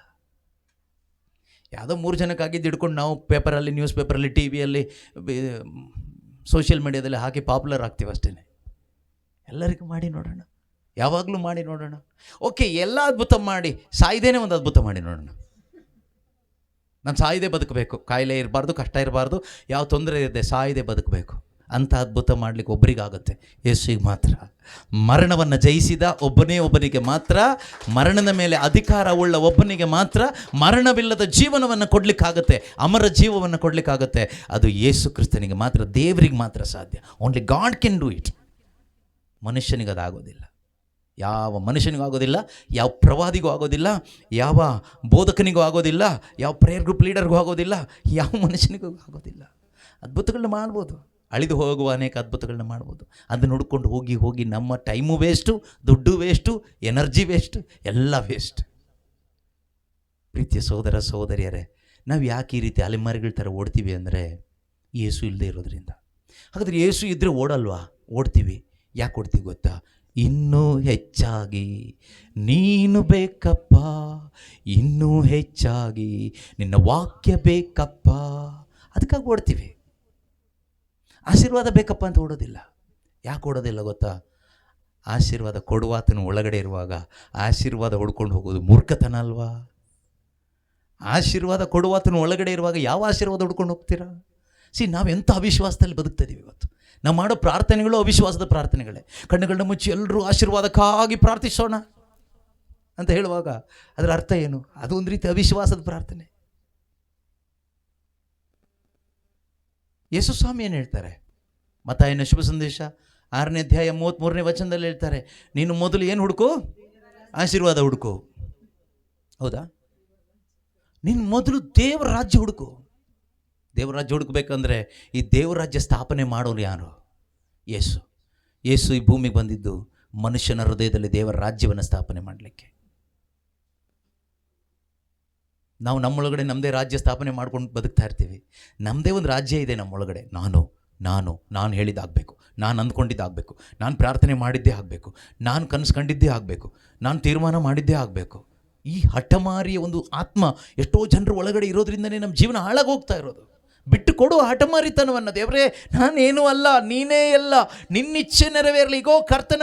ಯಾವುದೋ 3 ಜನಕ್ಕಾಗಿದ್ದು ಹಿಡ್ಕೊಂಡು ನಾವು ಪೇಪರಲ್ಲಿ, ನ್ಯೂಸ್ ಪೇಪರಲ್ಲಿ, ಟಿ ವಿಯಲ್ಲಿ, ಸೋಷಿಯಲ್ ಮೀಡಿಯಾದಲ್ಲಿ ಹಾಕಿ ಪಾಪ್ಯುಲರ್ ಆಗ್ತೀವಿ ಅಷ್ಟೇ. ಎಲ್ಲರಿಗೂ ಮಾಡಿ ನೋಡೋಣ, ಯಾವಾಗಲೂ ಮಾಡಿ ನೋಡೋಣ. ಓಕೆ, ಎಲ್ಲ ಅದ್ಭುತ ಮಾಡಿ ಸಾಯ್ದೇನೆ ಒಂದು ಅದ್ಭುತ ಮಾಡಿ ನೋಡೋಣ. ನಾನು ಸಾಯ್ದೆ ಬದುಕಬೇಕು, ಕಾಯಿಲೆ ಇರಬಾರ್ದು, ಕಷ್ಟ ಇರಬಾರ್ದು, ಯಾವ ತೊಂದರೆ ಇರದೆ ಸಾಯ್ದೆ ಬದುಕಬೇಕು ಅಂಥ ಅದ್ಭುತ ಮಾಡಲಿಕ್ಕೆ ಒಬ್ಬರಿಗಾಗುತ್ತೆ, ಯೇಸುವಿಗೆ ಮಾತ್ರ. ಮರಣವನ್ನು ಜಯಿಸಿದ ಒಬ್ಬನಿಗೆ ಮಾತ್ರ, ಮರಣದ ಮೇಲೆ ಅಧಿಕಾರವುಳ್ಳ ಒಬ್ಬನಿಗೆ ಮಾತ್ರ ಮರಣವಿಲ್ಲದ ಜೀವನವನ್ನು ಕೊಡಲಿಕ್ಕಾಗತ್ತೆ, ಅಮರ ಜೀವವನ್ನು ಕೊಡಲಿಕ್ಕಾಗತ್ತೆ. ಅದು ಯೇಸು ಕ್ರಿಸ್ತನಿಗೆ ಮಾತ್ರ, ದೇವರಿಗೆ ಮಾತ್ರ ಸಾಧ್ಯ. Only god can do it. ಮನುಷ್ಯನಿಗೆ ಅದಾಗೋದಿಲ್ಲ, ಯಾವ ಮನುಷ್ಯನಿಗೂ ಆಗೋದಿಲ್ಲ, ಯಾವ ಪ್ರವಾದಿಗೂ ಆಗೋದಿಲ್ಲ, ಯಾವ ಬೋಧಕನಿಗೂ ಆಗೋದಿಲ್ಲ, ಯಾವ ಪ್ರೇಯರ್ ಗ್ರೂಪ್ ಲೀಡರ್ಗೂ ಆಗೋದಿಲ್ಲ, ಯಾವ ಮನುಷ್ಯನಿಗೂ ಆಗೋದಿಲ್ಲ. ಅದ್ಭುತಗಳನ್ನ ಮಾಡ್ಬೋದು, ಅಳಿದು ಹೋಗುವ ಅನೇಕ ಅದ್ಭುತಗಳನ್ನ ಮಾಡ್ಬೋದು. ಅದನ್ನು ಹುಡ್ಕೊಂಡು ಹೋಗಿ ಹೋಗಿ ನಮ್ಮ ಟೈಮು ವೇಸ್ಟು, ದುಡ್ಡು ವೇಸ್ಟು, ಎನರ್ಜಿ ವೇಸ್ಟು, ಎಲ್ಲ ವೇಸ್ಟ್. ಪ್ರೀತಿಯ ಸಹೋದರ ಸಹೋದರಿಯರೇ, ನಾವು ಯಾಕೆ ಈ ರೀತಿ ಅಲೆಮಾರಿಗಳ ಥರ ಓಡ್ತೀವಿ ಅಂದರೆ, ಯೇಸು ಇಲ್ಲದೆ ಇರೋದ್ರಿಂದ. ಹಾಗಾದರೆ ಯೇಸು ಇದ್ದರೆ ಓಡಲ್ವಾ? ಓಡ್ತೀವಿ. ಯಾಕೆ ಓಡ್ತೀವಿ ಗೊತ್ತಾ? ಇನ್ನೂ ಹೆಚ್ಚಾಗಿ ನೀನು ಬೇಕಪ್ಪ, ಇನ್ನೂ ಹೆಚ್ಚಾಗಿ ನಿನ್ನ ವಾಕ್ಯ ಬೇಕಪ್ಪ, ಅದಕ್ಕಾಗಿ ಓಡ್ತೀವಿ. ಆಶೀರ್ವಾದ ಬೇಕಪ್ಪ ಅಂತ ಓಡೋದಿಲ್ಲ. ಯಾಕೆ ಓಡೋದಿಲ್ಲ ಗೊತ್ತಾ? ಆಶೀರ್ವಾದ ಕೊಡುವಾತನ ಒಳಗಡೆ ಇರುವಾಗ ಆಶೀರ್ವಾದ ಹೊಡ್ಕೊಂಡು ಹೋಗೋದು ಮೂರ್ಖತನ ಅಲ್ವಾ? ಆಶೀರ್ವಾದ ಕೊಡುವಾತನ ಒಳಗಡೆ ಇರುವಾಗ ಯಾವ ಆಶೀರ್ವಾದ ಹೊಡ್ಕೊಂಡು ಹೋಗ್ತೀರಾ? ನಾವೆಂಥ ಅವಿಶ್ವಾಸದಲ್ಲಿ ಬದುಕ್ತಾ ಇದ್ದೀವಿ ಇವತ್ತು. ನಾವು ಮಾಡೋ ಪ್ರಾರ್ಥನೆಗಳು ಅವಿಶ್ವಾಸದ ಪ್ರಾರ್ಥನೆಗಳೇ. ಕಣ್ಣುಗಳನ್ನ ಮುಚ್ಚಿ ಎಲ್ಲರೂ ಆಶೀರ್ವಾದಕ್ಕಾಗಿ ಪ್ರಾರ್ಥಿಸೋಣ ಅಂತ ಹೇಳುವಾಗ ಅದರ ಅರ್ಥ ಏನು? ಅದು ಒಂದು ರೀತಿ ಅವಿಶ್ವಾಸದ ಪ್ರಾರ್ಥನೆ. ಯೇಸು ಸ್ವಾಮಿ ಏನು ಹೇಳ್ತಾರೆ? ಮತ್ತಾಯನ ಶುಭ ಸಂದೇಶ 6ನೇ ಅಧ್ಯಾಯ 33ನೇ ವಚನದಲ್ಲಿ ಹೇಳ್ತಾರೆ, ನೀನು ಮೊದಲು ಏನು ಹುಡುಕು? ಆಶೀರ್ವಾದ ಹುಡುಕು. ಹೌದಾ? ನೀನು ಮೊದಲು ದೇವರ ರಾಜ್ಯ ಹುಡುಕು. ದೇವರ ರಾಜ್ಯ ಹುಡುಕಬೇಕಂದ್ರೆ ಈ ದೇವರ ರಾಜ್ಯ ಸ್ಥಾಪನೆ ಮಾಡೋರು ಯಾರು? ಯೇಸು. ಯೇಸು ಈ ಭೂಮಿಗೆ ಬಂದಿದ್ದು ಮನುಷ್ಯನ ಹೃದಯದಲ್ಲಿ ದೇವರ ರಾಜ್ಯವನ್ನು ಸ್ಥಾಪನೆ ಮಾಡಲಿಕ್ಕೆ. ನಾವು ನಮ್ಮೊಳಗಡೆ ನಮ್ಮದೇ ರಾಜ್ಯ ಸ್ಥಾಪನೆ ಮಾಡ್ಕೊಂಡು ಬದುಕ್ತಾ ಇರ್ತೀವಿ. ನಮ್ಮದೇ ಒಂದು ರಾಜ್ಯ ಇದೆ ನಮ್ಮೊಳಗಡೆ. ನಾನು ಹೇಳಿದ್ದಾಗಬೇಕು, ನಾನು ಅಂದ್ಕೊಂಡಿದ್ದಾಗಬೇಕು, ನಾನು ಪ್ರಾರ್ಥನೆ ಮಾಡಿದ್ದೇ ಆಗಬೇಕು, ನಾನು ಕನಸು ಕಂಡಿದ್ದೇ ಆಗಬೇಕು, ನಾನು ತೀರ್ಮಾನ ಮಾಡಿದ್ದೇ ಆಗಬೇಕು. ಈ ಹಠಮಾರಿಯ ಒಂದು ಆತ್ಮ ಎಷ್ಟೋ ಜನರ ಒಳಗಡೆ ಇರೋದ್ರಿಂದನೇ ನಮ್ಮ ಜೀವನ ಹಾಳಾಗಿ ಹೋಗ್ತಾ ಇರೋದು. ಬಿಟ್ಟು ಕೊಡು ಹಠಮಾರಿತನವನ್ನು. ದೇವರೇ, ನಾನೇನೂ ಅಲ್ಲ, ನೀನೇ ಎಲ್ಲ, ನಿನ್ನ ಇಚ್ಛೆ ನೆರವೇರಲಿ. ಈಗೋ ಕರ್ತನ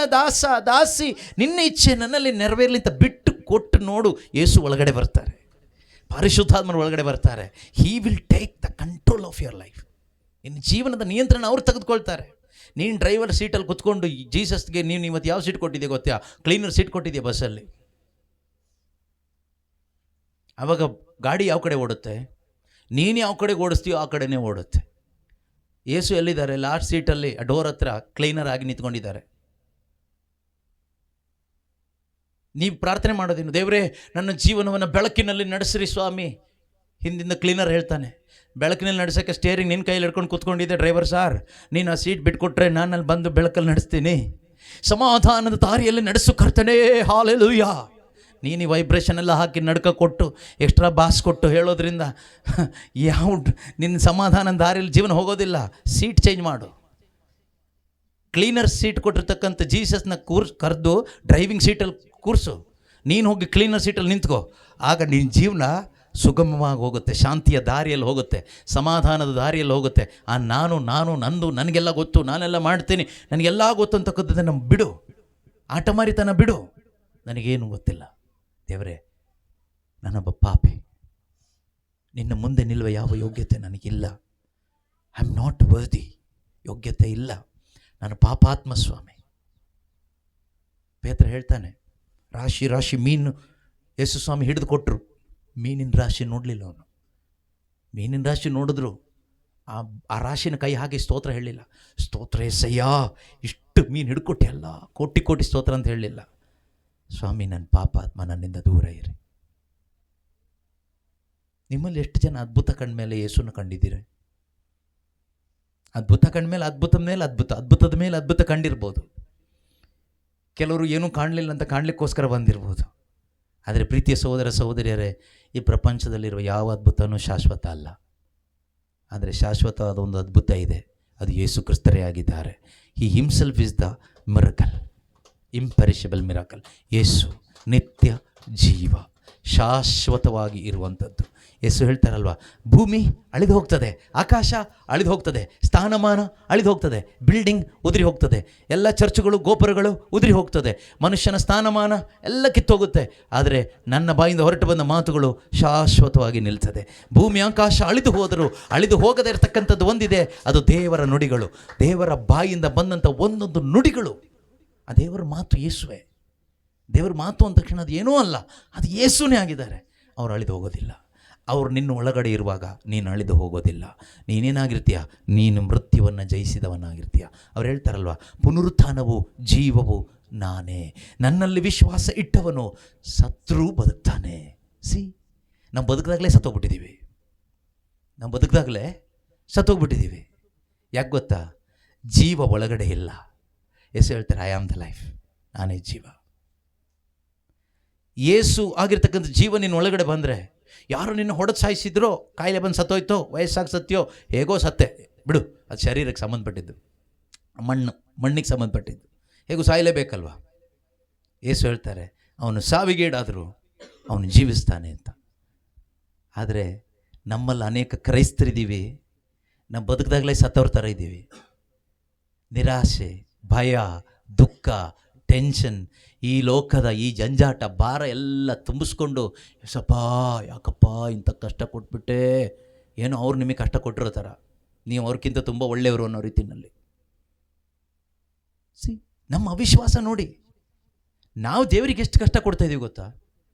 ದಾಸಿ, ನಿನ್ನ ಇಚ್ಛೆ ನನ್ನಲ್ಲಿ ನೆರವೇರಲಿ ಅಂತ ಬಿಟ್ಟು ಕೊಟ್ಟು ನೋಡು. ಯೇಸು ಒಳಗಡೆ ಬರ್ತಾರೆ, ಪರಿಶುದ್ಧಾತ್ಮನ ಒಳಗಡೆ ಬರ್ತಾರೆ. He will take the control of your life. ನಿನ್ನ ಜೀವನದ ನಿಯಂತ್ರಣ ಅವ್ರು ತೆಗೆದುಕೊಳ್ತಾರೆ. ನೀನು ಡ್ರೈವರ್ ಸೀಟಲ್ಲಿ ಕುತ್ಕೊಂಡು ಜೀಸಸ್ಗೆ ನೀನು ಇವತ್ತು ಯಾವ ಸೀಟ್ ಕೊಟ್ಟಿದ್ಯಾ ಗೊತ್ತಾ? ಕ್ಲೀನರ್ ಸೀಟ್ ಕೊಟ್ಟಿದ್ಯಾ ಬಸ್ಸಲ್ಲಿ. ಆವಾಗ ಗಾಡಿ ಯಾವ ಕಡೆ ಓಡುತ್ತೆ? ನೀನು ಯಾವ ಕಡೆ ಓಡಿಸ್ತೀಯೋ ಆ ಕಡೆನೇ ಓಡುತ್ತೆ. ಯೇಸು ಎಲ್ಲಿದ್ದಾರೆ? ಲಾಸ್ಟ್ ಸೀಟಲ್ಲಿ ಡೋರ್ ಹತ್ರ ಕ್ಲೀನರ್ ಆಗಿ ನಿಂತ್ಕೊಂಡಿದ್ದಾರೆ. ನೀವು ಪ್ರಾರ್ಥನೆ ಮಾಡೋದೇನು? ದೇವರೇ, ನನ್ನ ಜೀವನವನ್ನು ಬೆಳಕಿನಲ್ಲಿ ನಡೆಸಿರಿ ಸ್ವಾಮಿ. ಹಿಂದಿಂದ ಕ್ಲೀನರ್ ಹೇಳ್ತಾನೆ, ಬೆಳಕಿನಲ್ಲಿ ನಡೆಸೋಕ್ಕೆ ಸ್ಟೇರಿಂಗ್ ನಿನ್ನ ಕೈಯಲ್ಲಿ ಹಿಡ್ಕೊಂಡು ಕೂತ್ಕೊಂಡಿದ್ದೆ ಡ್ರೈವರ್ ಸಾರ್, ನೀನು ಆ ಸೀಟ್ ಬಿಟ್ಕೊಟ್ರೆ ನಾನಲ್ಲಿ ಬಂದು ಬೆಳಕಲ್ಲಿ ನಡೆಸ್ತೀನಿ. ಸಮಾಧಾನದ ದಾರಿಯಲ್ಲಿ ನಡೆಸು ಕರ್ತನೇ, ಹಾಲೆಲೂಯಾ. ನೀನು ವೈಬ್ರೇಷನ್ ಎಲ್ಲ ಹಾಕಿ ನಡ್ಕ ಕೊಟ್ಟು ಎಕ್ಸ್ಟ್ರಾ ಬಾಸ್ ಕೊಟ್ಟು ಹೇಳೋದ್ರಿಂದ ನಿನ್ನ ಸಮಾಧಾನದ ದಾರಿಯಲ್ಲಿ ಜೀವನ ಹೋಗೋದಿಲ್ಲ. ಸೀಟ್ ಚೇಂಜ್ ಮಾಡು. ಕ್ಲೀನರ್ ಸೀಟ್ ಕೊಟ್ಟಿರ್ತಕ್ಕಂಥ ಜೀಸಸ್ನ ಕರೆದು ಡ್ರೈವಿಂಗ್ ಸೀಟಲ್ಲಿ ಕೂರಿಸು. ನೀನು ಹೋಗಿ ಕ್ಲೀನರ್ ಸೀಟಲ್ಲಿ ನಿಂತ್ಕೋ. ಆಗ ನಿನ್ನ ಜೀವನ ಸುಗಮವಾಗಿ ಹೋಗುತ್ತೆ, ಶಾಂತಿಯ ದಾರಿಯಲ್ಲಿ ಹೋಗುತ್ತೆ, ಸಮಾಧಾನದ ದಾರಿಯಲ್ಲಿ ಹೋಗುತ್ತೆ. ಆ ನಂದು ನನಗೆಲ್ಲ ಗೊತ್ತು, ನಾನೆಲ್ಲ ಮಾಡ್ತೀನಿ, ನನಗೆಲ್ಲ ಗೊತ್ತು ಅಂತಕ್ಕಂಥದ್ದನ್ನು ಬಿಡು. ಆಟಮಾರಿತನ ಬಿಡು. ನನಗೇನು ಗೊತ್ತಿಲ್ಲ ದೇವರೇ, ನಾನೊಬ್ಬ ಪಾಪಿ, ನಿನ್ನ ಮುಂದೆ ನಿಲ್ಲುವ ಯಾವ ಯೋಗ್ಯತೆ ನನಗಿಲ್ಲ. I am not worthy. ಯೋಗ್ಯತೆ ಇಲ್ಲ, ನಾನು ಪಾಪಾತ್ಮ ಸ್ವಾಮಿ. ಪೇತ್ರ ಹೇಳ್ತಾನೆ, ರಾಶಿ ಮೀನು ಯೇಸು ಸ್ವಾಮಿ ಹಿಡಿದು ಕೊಟ್ಟರು. ಮೀನಿನ ರಾಶಿ ನೋಡಲಿಲ್ಲ ಅವನು. ಮೀನಿನ ರಾಶಿ ನೋಡಿದ್ರು ಆ ರಾಶಿನ ಕೈ ಹಾಕಿ ಸ್ತೋತ್ರ ಹೇಳಲಿಲ್ಲ. ಸ್ತೋತ್ರ ಏಸಯ್ಯ, ಇಷ್ಟು ಮೀನು ಹಿಡ್ಕೊಟ್ಟೆ ಅಲ್ಲ, ಕೋಟಿ ಸ್ತೋತ್ರ ಅಂತ ಹೇಳಲಿಲ್ಲ. ಸ್ವಾಮಿ, ನನ್ನ ಪಾಪಾತ್ಮ, ನನ್ನಿಂದ ದೂರ ಇರಿ. ನಿಮ್ಮಲ್ಲಿ ಎಷ್ಟು ಜನ ಅದ್ಭುತ ಕಂಡ್ಮೇಲೆ ಯೇಸುನ ಕಂಡಿದ್ದೀರಿ? ಅದ್ಭುತ ಕಂಡ್ಮೇಲೆ ಅದ್ಭುತದ ಮೇಲೆ ಅದ್ಭುತ ಕಂಡಿರ್ಬೋದು. ಕೆಲವರು ಏನೂ ಕಾಣಲಿಲ್ಲ ಅಂತ ಕಾಣಲಿಕ್ಕೋಸ್ಕರ ಬಂದಿರ್ಬೋದು. ಆದರೆ ಪ್ರೀತಿಯ ಸಹೋದರ ಸಹೋದರಿಯರೇ, ಈ ಪ್ರಪಂಚದಲ್ಲಿರುವ ಯಾವ ಅದ್ಭುತನೂ ಶಾಶ್ವತ ಅಲ್ಲ. ಆದರೆ ಶಾಶ್ವತವಾದ ಒಂದು ಅದ್ಭುತ ಇದೆ, ಅದು ಯೇಸು ಕ್ರಿಸ್ತರೇ ಆಗಿದ್ದಾರೆ. He himself is the miracle, imperishable miracle. Yesu ನಿತ್ಯ ಜೀವ, ಶಾಶ್ವತವಾಗಿ ಇರುವಂಥದ್ದು. ಯೇಸು ಹೇಳ್ತಾರಲ್ವ, ಭೂಮಿ ಅಳಿದು ಹೋಗ್ತದೆ, ಆಕಾಶ ಅಳಿದು ಹೋಗ್ತದೆ, ಸ್ಥಾನಮಾನ ಅಳಿದು ಹೋಗ್ತದೆ, ಬಿಲ್ಡಿಂಗ್ ಉದುರಿ ಹೋಗ್ತದೆ, ಎಲ್ಲ ಚರ್ಚುಗಳು ಗೋಪುರಗಳು ಉದುರಿ ಹೋಗ್ತದೆ, ಮನುಷ್ಯನ ಸ್ಥಾನಮಾನ ಎಲ್ಲ ಕಿತ್ತೋಗುತ್ತೆ. ಆದರೆ ನನ್ನ ಬಾಯಿಂದ ಹೊರಟು ಬಂದ ಮಾತುಗಳು ಶಾಶ್ವತವಾಗಿ ನಿಲ್ತದೆ. ಭೂಮಿ ಆಕಾಶ ಅಳಿದು ಹೋದರೂ ಅಳಿದು ಹೋಗದೇ ಇರತಕ್ಕಂಥದ್ದು ಒಂದಿದೆ, ಅದು ದೇವರ ನುಡಿಗಳು. ದೇವರ ಬಾಯಿಂದ ಬಂದಂಥ ಒಂದೊಂದು ನುಡಿಗಳು, ಆ ದೇವರ ಮಾತು ಯೇಸುವೆ. ದೇವರ ಮಾತು ಅಂದ ತಕ್ಷಣ ಅದು ಏನೂ ಅಲ್ಲ, ಅದು ಯೇಸುನೇ ಆಗಿದ್ದಾರೆ. ಅವ್ರು ಅಳಿದು ಹೋಗೋದಿಲ್ಲ. ಅವ್ರು ನಿನ್ನ ಒಳಗಡೆ ಇರುವಾಗ ನೀನು ಅಳಿದು ಹೋಗೋದಿಲ್ಲ. ನೀನೇನಾಗಿರ್ತೀಯ? ನೀನು ಮೃತ್ಯುವನ್ನು ಜಯಿಸಿದವನಾಗಿರ್ತೀಯ. ಅವ್ರು ಹೇಳ್ತಾರಲ್ವ, ಪುನರುತ್ಥಾನವು ಜೀವವು ನಾನೇ, ನನ್ನಲ್ಲಿ ವಿಶ್ವಾಸ ಇಟ್ಟವನು ಸತ್ರೂ ಬದುಕ್ತಾನೆ. ನಾವು ಬದುಕಿದಾಗಲೇ ಸತ್ತೋಗ್ಬಿಟ್ಟಿದ್ದೀವಿ. ಯಾಕೆ ಗೊತ್ತಾ? ಜೀವ ಒಳಗಡೆ ಇಲ್ಲ. ಯೇಸು ಹೇಳ್ತಾರೆ, ಐ ಆಮ್ ದ ಲೈಫ್, ನಾನೇ ಜೀವ. ಯೇಸು ಆಗಿರ್ತಕ್ಕಂಥ ಜೀವ ನಿನ್ನ ಒಳಗಡೆ ಬಂದರೆ, ಯಾರು ನಿನ್ನ ಹೊಡೆದು ಸಾಯಿಸಿದ್ರೋ, ಕಾಯಿಲೆ ಬಂದು ಸತ್ತೋಯ್ತೋ, ವಯಸ್ಸಾಗಿ ಸತ್ಯೋ, ಹೇಗೋ ಸತ್ತೆ ಬಿಡು, ಅದು ಶರೀರಕ್ಕೆ ಸಂಬಂಧಪಟ್ಟಿದ್ದು, ಮಣ್ಣಿಗೆ ಸಂಬಂಧಪಟ್ಟಿದ್ದು, ಹೇಗೂ ಸಾಯಲೇಬೇಕಲ್ವ. ಯೇಸು ಹೇಳ್ತಾರೆ, ಅವನು ಸಾವಿಗೀಡಾದರೂ ಅವನು ಜೀವಿಸ್ತಾನೆ ಅಂತ. ಆದರೆ ನಮ್ಮಲ್ಲಿ ಅನೇಕ ಕ್ರೈಸ್ತರಿದ್ದೀವಿ, ನಾವು ಬದುಕಿದಾಗಲೇ ಸತ್ತವ್ರ ಥರ ಇದ್ದೀವಿ. ನಿರಾಶೆ, ಭಯ, ದುಃಖ, ಟೆನ್ಷನ್, ಈ ಲೋಕದ ಈ ಜಂಜಾಟ, ಭಾರ ಎಲ್ಲ ತುಂಬಿಸ್ಕೊಂಡು, ಯಾಕಪ್ಪ ಇಂಥ ಕಷ್ಟ ಕೊಟ್ಬಿಟ್ಟೆ. ಏನೋ ಅವ್ರು ನಿಮಗೆ ಕಷ್ಟ ಕೊಟ್ಟಿರೋ ಥರ, ನೀವು ಅವ್ರಿಗಿಂತ ತುಂಬ ಒಳ್ಳೆಯವರು ಅನ್ನೋ ರೀತಿಯಲ್ಲಿ. ನಮ್ಮ ಅವಿಶ್ವಾಸ ನೋಡಿ. ನಾವು ದೇವರಿಗೆ ಎಷ್ಟು ಕಷ್ಟ ಕೊಡ್ತಾ ಇದ್ದೀವಿ ಗೊತ್ತಾ?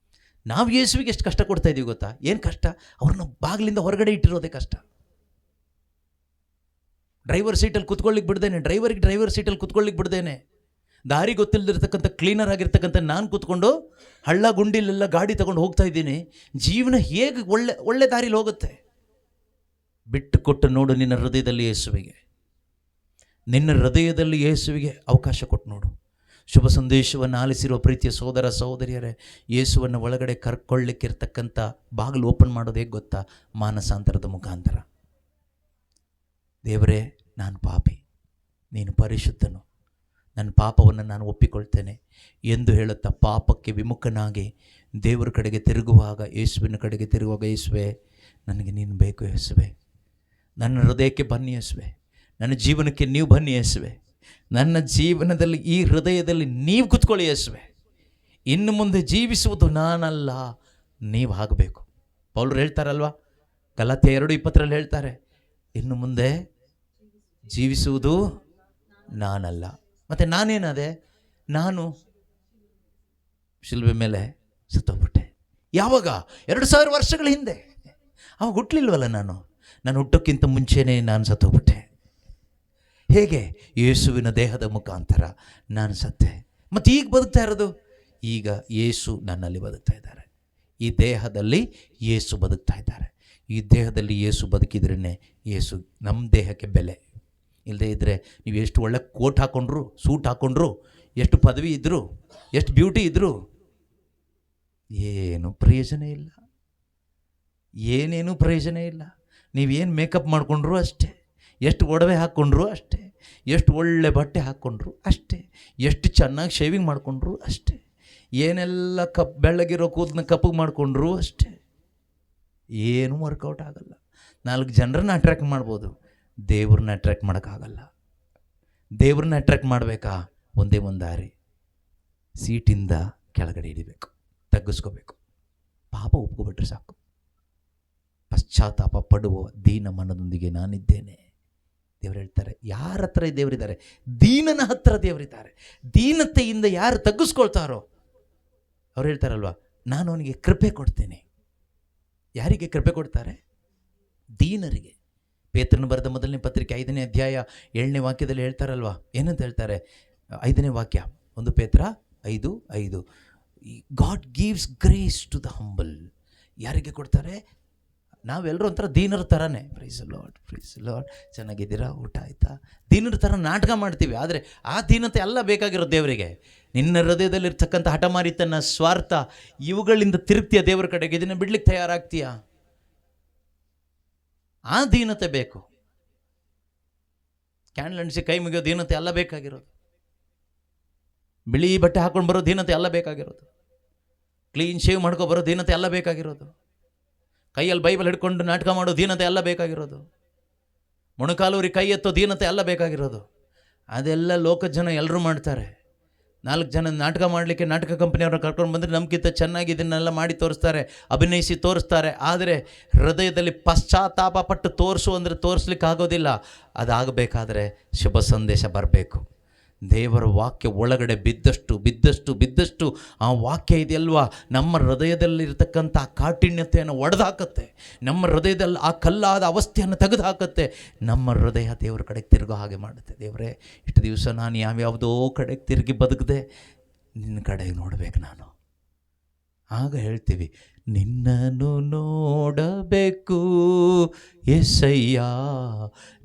ನಾವು ಯೇಸುವಿಗೆ ಎಷ್ಟು ಕಷ್ಟ ಕೊಡ್ತಾ ಇದ್ದೀವಿ ಗೊತ್ತಾ? ಏನು ಕಷ್ಟ? ಅವ್ರನ್ನ ಬಾಗಿಲಿಂದ ಹೊರಗಡೆ ಇಟ್ಟಿರೋದೇ ಕಷ್ಟ. ಡ್ರೈವರ್ ಸೀಟಲ್ಲಿ ಕುತ್ಕೊಳ್ಳಿಕ್ಕೆ ಬಿಡ್ದೇನೆ, ಡ್ರೈವರ್ ಸೀಟಲ್ಲಿ ಕುತ್ಕೊಳ್ಳಿಕ್ಕೆ ಬಿಡ್ದೇನೆ, ದಾರಿ ಗೊತ್ತಿಲ್ಲದಿರ್ತಕ್ಕಂಥ ಕ್ಲೀನರ್ ಆಗಿರ್ತಕ್ಕಂಥ ನಾನು ಕೂತ್ಕೊಂಡು ಹಳ್ಳ ಗುಂಡಿಲೆಲ್ಲ ಗಾಡಿ ತಗೊಂಡು ಹೋಗ್ತಾ ಇದ್ದೀನಿ. ಜೀವನ ಹೇಗೆ ಒಳ್ಳೆ ದಾರಿಲಿ ಹೋಗುತ್ತೆ? ಬಿಟ್ಟು ಕೊಟ್ಟು ನೋಡು ನಿನ್ನ ಹೃದಯದಲ್ಲಿ ಯೇಸುವಿಗೆ ಅವಕಾಶ ಕೊಟ್ಟು ನೋಡು. ಶುಭ ಸಂದೇಶವನ್ನು ಆಲಿಸಿರುವ ಪ್ರೀತಿಯ ಸೋದರ ಸಹೋದರಿಯರೇ, ಯೇಸುವನ್ನು ಒಳಗಡೆ ಕರ್ಕೊಳ್ಳಿಕ್ಕಿರ್ತಕ್ಕಂಥ ಬಾಗಿಲು ಓಪನ್ ಮಾಡೋದು ಹೇಗೆ ಗೊತ್ತಾ? ಮಾನಸಾಂತರದ ಮುಖಾಂತರ. ದೇವರೇ, ನಾನು ಪಾಪಿ, ನೀನು ಪರಿಶುದ್ಧನು, ನನ್ನ ಪಾಪವನ್ನು ನಾನು ಒಪ್ಪಿಕೊಳ್ತೇನೆ ಎಂದು ಹೇಳುತ್ತಾ ಪಾಪಕ್ಕೆ ವಿಮುಖನಾಗಿ ದೇವರ ಕಡೆಗೆ ತಿರುಗುವಾಗ, ಯೇಸುವಿನ ಕಡೆಗೆ ತಿರುಗುವಾಗ, ಯೇಸುವೆ ನನಗೆ ನೀನು ಬೇಕು, ಯೇಸುವೆ ನನ್ನ ಹೃದಯಕ್ಕೆ ಬನ್ನಿ, ಯೇಸುವೆ ನನ್ನ ಜೀವನಕ್ಕೆ ನೀವು ಬನ್ನಿ, ಯೇಸುವೆ ನನ್ನ ಜೀವನದಲ್ಲಿ ಈ ಹೃದಯದಲ್ಲಿ ನೀವು ಕೂತ್ಕೊಳ್ಳಿ, ಯೇಸುವೆ ಇನ್ನು ಮುಂದೆ ಜೀವಿಸುವುದು ನಾನಲ್ಲ, ನೀವು ಆಗಬೇಕು. ಪೌಲರು ಹೇಳ್ತಾರಲ್ವ, ಗಲಾತ್ಯ 2:20 ಹೇಳ್ತಾರೆ, ಇನ್ನು ಮುಂದೆ ಜೀವಿಸುವುದು ನಾನಲ್ಲ. ಮತ್ತು ನಾನೇನದೆ? ನಾನು ಶಿಲುಬೆ ಮೇಲೆ ಸತ್ತೋಗ್ಬಿಟ್ಟೆ. ಯಾವಾಗ? 2000 ವರ್ಷಗಳ ಹಿಂದೆ. ಅವಾಗ ಹುಟ್ಟಲಿಲ್ವಲ್ಲ ನಾನು ಹುಟ್ಟೋಕ್ಕಿಂತ ಮುಂಚೆನೇ ನಾನು ಸತ್ತೋಗ್ಬಿಟ್ಟೆ. ಹೇಗೆ? ಯೇಸುವಿನ ದೇಹದ ಮುಖಾಂತರ ನಾನು ಸತ್ತೆ. ಮತ್ತು ಈಗ ಬದುಕ್ತಾ ಇರೋದು? ಈಗ ಯೇಸು ನನ್ನಲ್ಲಿ ಬದುಕ್ತಾ ಇದ್ದಾರೆ. ಈ ದೇಹದಲ್ಲಿ ಯೇಸು ಬದುಕ್ತಾ ಇದ್ದಾರೆ. ಈ ದೇಹದಲ್ಲಿ ಯೇಸು ಬದುಕಿದ್ರೇ ಯೇಸು ನಮ್ಮ ದೇಹಕ್ಕೆ ಬೆಲೆ. ಇಲ್ಲದೇ ಇದ್ದರೆ ನೀವು ಎಷ್ಟು ಒಳ್ಳೆ ಕೋಟ್ ಹಾಕ್ಕೊಂಡ್ರು, ಸೂಟ್ ಹಾಕ್ಕೊಂಡ್ರು, ಎಷ್ಟು ಪದವಿ ಇದ್ದರು, ಎಷ್ಟು ಬ್ಯೂಟಿ ಇದ್ದರು, ಏನು ಪ್ರಯೋಜನ ಇಲ್ಲ. ಏನೇನೂ ಪ್ರಯೋಜನ ಇಲ್ಲ. ನೀವೇನು ಮೇಕಪ್ ಮಾಡಿಕೊಂಡ್ರು ಅಷ್ಟೇ, ಎಷ್ಟು ಒಡವೆ ಹಾಕ್ಕೊಂಡ್ರು ಅಷ್ಟೇ, ಎಷ್ಟು ಒಳ್ಳೆ ಬಟ್ಟೆ ಹಾಕ್ಕೊಂಡ್ರು ಅಷ್ಟೇ, ಎಷ್ಟು ಚೆನ್ನಾಗಿ ಶೇವಿಂಗ್ ಮಾಡಿಕೊಂಡ್ರು ಅಷ್ಟೇ, ಏನೆಲ್ಲ ಬೆಳ್ಳಗಿರೋ ಕೂದಲನ್ನ ಕಪ್ಪಗೆ ಮಾಡಿಕೊಂಡ್ರು ಅಷ್ಟೇ, ಏನೂ ವರ್ಕೌಟ್ ಆಗಲ್ಲ. 4 ಜನರನ್ನ ಅಟ್ರ್ಯಾಕ್ಟ್ ಮಾಡ್ಬೋದು, ದೇವ್ರನ್ನ ಅಟ್ರ್ಯಾಕ್ಟ್ ಮಾಡೋಕ್ಕಾಗಲ್ಲ. ದೇವ್ರನ್ನ ಅಟ್ರ್ಯಾಕ್ಟ್ ಮಾಡಬೇಕಾ? ಒಂದೇ ಒಂದು ದಾರಿ, ಸೀಟಿಂದ ಕೆಳಗಡೆ ಹಿಡಿಬೇಕು, ತಗ್ಗಿಸ್ಕೋಬೇಕು, ಪಾಪ ಒಪ್ಕೊಬಿಟ್ರೆ ಸಾಕು. ಪಶ್ಚಾತ್ತಾಪ ಪಡುವ ದೀನ ಮನದೊಂದಿಗೆ ನಾನಿದ್ದೇನೆ. ದೇವರು ಹೇಳ್ತಾರೆ, ಯಾರ ಹತ್ರ ದೇವರಿದ್ದಾರೆ? ದೀನನ ಹತ್ರ ದೇವರಿದ್ದಾರೆ. ದೀನತೆಯಿಂದ ಯಾರು ತಗ್ಗಿಸ್ಕೊಳ್ತಾರೋ ಅವ್ರು ಹೇಳ್ತಾರಲ್ವ, ನಾನು ಅವನಿಗೆ ಕೃಪೆ ಕೊಡ್ತೇನೆ. ಯಾರಿಗೆ ಕೃಪೆ ಕೊಡ್ತಾರೆ? ದೀನರಿಗೆ. ಪೇತ್ರನು ಬರೆದ ಮೊದಲನೇ ಪತ್ರಿಕೆ 5ನೇ ಅಧ್ಯಾಯ 7ನೇ ವಾಕ್ಯದಲ್ಲಿ ಹೇಳ್ತಾರಲ್ವ, ಏನಂತ ಹೇಳ್ತಾರೆ? 5ನೇ ವಾಕ್ಯ, 1 ಪೇತ್ರ 5:5, God gives grace to the humble. ಯಾರಿಗೆ ಕೊಡ್ತಾರೆ? ನಾವೆಲ್ಲರೂ ಒಂಥರ ದೀನರ ಥರನೇ. ಪ್ರೈಸ್ ಲಾರ್ಡ್, ಚೆನ್ನಾಗಿದ್ದೀರಾ, ಊಟ ಆಯಿತಾ, ದೀನರ ಥರ ನಾಟಕ ಮಾಡ್ತೀವಿ. ಆದರೆ ಆ ದೀನತೆ ಎಲ್ಲ ಬೇಕಾಗಿರೋದು ದೇವರಿಗೆ. ನಿನ್ನ ಹೃದಯದಲ್ಲಿರ್ತಕ್ಕಂಥ ಹಠಮಾರಿತನ, ಸ್ವಾರ್ಥ, ಇವುಗಳಿಂದ ತಿರುಗ್ತೀಯ ದೇವರ ಕಡೆಗೆ, ಇದನ್ನು ಬಿಡ್ಲಿಕ್ಕೆ ತಯಾರಾಗ್ತೀಯಾ? ಆ ದೀನತೆ ಬೇಕು. ಕ್ಯಾಂಡಲ್ ಅಂಟಿಸಿ ಕೈ ಮುಗಿಯೋ ದೀನತೆ ಎಲ್ಲ ಬೇಕಾಗಿರೋದು. ಬಿಳಿ ಬಟ್ಟೆ ಹಾಕೊಂಡು ಬರೋ ದೀನತೆ ಎಲ್ಲ ಬೇಕಾಗಿರೋದು. ಕ್ಲೀನ್ ಶೇವ್ ಮಾಡ್ಕೊ ಬರೋ ದೀನತೆ ಎಲ್ಲ ಬೇಕಾಗಿರೋದು. ಕೈಯಲ್ಲಿ ಬೈಬಲ್ ಹಿಡ್ಕೊಂಡು ನಾಟಕ ಮಾಡೋ ದೀನತೆ ಎಲ್ಲ ಬೇಕಾಗಿರೋದು. ಮೊಣಕಾಲೂರಿ ಕೈ ಎತ್ತೋ ದೀನತೆ ಎಲ್ಲ ಬೇಕಾಗಿರೋದು. ಅದೆಲ್ಲ ಲೋಕದ ಜನ ಎಲ್ಲರೂ ಮಾಡ್ತಾರೆ. 4 ಜನ ನಾಟಕ ಮಾಡಲಿಕ್ಕೆ ನಾಟಕ ಕಂಪನಿಯವ್ರನ್ನ ಕರ್ಕೊಂಡು ಬಂದರೆ ನಮಗಿಂತ ಚೆನ್ನಾಗಿ ಇದನ್ನೆಲ್ಲ ಮಾಡಿ ತೋರಿಸ್ತಾರೆ, ಅಭಿನಯಿಸಿ ತೋರಿಸ್ತಾರೆ. ಆದರೆ ಹೃದಯದಲ್ಲಿ ಪಶ್ಚಾತ್ತಾಪ ಪಟ್ಟು ತೋರಿಸು ಅಂದರೆ ತೋರಿಸ್ಲಿಕ್ಕೆ ಆಗೋದಿಲ್ಲ. ಅದಾಗಬೇಕಾದ್ರೆ ಶುಭ ಸಂದೇಶ ಬರಬೇಕು. ದೇವರ ವಾಕ್ಯ ಒಳಗಡೆ ಬಿದ್ದಷ್ಟು ಆ ವಾಕ್ಯ ಇದೆಯಲ್ವಾ, ನಮ್ಮ ಹೃದಯದಲ್ಲಿರ್ತಕ್ಕಂಥ ಆ ಕಾಠಿಣ್ಯತೆಯನ್ನು ಒಡೆದಾಕತ್ತೆ. ನಮ್ಮ ಹೃದಯದಲ್ಲಿ ಆ ಕಲ್ಲಾದ ಅವಸ್ಥೆಯನ್ನು ತೆಗೆದು ಹಾಕತ್ತೆ. ನಮ್ಮ ಹೃದಯ ದೇವರ ಕಡೆಗೆ ತಿರುಗೋ ಹಾಗೆ ಮಾಡುತ್ತೆ. ದೇವರೇ, ಇಷ್ಟು ದಿವಸ ನಾನು ಯಾವ್ಯಾವುದೋ ಕಡೆಗೆ ತಿರುಗಿ ಬದುಕದೆ ನಿನ್ನ ಕಡೆಗೆ ನೋಡಬೇಕು ನಾನು. ಆಗ ಹೇಳ್ತೀವಿ, ನಿನ್ನನ್ನು ನೋಡಬೇಕು యేసయ్య,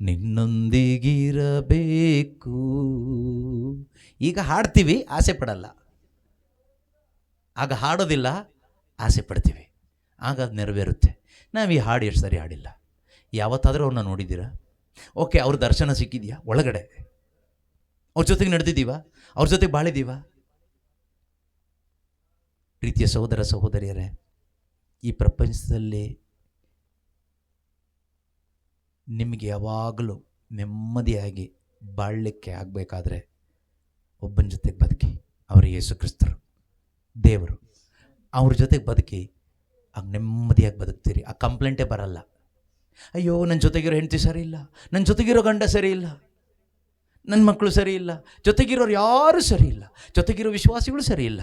ನಿನ್ನೊಂದಿಗಿರಬೇಕು. ಈಗ ಹಾಡ್ತೀವಿ, ಆಸೆ ಪಡಲ್ಲ. ಆಗ ಹಾಡೋದಿಲ್ಲ, ಆಸೆ ಪಡ್ತೀವಿ. ಆಗ ಅದು ನೆರವೇರುತ್ತೆ. ನಾವು ಈ ಹಾಡು ಎಷ್ಟು ಸರಿ ಹಾಡಿಲ್ಲ. ಯಾವತ್ತಾದರೂ ಅವ್ರನ್ನ ನೋಡಿದ್ದೀರಾ? ಓಕೆ, ಅವ್ರ ದರ್ಶನ ಸಿಕ್ಕಿದೆಯಾ? ಒಳಗಡೆ ಅವ್ರ ಜೊತೆಗೆ ನಡೆದಿದ್ದೀವ? ಅವ್ರ ಜೊತೆಗೆ ಬಾಳಿದ್ದೀವ? ಪ್ರೀತಿಯ ಸಹೋದರ ಸಹೋದರಿಯರೇ, ಈ ಪ್ರಪಂಚದಲ್ಲಿ ನಿಮಗೆ ಯಾವಾಗಲೂ ನೆಮ್ಮದಿಯಾಗಿ ಬಾಳಲಿಕ್ಕೆ ಆಗಬೇಕಾದ್ರೆ ಒಬ್ಬನ ಜೊತೆಗೆ ಬದುಕಿ. ಅವರು ಯೇಸು ಕ್ರಿಸ್ತರು, ದೇವರು. ಅವ್ರ ಜೊತೆಗೆ ಬದುಕಿ ಆಗ ನೆಮ್ಮದಿಯಾಗಿ ಬದುಕ್ತೀರಿ. ಆ ಕಂಪ್ಲೇಂಟೇ ಬರಲ್ಲ. ಅಯ್ಯೋ, ನನ್ನ ಜೊತೆಗಿರೋ ಹೆಂಡತಿ ಸರಿ ಇಲ್ಲ, ನನ್ನ ಜೊತೆಗಿರೋ ಗಂಡ ಸರಿ ಇಲ್ಲ, ನನ್ನ ಮಕ್ಕಳು ಸರಿ ಇಲ್ಲ, ಜೊತೆಗಿರೋರು ಯಾರೂ ಸರಿ ಇಲ್ಲ, ಜೊತೆಗಿರೋ ವಿಶ್ವಾಸಿಗಳು ಸರಿ ಇಲ್ಲ,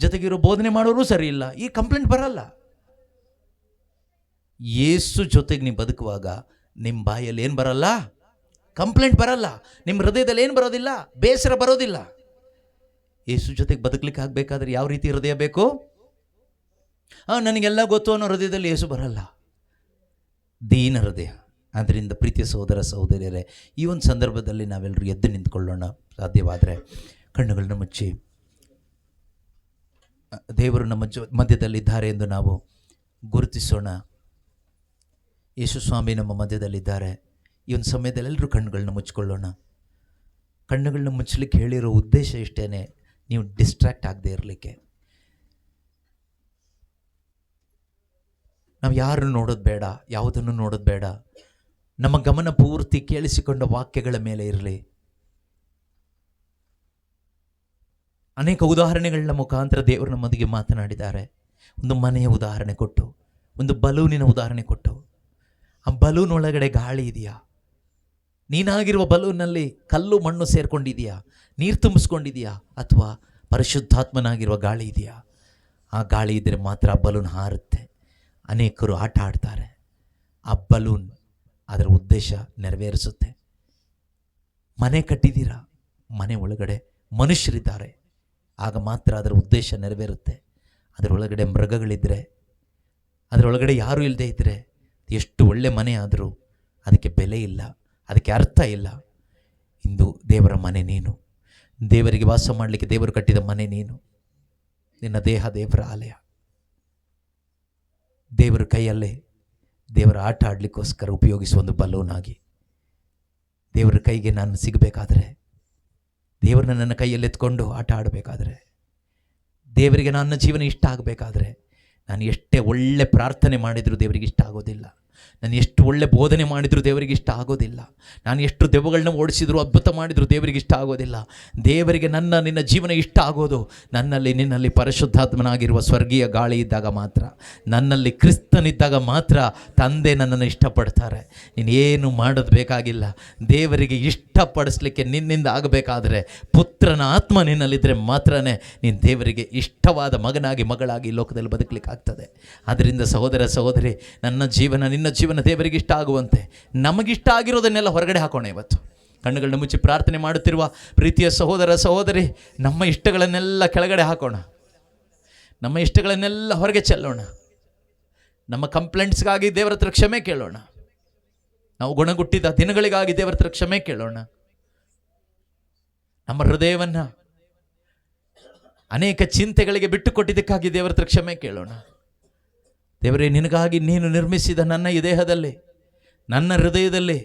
ಜೊತೆಗಿರೋ ಬೋಧನೆ ಮಾಡೋರು ಸರಿ ಇಲ್ಲ. ಈ ಕಂಪ್ಲೇಂಟ್ ಬರಲ್ಲ. ಯೇಸು ಜೊತೆಗೆ ನೀವು ಬದುಕುವಾಗ ನಿಮ್ಮ ಬಾಯಲ್ಲಿ ಏನು ಬರಲ್ಲ? ಕಂಪ್ಲೇಂಟ್ ಬರಲ್ಲ. ನಿಮ್ಮ ಹೃದಯದಲ್ಲಿ ಏನು ಬರೋದಿಲ್ಲ? ಬೇಸರ ಬರೋದಿಲ್ಲ. ಯೇಸು ಜೊತೆಗೆ ಬದುಕಲಿಕ್ಕೆ ಆಗಬೇಕಾದ್ರೆ ಯಾವ ರೀತಿ ಹೃದಯ ಬೇಕು? ನನಗೆಲ್ಲ ಗೊತ್ತು ಅನ್ನೋ ಹೃದಯದಲ್ಲಿ ಯೇಸು ಬರಲ್ಲ. ದೀನ ಹೃದಯ. ಆದ್ದರಿಂದ ಪ್ರೀತಿಯ ಸಹೋದರ ಸಹೋದರಿಯರೇ, ಈ ಒಂದು ಸಂದರ್ಭದಲ್ಲಿ ನಾವೆಲ್ಲರೂ ಎದ್ದು ನಿಂತ್ಕೊಳ್ಳೋಣ. ಸಾಧ್ಯವಾದರೆ ಕಣ್ಣುಗಳನ್ನ ಮುಚ್ಚಿ ದೇವರು ನಮ್ಮ ಮಧ್ಯದಲ್ಲಿದ್ದಾರೆ ಎಂದು ನಾವು ಗುರುತಿಸೋಣ. ಯೇಸು ಸ್ವಾಮಿ ನಮ್ಮ ಮಧ್ಯದಲ್ಲಿದ್ದಾರೆ. ಈ ಒಂದು ಸಮಯದಲ್ಲಿ ಎಲ್ಲರೂ ಕಣ್ಣುಗಳನ್ನ ಮುಚ್ಕೊಳ್ಳೋಣ. ಕಣ್ಣುಗಳನ್ನ ಮುಚ್ಚಲಿಕ್ಕೆ ಹೇಳಿರೋ ಉದ್ದೇಶ ಇಷ್ಟೇ, ನೀವು ಡಿಸ್ಟ್ರ್ಯಾಕ್ಟ್ ಆಗದೆ ಇರಲಿಕ್ಕೆ. ನಾವು ಯಾರನ್ನು ನೋಡೋದು ಬೇಡ, ಯಾವುದನ್ನು ನೋಡೋದು ಬೇಡ. ನಮ್ಮ ಗಮನ ಪೂರ್ತಿ ಕೇಳಿಸಿಕೊಂಡ ವಾಕ್ಯಗಳ ಮೇಲೆ ಇರಲಿ. ಅನೇಕ ಉದಾಹರಣೆಗಳ ಮುಖಾಂತರ ದೇವರು ನಮ್ಮೊಂದಿಗೆ ಮಾತನಾಡಿದ್ದಾರೆ. ಒಂದು ಮನೆಯ ಉದಾಹರಣೆ ಕೊಟ್ಟು, ಒಂದು ಬಲೂನಿನ ಉದಾಹರಣೆ ಕೊಟ್ಟು, ಆ ಬಲೂನ್ ಒಳಗಡೆ ಗಾಳಿ ಇದೆಯಾ? ನೀನಾಗಿರುವ ಬಲೂನಲ್ಲಿ ಕಲ್ಲು ಮಣ್ಣು ಸೇರ್ಕೊಂಡಿದೆಯಾ? ನೀರು ತುಂಬಿಸ್ಕೊಂಡಿದೆಯಾ? ಅಥವಾ ಪರಿಶುದ್ಧಾತ್ಮನಾಗಿರುವ ಗಾಳಿ ಇದೆಯಾ? ಆ ಗಾಳಿ ಇದ್ದರೆ ಮಾತ್ರ ಆ ಬಲೂನ್ ಹಾರುತ್ತೆ. ಅನೇಕರು ಆಟ ಆಡ್ತಾರೆ. ಆ ಬಲೂನ್ ಅದರ ಉದ್ದೇಶ ನೆರವೇರಿಸುತ್ತೆ. ಮನೆ ಕಟ್ಟಿದ್ದೀರಾ, ಮನೆ ಒಳಗಡೆ ಮನುಷ್ಯರಿದ್ದಾರೆ, ಆಗ ಮಾತ್ರ ಅದರ ಉದ್ದೇಶ ನೆರವೇರುತ್ತೆ. ಅದರೊಳಗಡೆ ಮೃಗಗಳಿದ್ದರೆ, ಅದರೊಳಗಡೆ ಯಾರೂ ಇಲ್ಲದೆ ಇದ್ದರೆ, ಎಷ್ಟು ಒಳ್ಳೆ ಮನೆ ಆದರೂ ಅದಕ್ಕೆ ಬೆಲೆ ಇಲ್ಲ, ಅದಕ್ಕೆ ಅರ್ಥ ಇಲ್ಲ. ಇಂದು ದೇವರ ಮನೆ ನೀನು. ದೇವರಿಗೆ ವಾಸ ಮಾಡಲಿಕ್ಕೆ ದೇವರು ಕಟ್ಟಿದ ಮನೆ ನೀನು. ನಿನ್ನ ದೇಹ ದೇವರ ಆಲಯ. ದೇವರ ಕೈಯಲ್ಲೇ ದೇವರ ಆಟ ಆಡಲಿಕ್ಕೋಸ್ಕರ ಉಪಯೋಗಿಸುವ ಒಂದು ಬಲೂನ್ ಆಗಿ ದೇವರ ಕೈಗೆ ನಾನು ಸಿಗಬೇಕಾದ್ರೆ, ದೇವರನ್ನ ನನ್ನ ಕೈಯಲ್ಲಿ ಎತ್ಕೊಂಡು ಆಟ ಆಡಬೇಕಾದ್ರೆ, ದೇವರಿಗೆ ನನ್ನ ಜೀವನ ಇಷ್ಟ ಆಗಬೇಕಾದ್ರೆ, ನಾನು ಎಷ್ಟೇ ಒಳ್ಳೆ ಪ್ರಾರ್ಥನೆ ಮಾಡಿದರೂ ದೇವರಿಗೆ ಇಷ್ಟ ಆಗೋದಿಲ್ಲ. ನಾನು ಎಷ್ಟು ಒಳ್ಳೆ ಬೋಧನೆ ಮಾಡಿದರೂ ದೇವರಿಗೆ ಇಷ್ಟ ಆಗೋದಿಲ್ಲ. ನಾನು ಎಷ್ಟು ದೆವ್ವಗಳನ್ನ ಓಡಿಸಿದ್ರು, ಅದ್ಭುತ ಮಾಡಿದರೂ ದೇವರಿಗೆ ಇಷ್ಟ ಆಗೋದಿಲ್ಲ. ದೇವರಿಗೆ ನಿನ್ನ ಜೀವನ ಇಷ್ಟ ಆಗೋದು ನನ್ನಲ್ಲಿ ನಿನ್ನಲ್ಲಿ ಪರಿಶುದ್ಧಾತ್ಮನಾಗಿರುವ ಸ್ವರ್ಗೀಯ ಗಾಳಿ ಇದ್ದಾಗ ಮಾತ್ರ, ನನ್ನಲ್ಲಿ ಕ್ರಿಸ್ತನಿದ್ದಾಗ ಮಾತ್ರ ತಂದೆ ನನ್ನನ್ನು ಇಷ್ಟಪಡ್ತಾರೆ. ನೀನೇನು ಮಾಡೋದು ಬೇಕಾಗಿಲ್ಲ. ದೇವರಿಗೆ ಇಷ್ಟಪಡಿಸ್ಲಿಕ್ಕೆ ನಿನ್ನಿಂದ ಆಗಬೇಕಾದ್ರೆ ಪುತ್ರನ ಆತ್ಮ ನಿನ್ನಲ್ಲಿದ್ದರೆ ಮಾತ್ರನೇ ನೀನು ದೇವರಿಗೆ ಇಷ್ಟವಾದ ಮಗನಾಗಿ ಮಗಳಾಗಿ ಈ ಲೋಕದಲ್ಲಿ ಬದುಕಲಿಕ್ಕೆ ಆಗ್ತದೆ. ಆದ್ದರಿಂದ ಸಹೋದರ ಸಹೋದರಿ, ನನ್ನ ಜೀವನ ನಿನ್ನ ಜೀವನ ದೇವರಿಗೆ ಇಷ್ಟ ಆಗುವಂತೆ ನಮಗಿಷ್ಟ ಆಗಿರೋದನ್ನೆಲ್ಲ ಹೊರಗಡೆ ಹಾಕೋಣ. ಇವತ್ತು ಕಣ್ಣುಗಳನ್ನ ಮುಚ್ಚಿ ಪ್ರಾರ್ಥನೆ ಮಾಡುತ್ತಿರುವ ಪ್ರೀತಿಯ ಸಹೋದರ ಸಹೋದರಿ, ನಮ್ಮ ಇಷ್ಟಗಳನ್ನೆಲ್ಲ ಕೆಳಗಡೆ ಹಾಕೋಣ. ನಮ್ಮ ಇಷ್ಟಗಳನ್ನೆಲ್ಲ ಹೊರಗೆ ಚೆಲ್ಲೋಣ. ನಮ್ಮ ಕಂಪ್ಲೇಂಟ್ಸ್ಗಾಗಿ ದೇವರ ಹತ್ರ ಕ್ಷಮೆ ಕೇಳೋಣ. ನಾವು ಗುಣಗುಟ್ಟಿದ ದಿನಗಳಿಗಾಗಿ ದೇವರ ಹತ್ರ ಕ್ಷಮೆ ಕೇಳೋಣ. ನಮ್ಮ ಹೃದಯವನ್ನು ಅನೇಕ ಚಿಂತೆಗಳಿಗೆ ಬಿಟ್ಟುಕೊಟ್ಟಿದ್ದಕ್ಕಾಗಿ ದೇವರ ಹತ್ರ ಕ್ಷಮೆ ಕೇಳೋಣ. ದೇವರೇ, ನಿನಗಾಗಿ ನೀನು ನಿರ್ಮಿಸಿದ ನನ್ನ ಈ ದೇಹದಲ್ಲಿ, ನನ್ನ ಹೃದಯದಲ್ಲಿ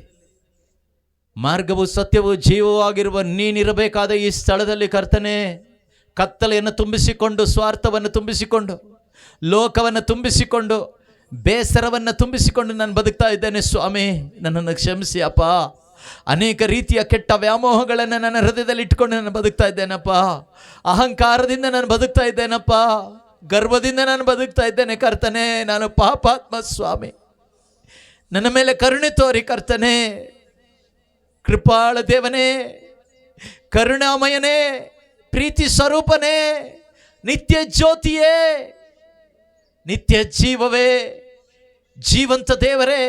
ಮಾರ್ಗವು ಸತ್ಯವೂ ಜೀವವೂ ಆಗಿರುವ ನೀನಿರಬೇಕಾದ ಈ ಸ್ಥಳದಲ್ಲಿ ಕರ್ತನೇ, ಕತ್ತಲೆಯನ್ನು ತುಂಬಿಸಿಕೊಂಡು, ಸ್ವಾರ್ಥವನ್ನು ತುಂಬಿಸಿಕೊಂಡು, ಲೋಕವನ್ನು ತುಂಬಿಸಿಕೊಂಡು, ಬೇಸರವನ್ನು ತುಂಬಿಸಿಕೊಂಡು ನಾನು ಬದುಕ್ತಾ ಇದ್ದೇನೆ. ಸ್ವಾಮಿ, ನನ್ನನ್ನು ಕ್ಷಮಿಸಿ ಅಪ್ಪ. ಅನೇಕ ರೀತಿಯ ಕೆಟ್ಟ ವ್ಯಾಮೋಹಗಳನ್ನು ನನ್ನ ಹೃದಯದಲ್ಲಿ ಇಟ್ಕೊಂಡು ನಾನು ಬದುಕ್ತಾ ಇದ್ದೇನಪ್ಪ. ಅಹಂಕಾರದಿಂದ ನಾನು ಬದುಕ್ತಾ ಇದ್ದೇನಪ್ಪ. ಗರ್ವದಿಂದ ನಾನು ಬದುಕ್ತಾ ಇದ್ದೇನೆ ಕರ್ತನೆ. ನಾನು ಪಾಪಾತ್ಮ ಸ್ವಾಮಿ. ನನ್ನ ಮೇಲೆ ಕರುಣೆ ತೋರಿ ಕರ್ತನೆ. ಕೃಪಾಳ ದೇವನೇ, ಕರುಣಾಮಯನೇ, ಪ್ರೀತಿ ಸ್ವರೂಪನೇ, ನಿತ್ಯ ಜ್ಯೋತಿಯೇ, ನಿತ್ಯ ಜೀವವೇ, ಜೀವಂತ ದೇವರೇ,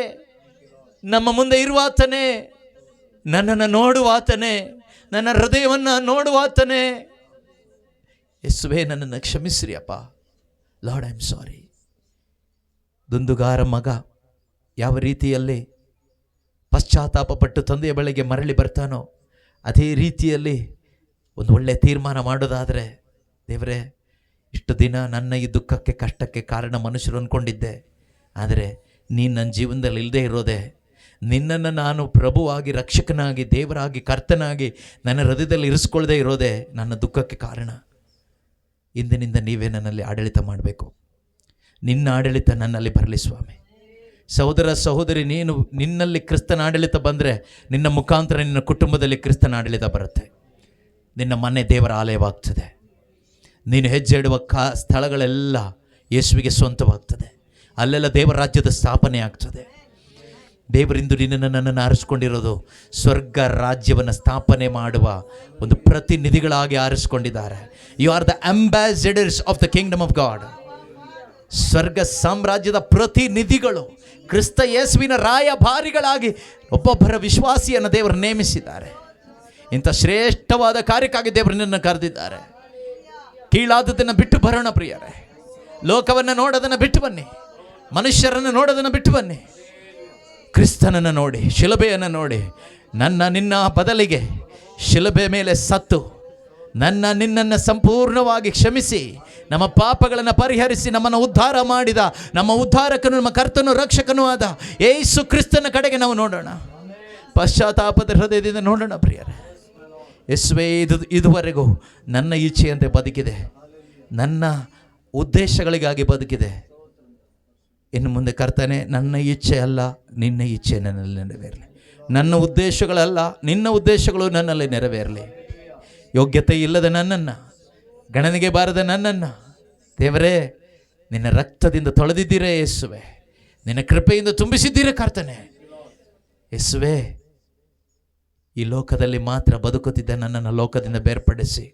ನಮ್ಮ ಮುಂದೆ ಇರುವಾತನೇ, ನನ್ನನ್ನು ನೋಡುವಾತನೇ, ನನ್ನ ಹೃದಯವನ್ನು ನೋಡುವಾತನೇ. ಯೇಸುವೇ, ನನ್ನನ್ನು ಕ್ಷಮಿಸ್ರಿ ಅಪ್ಪ. Lord, I am sorry. ದುಂದುಗಾರ ಮಗ ಯಾವ ರೀತಿಯಲ್ಲಿ ಪಶ್ಚಾತ್ತಾಪಪಟ್ಟು ತಂದೆಯ ಬಳಿಗೆ ಮರಳಿ ಬರ್ತಾನೋ, ಅದೇ ರೀತಿಯಲ್ಲಿ ಒಂದು ಒಳ್ಳೆಯ ತೀರ್ಮಾನ ಮಾಡೋದಾದರೆ, ದೇವರೇ, ಇಷ್ಟು ದಿನ ನನ್ನ ಈ ದುಃಖಕ್ಕೆ ಕಷ್ಟಕ್ಕೆ ಕಾರಣ ಮನುಷ್ಯರು ಅಂದ್ಕೊಂಡಿದ್ದೆ. ಆದರೆ ನೀನು ನನ್ನ ಜೀವನದಲ್ಲಿ ಇಲ್ಲದೆ ಇರೋದೆ, ನಿನ್ನನ್ನು ನಾನು ಪ್ರಭುವಾಗಿ, ರಕ್ಷಕನಾಗಿ, ದೇವರಾಗಿ, ಕರ್ತನಾಗಿ ನನ್ನ ಹೃದಯದಲ್ಲಿ ಇರಿಸ್ಕೊಳ್ಳದೆ ಇರೋದೆ ನನ್ನ ದುಃಖಕ್ಕೆ ಕಾರಣ. ಇಂದಿನಿಂದ ನೀವೇ ನನ್ನಲ್ಲಿ ಆಡಳಿತ ಮಾಡಬೇಕು. ನಿನ್ನ ಆಡಳಿತ ನನ್ನಲ್ಲಿ ಬರಲಿ ಸ್ವಾಮಿ. ಸಹೋದರ ಸಹೋದರಿ, ನಿನ್ನಲ್ಲಿ ಕ್ರಿಸ್ತನ ಆಡಳಿತ ಬಂದರೆ ನಿನ್ನ ಮುಖಾಂತರ ನಿನ್ನ ಕುಟುಂಬದಲ್ಲಿ ಕ್ರಿಸ್ತನ ಆಡಳಿತ ಬರುತ್ತೆ. ನಿನ್ನ ಮನೆ ದೇವರ ಆಲಯವಾಗ್ತದೆ. ನೀನು ಹೆಜ್ಜೆ ಇಡುವ ಸ್ಥಳಗಳೆಲ್ಲ ಯೇಸುವಿಗೆ ಸ್ವಂತವಾಗ್ತದೆ. ಅಲ್ಲೆಲ್ಲ ದೇವರ ರಾಜ್ಯದ ಸ್ಥಾಪನೆ ಆಗ್ತದೆ. ದೇವರಿಂದು ನನ್ನನ್ನು ಆರಿಸ್ಕೊಂಡಿರೋದು ಸ್ವರ್ಗ ರಾಜ್ಯವನ್ನು ಸ್ಥಾಪನೆ ಮಾಡುವ ಒಂದು ಪ್ರತಿನಿಧಿಗಳಾಗಿ ಆರಿಸ್ಕೊಂಡಿದ್ದಾರೆ. You are the ambassadors of the kingdom of God. ಸ್ವರ್ಗ ಸಾಮ್ರಾಜ್ಯದ ಪ್ರತಿನಿಧಿಗಳು, ಕ್ರಿಸ್ತ ಯೇಸುವಿನ ರಾಯಭಾರಿಗಳಾಗಿ ಒಬ್ಬೊಬ್ಬರ ವಿಶ್ವಾಸಿಯನ್ನು ದೇವರು ನೇಮಿಸಿದ್ದಾರೆ. ಇಂಥ ಶ್ರೇಷ್ಠವಾದ ಕಾರ್ಯಕ್ಕಾಗಿ ದೇವರು ನಿನ್ನನ್ನು ಕರೆದಿದ್ದಾರೆ. ಕೀಳಾದದನ್ನು ಬಿಟ್ಟು ಬರೋಣ ಪ್ರಿಯರೇ. ಲೋಕವನ್ನು ನೋಡೋದನ್ನು ಬಿಟ್ಟು ಬನ್ನಿ. ಮನುಷ್ಯರನ್ನು ನೋಡೋದನ್ನು ಬಿಟ್ಟು ಬನ್ನಿ. ಕ್ರಿಸ್ತನನ್ನು ನೋಡಿ, ಶಿಲುಬೆಯನ್ನು ನೋಡಿ, ನಿನ್ನ ಬದಲಿಗೆ ಶಿಲುಬೆ ಮೇಲೆ ಸತ್ತು ನಿನ್ನನ್ನು ಸಂಪೂರ್ಣವಾಗಿ ಕ್ಷಮಿಸಿ ನಮ್ಮ ಪಾಪಗಳನ್ನು ಪರಿಹರಿಸಿ ನಮ್ಮನ್ನು ಉದ್ಧಾರ ಮಾಡಿದ ನಮ್ಮ ಉದ್ಧಾರಕನು, ನಮ್ಮ ಕರ್ತನು, ರಕ್ಷಕನೂ ಆದ ಯೇಸು ಕ್ರಿಸ್ತನ ಕಡೆಗೆ ನಾವು ನೋಡೋಣ. ಪಶ್ಚಾತ್ತಾಪದ ಹೃದಯದಿಂದ ನೋಡೋಣ ಪ್ರಿಯರೇ. ಯೇಸುವೇ, ಇದುವರೆಗೂ ನನ್ನ ಇಚ್ಛೆಯಂತೆ ಬದುಕಿದೆ, ನನ್ನ ಉದ್ದೇಶಗಳಿಗಾಗಿ ಬದುಕಿದೆ. ಇನ್ನು ಮುಂದೆ ಕರ್ತನೆ, ನನ್ನ ಇಚ್ಛೆ ಅಲ್ಲ ನಿನ್ನ ಇಚ್ಛೆ ನನ್ನಲ್ಲಿ ನೆರವೇರಲಿ. ನನ್ನ ಉದ್ದೇಶಗಳಲ್ಲ ನಿನ್ನ ಉದ್ದೇಶಗಳು ನನ್ನಲ್ಲಿ ನೆರವೇರಲಿ. ಯೋಗ್ಯತೆ ಇಲ್ಲದ ನನ್ನನ್ನು, ಗಣನೆಗೆ ಬಾರದ ನನ್ನನ್ನು ದೇವರೇ ನಿನ್ನ ರಕ್ತದಿಂದ ತೊಳೆದಿದ್ದೀರೇ ಯೇಸುವೆ, ನಿನ್ನ ಕೃಪೆಯಿಂದ ತುಂಬಿಸಿದ್ದೀರೇ ಕರ್ತನೆ. ಯೇಸುವೆ, ಈ ಲೋಕದಲ್ಲಿ ಮಾತ್ರ ಬದುಕುತ್ತಿದ್ದ ನನ್ನನ್ನು ಲೋಕದಿಂದ ಬೇರ್ಪಡಿಸಿ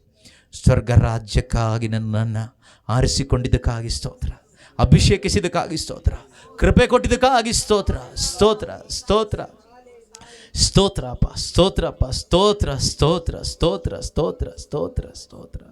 ಸ್ವರ್ಗ ರಾಜ್ಯಕ್ಕಾಗಿ ನನ್ನನ್ನು ಆರಿಸಿಕೊಂಡಿದ್ದಕ್ಕಾಗಿ ಸ್ತೋತ್ರ, ಅಭಿಷೇಕಿಸಿದ್ದಕ್ಕಾಗಿ ಸ್ತೋತ್ರ, ಕೃಪೆ ಕೊಟ್ಟಿದ್ದಕ್ಕಾಗಿ ಸ್ತೋತ್ರ. ಸ್ತೋತ್ರ ಸ್ತೋತ್ರ ಸ್ತೋತ್ರಪ್ಪ, ಸ್ತೋತ್ರಪ್ಪ, ಸ್ತೋತ್ರ ಸ್ತೋತ್ರ ಸ್ತೋತ್ರ ಸ್ತೋತ್ರ ಸ್ತೋತ್ರ ಸ್ತೋತ್ರ.